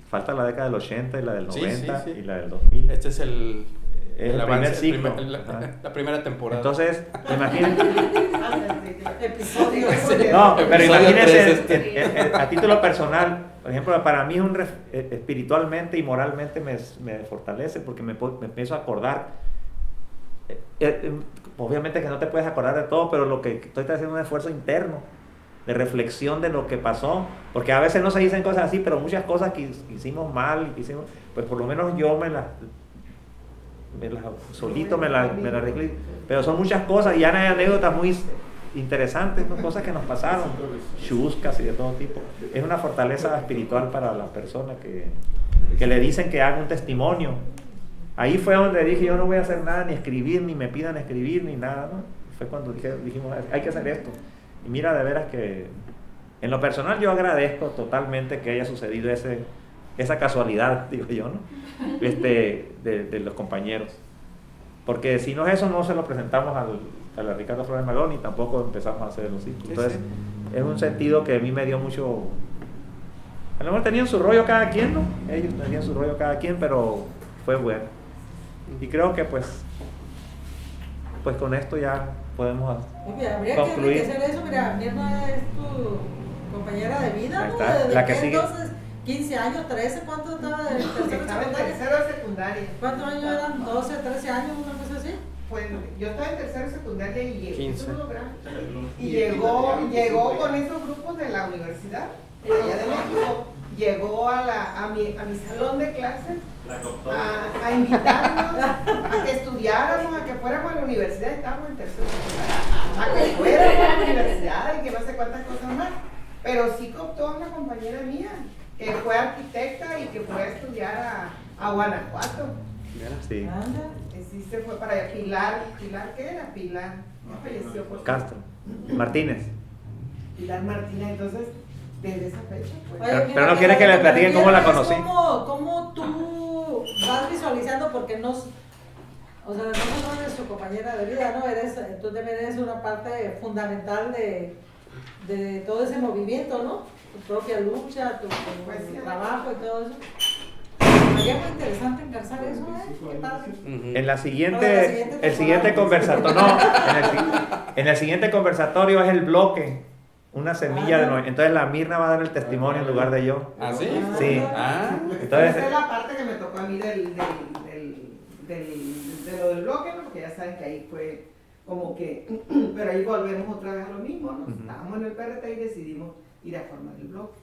Falta la década del 80 y la del Sí, 90 sí, sí. y la del 2000. Este es el primer ciclo. la primera temporada. Entonces, imagínense. Episodio. No, pero Episodio imagínense, 3, a título personal, por ejemplo, para mí espiritualmente y moralmente me fortalece porque me empiezo a acordar. Obviamente que no te puedes acordar de todo, pero lo que estoy haciendo es un esfuerzo interno de reflexión de lo que pasó, porque a veces no se dicen cosas así, pero muchas cosas que hicimos mal, pues por lo menos yo solito me la arreglé, pero son muchas cosas y ya hay anécdotas muy interesantes, ¿no? Cosas que nos pasaron, chuscas y de todo tipo. Es una fortaleza espiritual para la persona que le dicen que haga un testimonio. Ahí fue donde dije, yo no voy a hacer nada, ni escribir, ni me pidan escribir, ni nada, ¿no? Fue cuando dijimos, hay que hacer esto. Y mira, de veras que en lo personal yo agradezco totalmente que haya sucedido esa casualidad, digo yo, ¿no? De los compañeros. Porque si no es eso, no se lo presentamos a la Ricardo Flores Magón y tampoco empezamos a hacerlo, ¿sí? Entonces, es un sentido que a mí me dio mucho. A lo mejor tenían su rollo cada quien, ¿no? Ellos tenían su rollo cada quien, pero fue bueno. Y creo que pues con esto ya podemos Mira, habría concluir. que hacer eso. Mira, Mirna es tu compañera de vida, Ahí ¿no? está, ¿De la que qué sigue. entonces? 15 años, 13, ¿cuánto estaba de tercero Estaba en secundaria? tercero de secundaria. ¿Cuántos años eran? 12, 13 años, una cosa así. Bueno, yo estaba en tercero de secundaria y llegó. 15. eso es lo grande. Y llegó con esos grupos de la universidad, allá de México. Llegó a mi salón de clases a invitarnos a que estudiáramos, a que fuéramos a la universidad. Estábamos en tercero de secundaria, a que fuéramos a la universidad y que no sé cuántas cosas más. Pero sí cooptó a una compañera mía que fue arquitecta y que fue a estudiar a Guanajuato. Sí. Anda. Sí, se fue para allá. Pilar, ¿qué era? Pilar, ya falleció por Castro. Martínez. Pilar Martínez, entonces, desde esa fecha, pues. Oye, Pero no quiere que le platiquen cómo la conocí. ¿Cómo tú vas visualizando? Porque no solo eres su compañera de vida, ¿no? Tú también eres una parte fundamental de todo ese movimiento, ¿no? Tu propia lucha, tu trabajo y todo eso. Sería muy interesante encarzar eso, ¿eh? Qué padre. En la siguiente, el siguiente conversatorio, no, en el siguiente conversatorio es el bloque, una semilla de Noé. Entonces la Mirna va a dar el testimonio en lugar de yo. ¿Ah, sí? Sí. Ah, Entonces, Esa es la parte que me tocó a mí de lo del bloque, ¿no? Porque ya saben que ahí fue como que, pero ahí volvemos otra vez a lo mismo, ¿no? Estábamos en el PRT y decidimos ir a formar el bloque.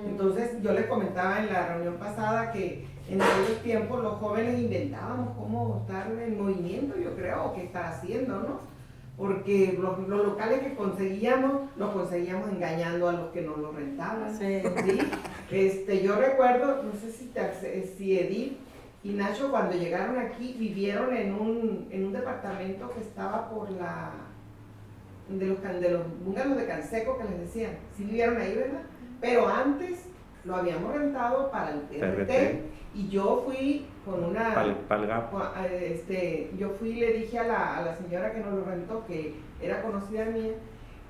Entonces yo les comentaba en la reunión pasada que en aquellos tiempos los jóvenes inventábamos cómo estar en movimiento, yo creo, o qué estar haciendo, ¿no? Porque los locales que conseguíamos, los conseguíamos engañando a los que nos los rentaban. Sí. ¿Sí? Yo recuerdo, no sé si Edith y Nacho cuando llegaron aquí vivieron en un departamento que estaba por de los bungalows de Canseco que les decían. Sí vivieron ahí, ¿verdad? Pero antes lo habíamos rentado para el PRT, PRT. y yo fui con una... Palgap. Yo fui y le dije a la señora que nos lo rentó, que era conocida mía,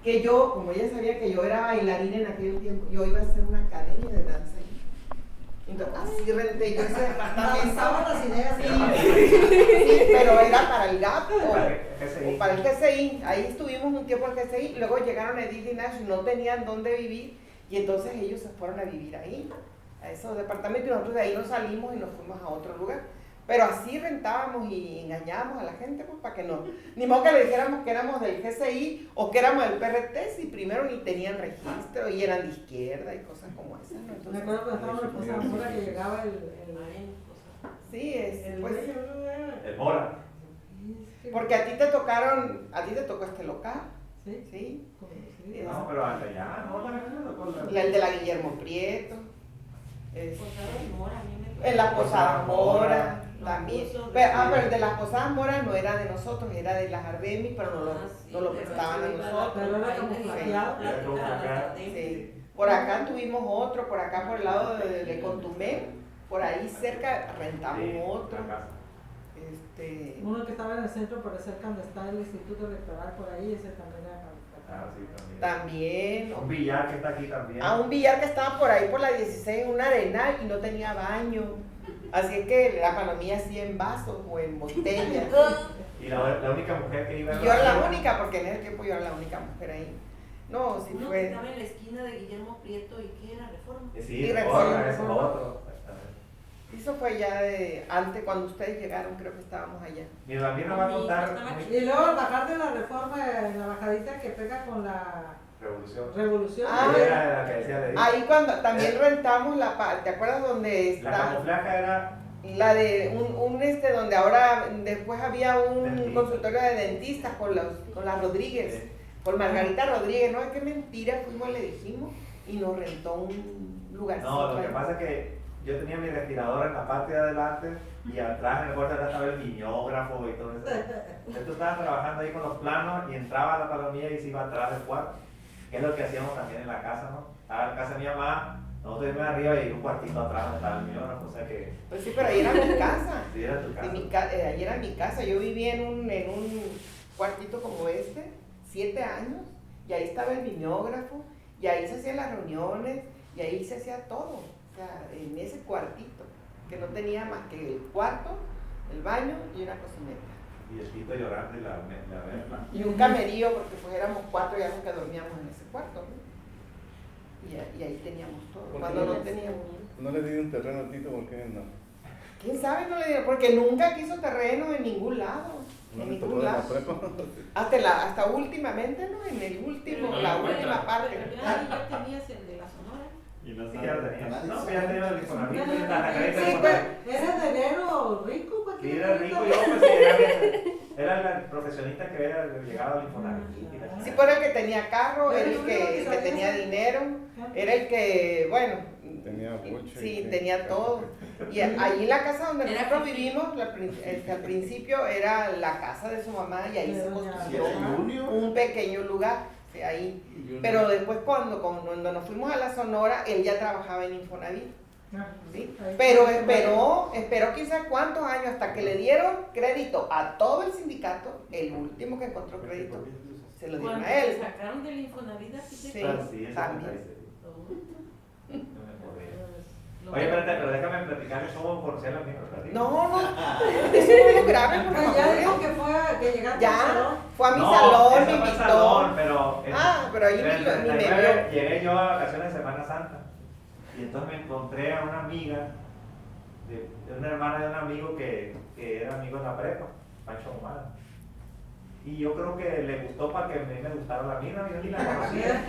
que yo, como ella sabía que yo era bailarina en aquel tiempo, yo iba a hacer una academia de danza ahí. Entonces, así renté yo ese departamento. Avanzaban las ideas. Sí, pero era para el GAP GSI. o para el GSI. Ahí estuvimos un tiempo en el GSI, y luego llegaron Edith y Nash y no tenían dónde vivir, y entonces ellos se fueron a vivir ahí, a esos departamentos, y nosotros de ahí nos salimos y nos fuimos a otro lugar. Pero así rentábamos y engañábamos a la gente, pues, para que no, ni modo que le dijéramos que éramos del GSI o que éramos del PRT, si primero ni tenían registro y eran de izquierda y cosas como esas, ¿no? Me Entonces, acuerdo que estábamos en Cosa Mora que llegaba sí, el pues, El Mora. porque a ti te tocó este local, ¿sí? No, pero hasta allá, ¿no? El de la Guillermo Prieto, Posada Mora, a mí me tocó. en la Posada Mora Los también. cursos de- Pero el de las Posadas Mora no era de nosotros, era de las Ardemis, pero no Sí, lo pero prestaban a eso iba nosotros. Pero era ahí como me flaqueado. iban a platicar, Sí. Por acá tuvimos otro, por acá por el lado de Contumé, por ahí cerca rentamos otro. Uno que estaba en el centro, por cerca donde está el Instituto Electoral, por ahí, ese también era Sí, también. También. Un billar que está aquí también. Un billar que estaba por ahí por la 16 en una arenal y no tenía baño. Así es que la palomilla hacía en vasos o en botellas. Y la única mujer que iba Y yo era la única, porque en ese tiempo yo era la única mujer ahí. No, sí Uno que fue. estaba en la esquina de Guillermo Prieto y que era Reforma. Sí, Y Reforma, Reforma. es otro. Eso fue ya de antes, cuando ustedes llegaron, creo que estábamos allá. Mi Ramiro va a contar Y luego al bajar de la Reforma, en la bajadita que pega con la Revolución. Era la que decía de Ahí cuando también rentamos ¿te acuerdas donde está? La camuflaje era La de donde ahora después había un Dentista. consultorio de dentistas con la Rodríguez, Sí. con Margarita Rodríguez. No, es que mentira, fuimos, le dijimos y nos rentó un lugarcito. No, lo que ahí. pasa es que yo tenía mi respirador en la parte de adelante y atrás en el borde de atrás estaba el mimeógrafo y todo eso. Entonces tú estabas trabajando ahí con los planos y entraba la palomilla y se iba atrás del cuarto, que es lo que hacíamos también en la casa, ¿no? Estaba en casa de mi mamá, nosotros íbamos arriba y un cuartito atrás donde estaba el mimeógrafo, o sea que... Pues sí, pero ahí era mi casa. Sí, era tu casa. Ahí era mi casa. Yo vivía en un cuartito como 7 años, y ahí estaba el mimeógrafo, y ahí se hacían las reuniones, y ahí se hacía todo. O sea, en ese cuartito, que no tenía más que el cuarto, el baño y una cocineta. Y el Tito llorando y la verla. Y un camerío, porque pues éramos 4 ya los que dormíamos en ese cuarto, ¿no? Y ahí teníamos todo. ¿Por qué Cuando no? no teníamos. No le di un terreno a Tito, ¿por qué no? ¿Quién sabe? No le dieron, porque nunca quiso terreno en ningún lado. ¿No En le tocó ningún de la lado. prepa? Hasta últimamente, ¿no? En el último, Pero la ya, última pero parte. ya tenías el de la Sonora. Y no Sí, ya lo tenía. No, pues ya tenía el Infonavit, Sí, la tarjeta de Sí, Infonavit. ¿Era de enero rico? ¿Para Sí, qué? era rico yo, pues sí, era el profesionista que había llegado al Infonavit. y la Sí, chingada. fue el que tenía carro, era el que tenía dinero, era el que, bueno, Tenía boche. sí, tenía todo. Y allí en la casa donde Era nosotros fifí. vivimos, al principio era la casa de su mamá y ahí se construyó un pequeño lugar, sí, ahí. Pero después cuando nos fuimos a la Sonora, él ya trabajaba en Infonavit. ¿Sí? Pero esperó quién sabe cuántos años hasta que le dieron crédito a todo el sindicato. El último que encontró crédito se lo dieron Cuando a él. te sacaron del Infonavit, ¿a ti te Sí. Ah, sí, eso también. me parece. No me acordé. Oye, espérate, pero déjame platicarles cómo conocí a la misma. No, eso no es lo grave, por Pero ya favor. dijo que fue, que llegaste al Ya, salón. fue a mi No, salón, eso me fue al invitó. salón, pero Pero ahí en el ni me 39 vio. llegué yo a vacaciones de Semana Santa y entonces me encontré a una amiga, de una hermana de un amigo que era amigo en la prepa, Pancho Humada. Y yo creo que le gustó para que a mí me gustara la mina, yo ni la conocía.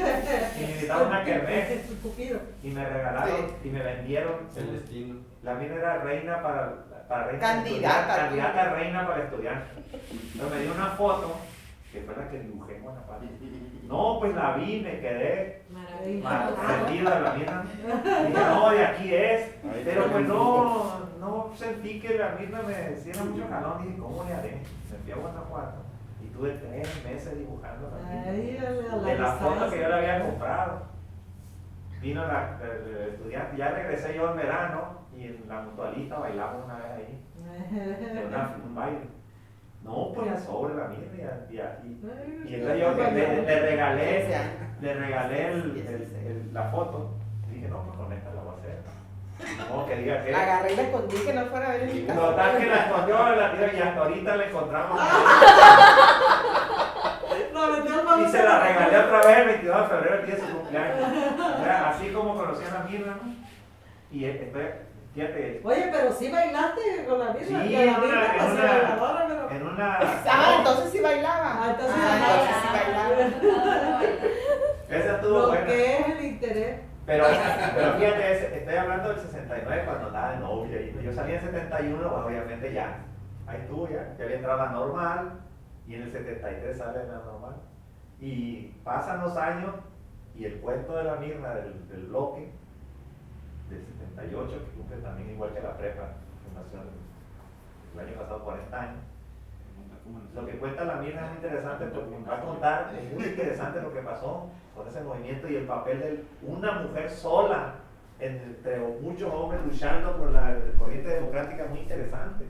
Y me invitaron a una kermés Cupido. y me regalaron y me vendieron. El destino. La mina era reina para reina Candidata. candidata a reina para estudiante. Entonces me dio una foto, que fue la que dibujé en Guanajuato. No, pues la vi, me quedé prendido de la mina. Dije, no, de aquí es. Pero pues no sentí que la mina me hiciera mucho calor. Dije, ¿cómo le haré? Me fui a Guanajuato y tuve 3 meses dibujando la mina. Ahí, De la foto que yo le había comprado. vino el estudiante, ya regresé yo en verano y en la Mutualista bailamos una vez ahí, en un baile. No, pues ya sobre la mirra y entonces yo le regalé la foto y dije, no, pues con esta la voy a hacer. No, que diga que... Agarré y la escondí que no fuera a ver en mi casa. Total que la escondió, la tiró y hasta ahorita la encontramos. Y se la regalé otra vez el 22 de febrero, el día de su cumpleaños. O sea, así como conocí a la Mirna, ¿no? Y fíjate. Oye, pero sí bailaste con la misma. Sí, que la misma bailadora, pero... en una... Entonces sí bailaba. Entonces sí bailaba. Esa estuvo Lo buena. que es el interés. Pero fíjate, estoy hablando del 69 cuando estaba de novia. Y yo salí en 71, pues obviamente ya. Ahí estuvo ya. Ya había entrado a la normal. Y en el 73 sale en la normal. Y pasan los años. Y el cuento de la Mirna del bloque del 78, que cumple también igual que la prepa, que nació el año pasado 40 años. Lo que cuenta la Mirna es muy interesante porque va a contar, es muy interesante lo que pasó con ese movimiento y el papel de una mujer sola entre muchos hombres luchando por la corriente democrática, muy interesante.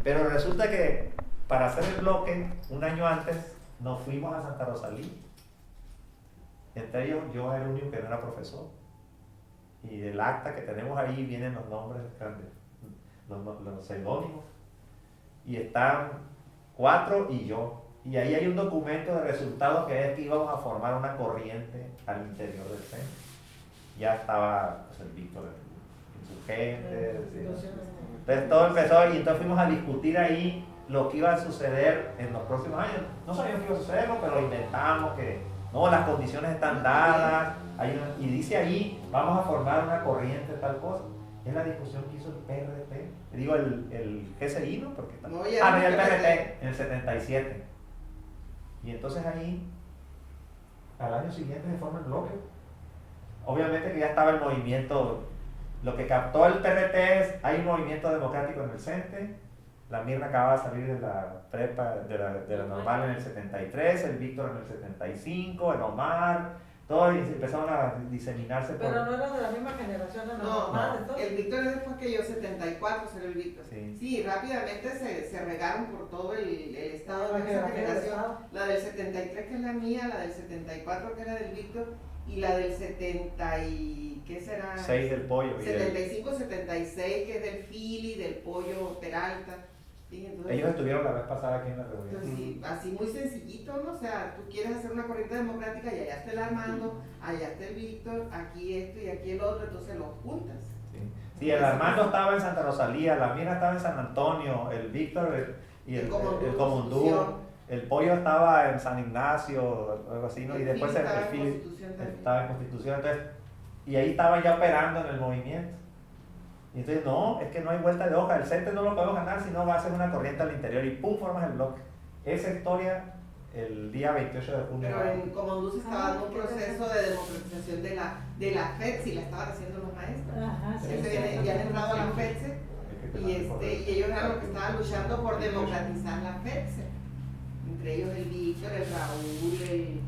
Pero resulta que para hacer el bloque, un año antes, nos fuimos a Santa Rosalía. Entre ellos, yo era el único que no era profesor. Y del acta que tenemos ahí vienen los nombres, los seudónimos. Y están 4 y yo. Y ahí hay un documento de resultados que es que íbamos a formar una corriente al interior del centro. Ya estaba pues, el Víctor, el insurgente. Entonces todo empezó y entonces fuimos a discutir ahí lo que iba a suceder en los próximos años. No sabíamos qué iba a suceder, pero inventamos que no, las condiciones están dadas. Y dice ahí, vamos a formar una corriente, tal cosa. Es la discusión que hizo el PRT. Digo, el GCI, ¿no? Porque está... No, el PRT en el 77. Y entonces ahí, al año siguiente se forma el bloque. Obviamente que ya estaba el movimiento. Lo que captó el PRT es, hay un movimiento democrático en el CENTE. La Mirna acaba de salir de la prepa, de la normal en el 73, el Víctor en el 75, el Omar, todos empezaron a diseminarse. Pero no eran de la misma generación, de la No, normal, entonces. el Víctor es después que yo, 74 será el Víctor. Sí, rápidamente se regaron por todo el estado de esa generación. La del 73 que es la mía, la del 74 que era del Víctor y la del 70 y ¿qué será? 6 del Pollo. 75, 76 que es del Fili, del Pollo Peralta. Sí, entonces, ellos estuvieron la vez pasada aquí en la reunión. Entonces, sí, así muy sencillito, ¿no? O sea, tú quieres hacer una corriente democrática y allá está el Armando, allá está el Víctor, aquí esto y aquí el otro, entonces los juntas. Sí, el Armando estaba en Santa Rosalía, la Mirna estaba en San Antonio, el Víctor y el Comundú, el Pollo estaba en San Ignacio, algo así, ¿no? Y después el Fili estaba en Constitución, entonces, y ahí estaba ya operando en el movimiento. Y entonces, no, es que no hay vuelta de hoja, el CENTE no lo podemos ganar si no va a ser una corriente al interior y ¡pum! Formas el bloque. Esa historia el día 28 de junio. Pero en Comondú se estaba dando un proceso de democratización de la FEDSE y la estaban haciendo los maestros. Ajá, sí, ya han entrado a la FEDSE y ellos eran los que estaban luchando por democratizar la FEDSE. Entre ellos el Víctor, el Raúl,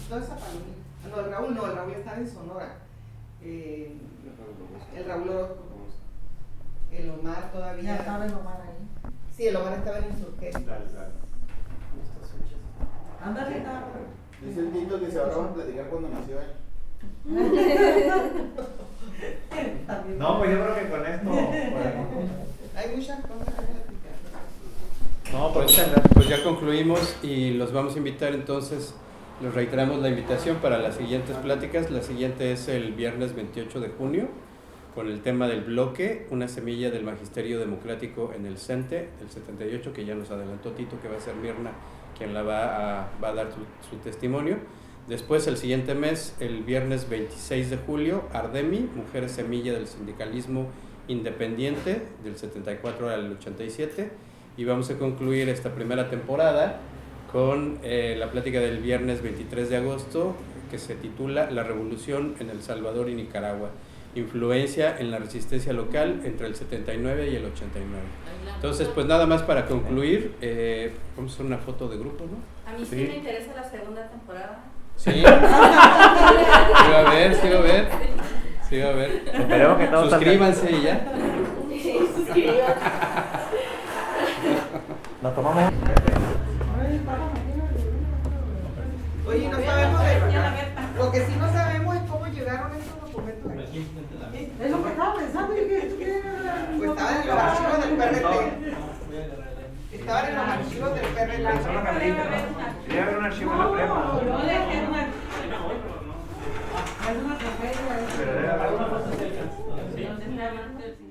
toda esa palomita. No, el Raúl estaba en Sonora. El Raúl Orozco. El Omar todavía. Ya estaba el Omar ahí. Sí, el Omar estaba en Insurgente. Ándale, estaba. Dice el Tito que se ahorraron platicar cuando nació él. No, pues yo creo que con esto. Hay muchas cosas que platicar. No, pues ya concluimos y los vamos a invitar entonces. Les reiteramos la invitación para las siguientes pláticas. La siguiente es el viernes 28 de junio con el tema del bloque, una semilla del magisterio democrático en el CENTE, el 78, que ya nos adelantó Tito, que va a ser Mirna quien la va a dar su testimonio. Después, el siguiente mes, el viernes 26 de julio, Ardemi, Mujeres Semilla del Sindicalismo Independiente, del 74 al 87. Y vamos a concluir esta primera temporada con la plática del viernes 23 de agosto, que se titula La Revolución en El Salvador y Nicaragua. Influencia en la resistencia local entre el 79 y el 89. Entonces, pues nada más para concluir, vamos a hacer una foto de grupo, ¿no? A mí sí me interesa la segunda temporada. Sí. Quiero ver. Sí, a ver. Esperemos que todos Suscríbanse y ya. Suscríbanse. Nos tomamos. Oye, no sabemos lo que sí no sabemos es cómo llegaron estos documentos aquí. Es lo que estaba pensando. Pues estaban en los archivos del PRT. Estaban en los archivos del PRT. Debe haber un archivo en la prepa. Yo dejé una. Es una tragedia. Pero debe haber una. ¿Dónde está?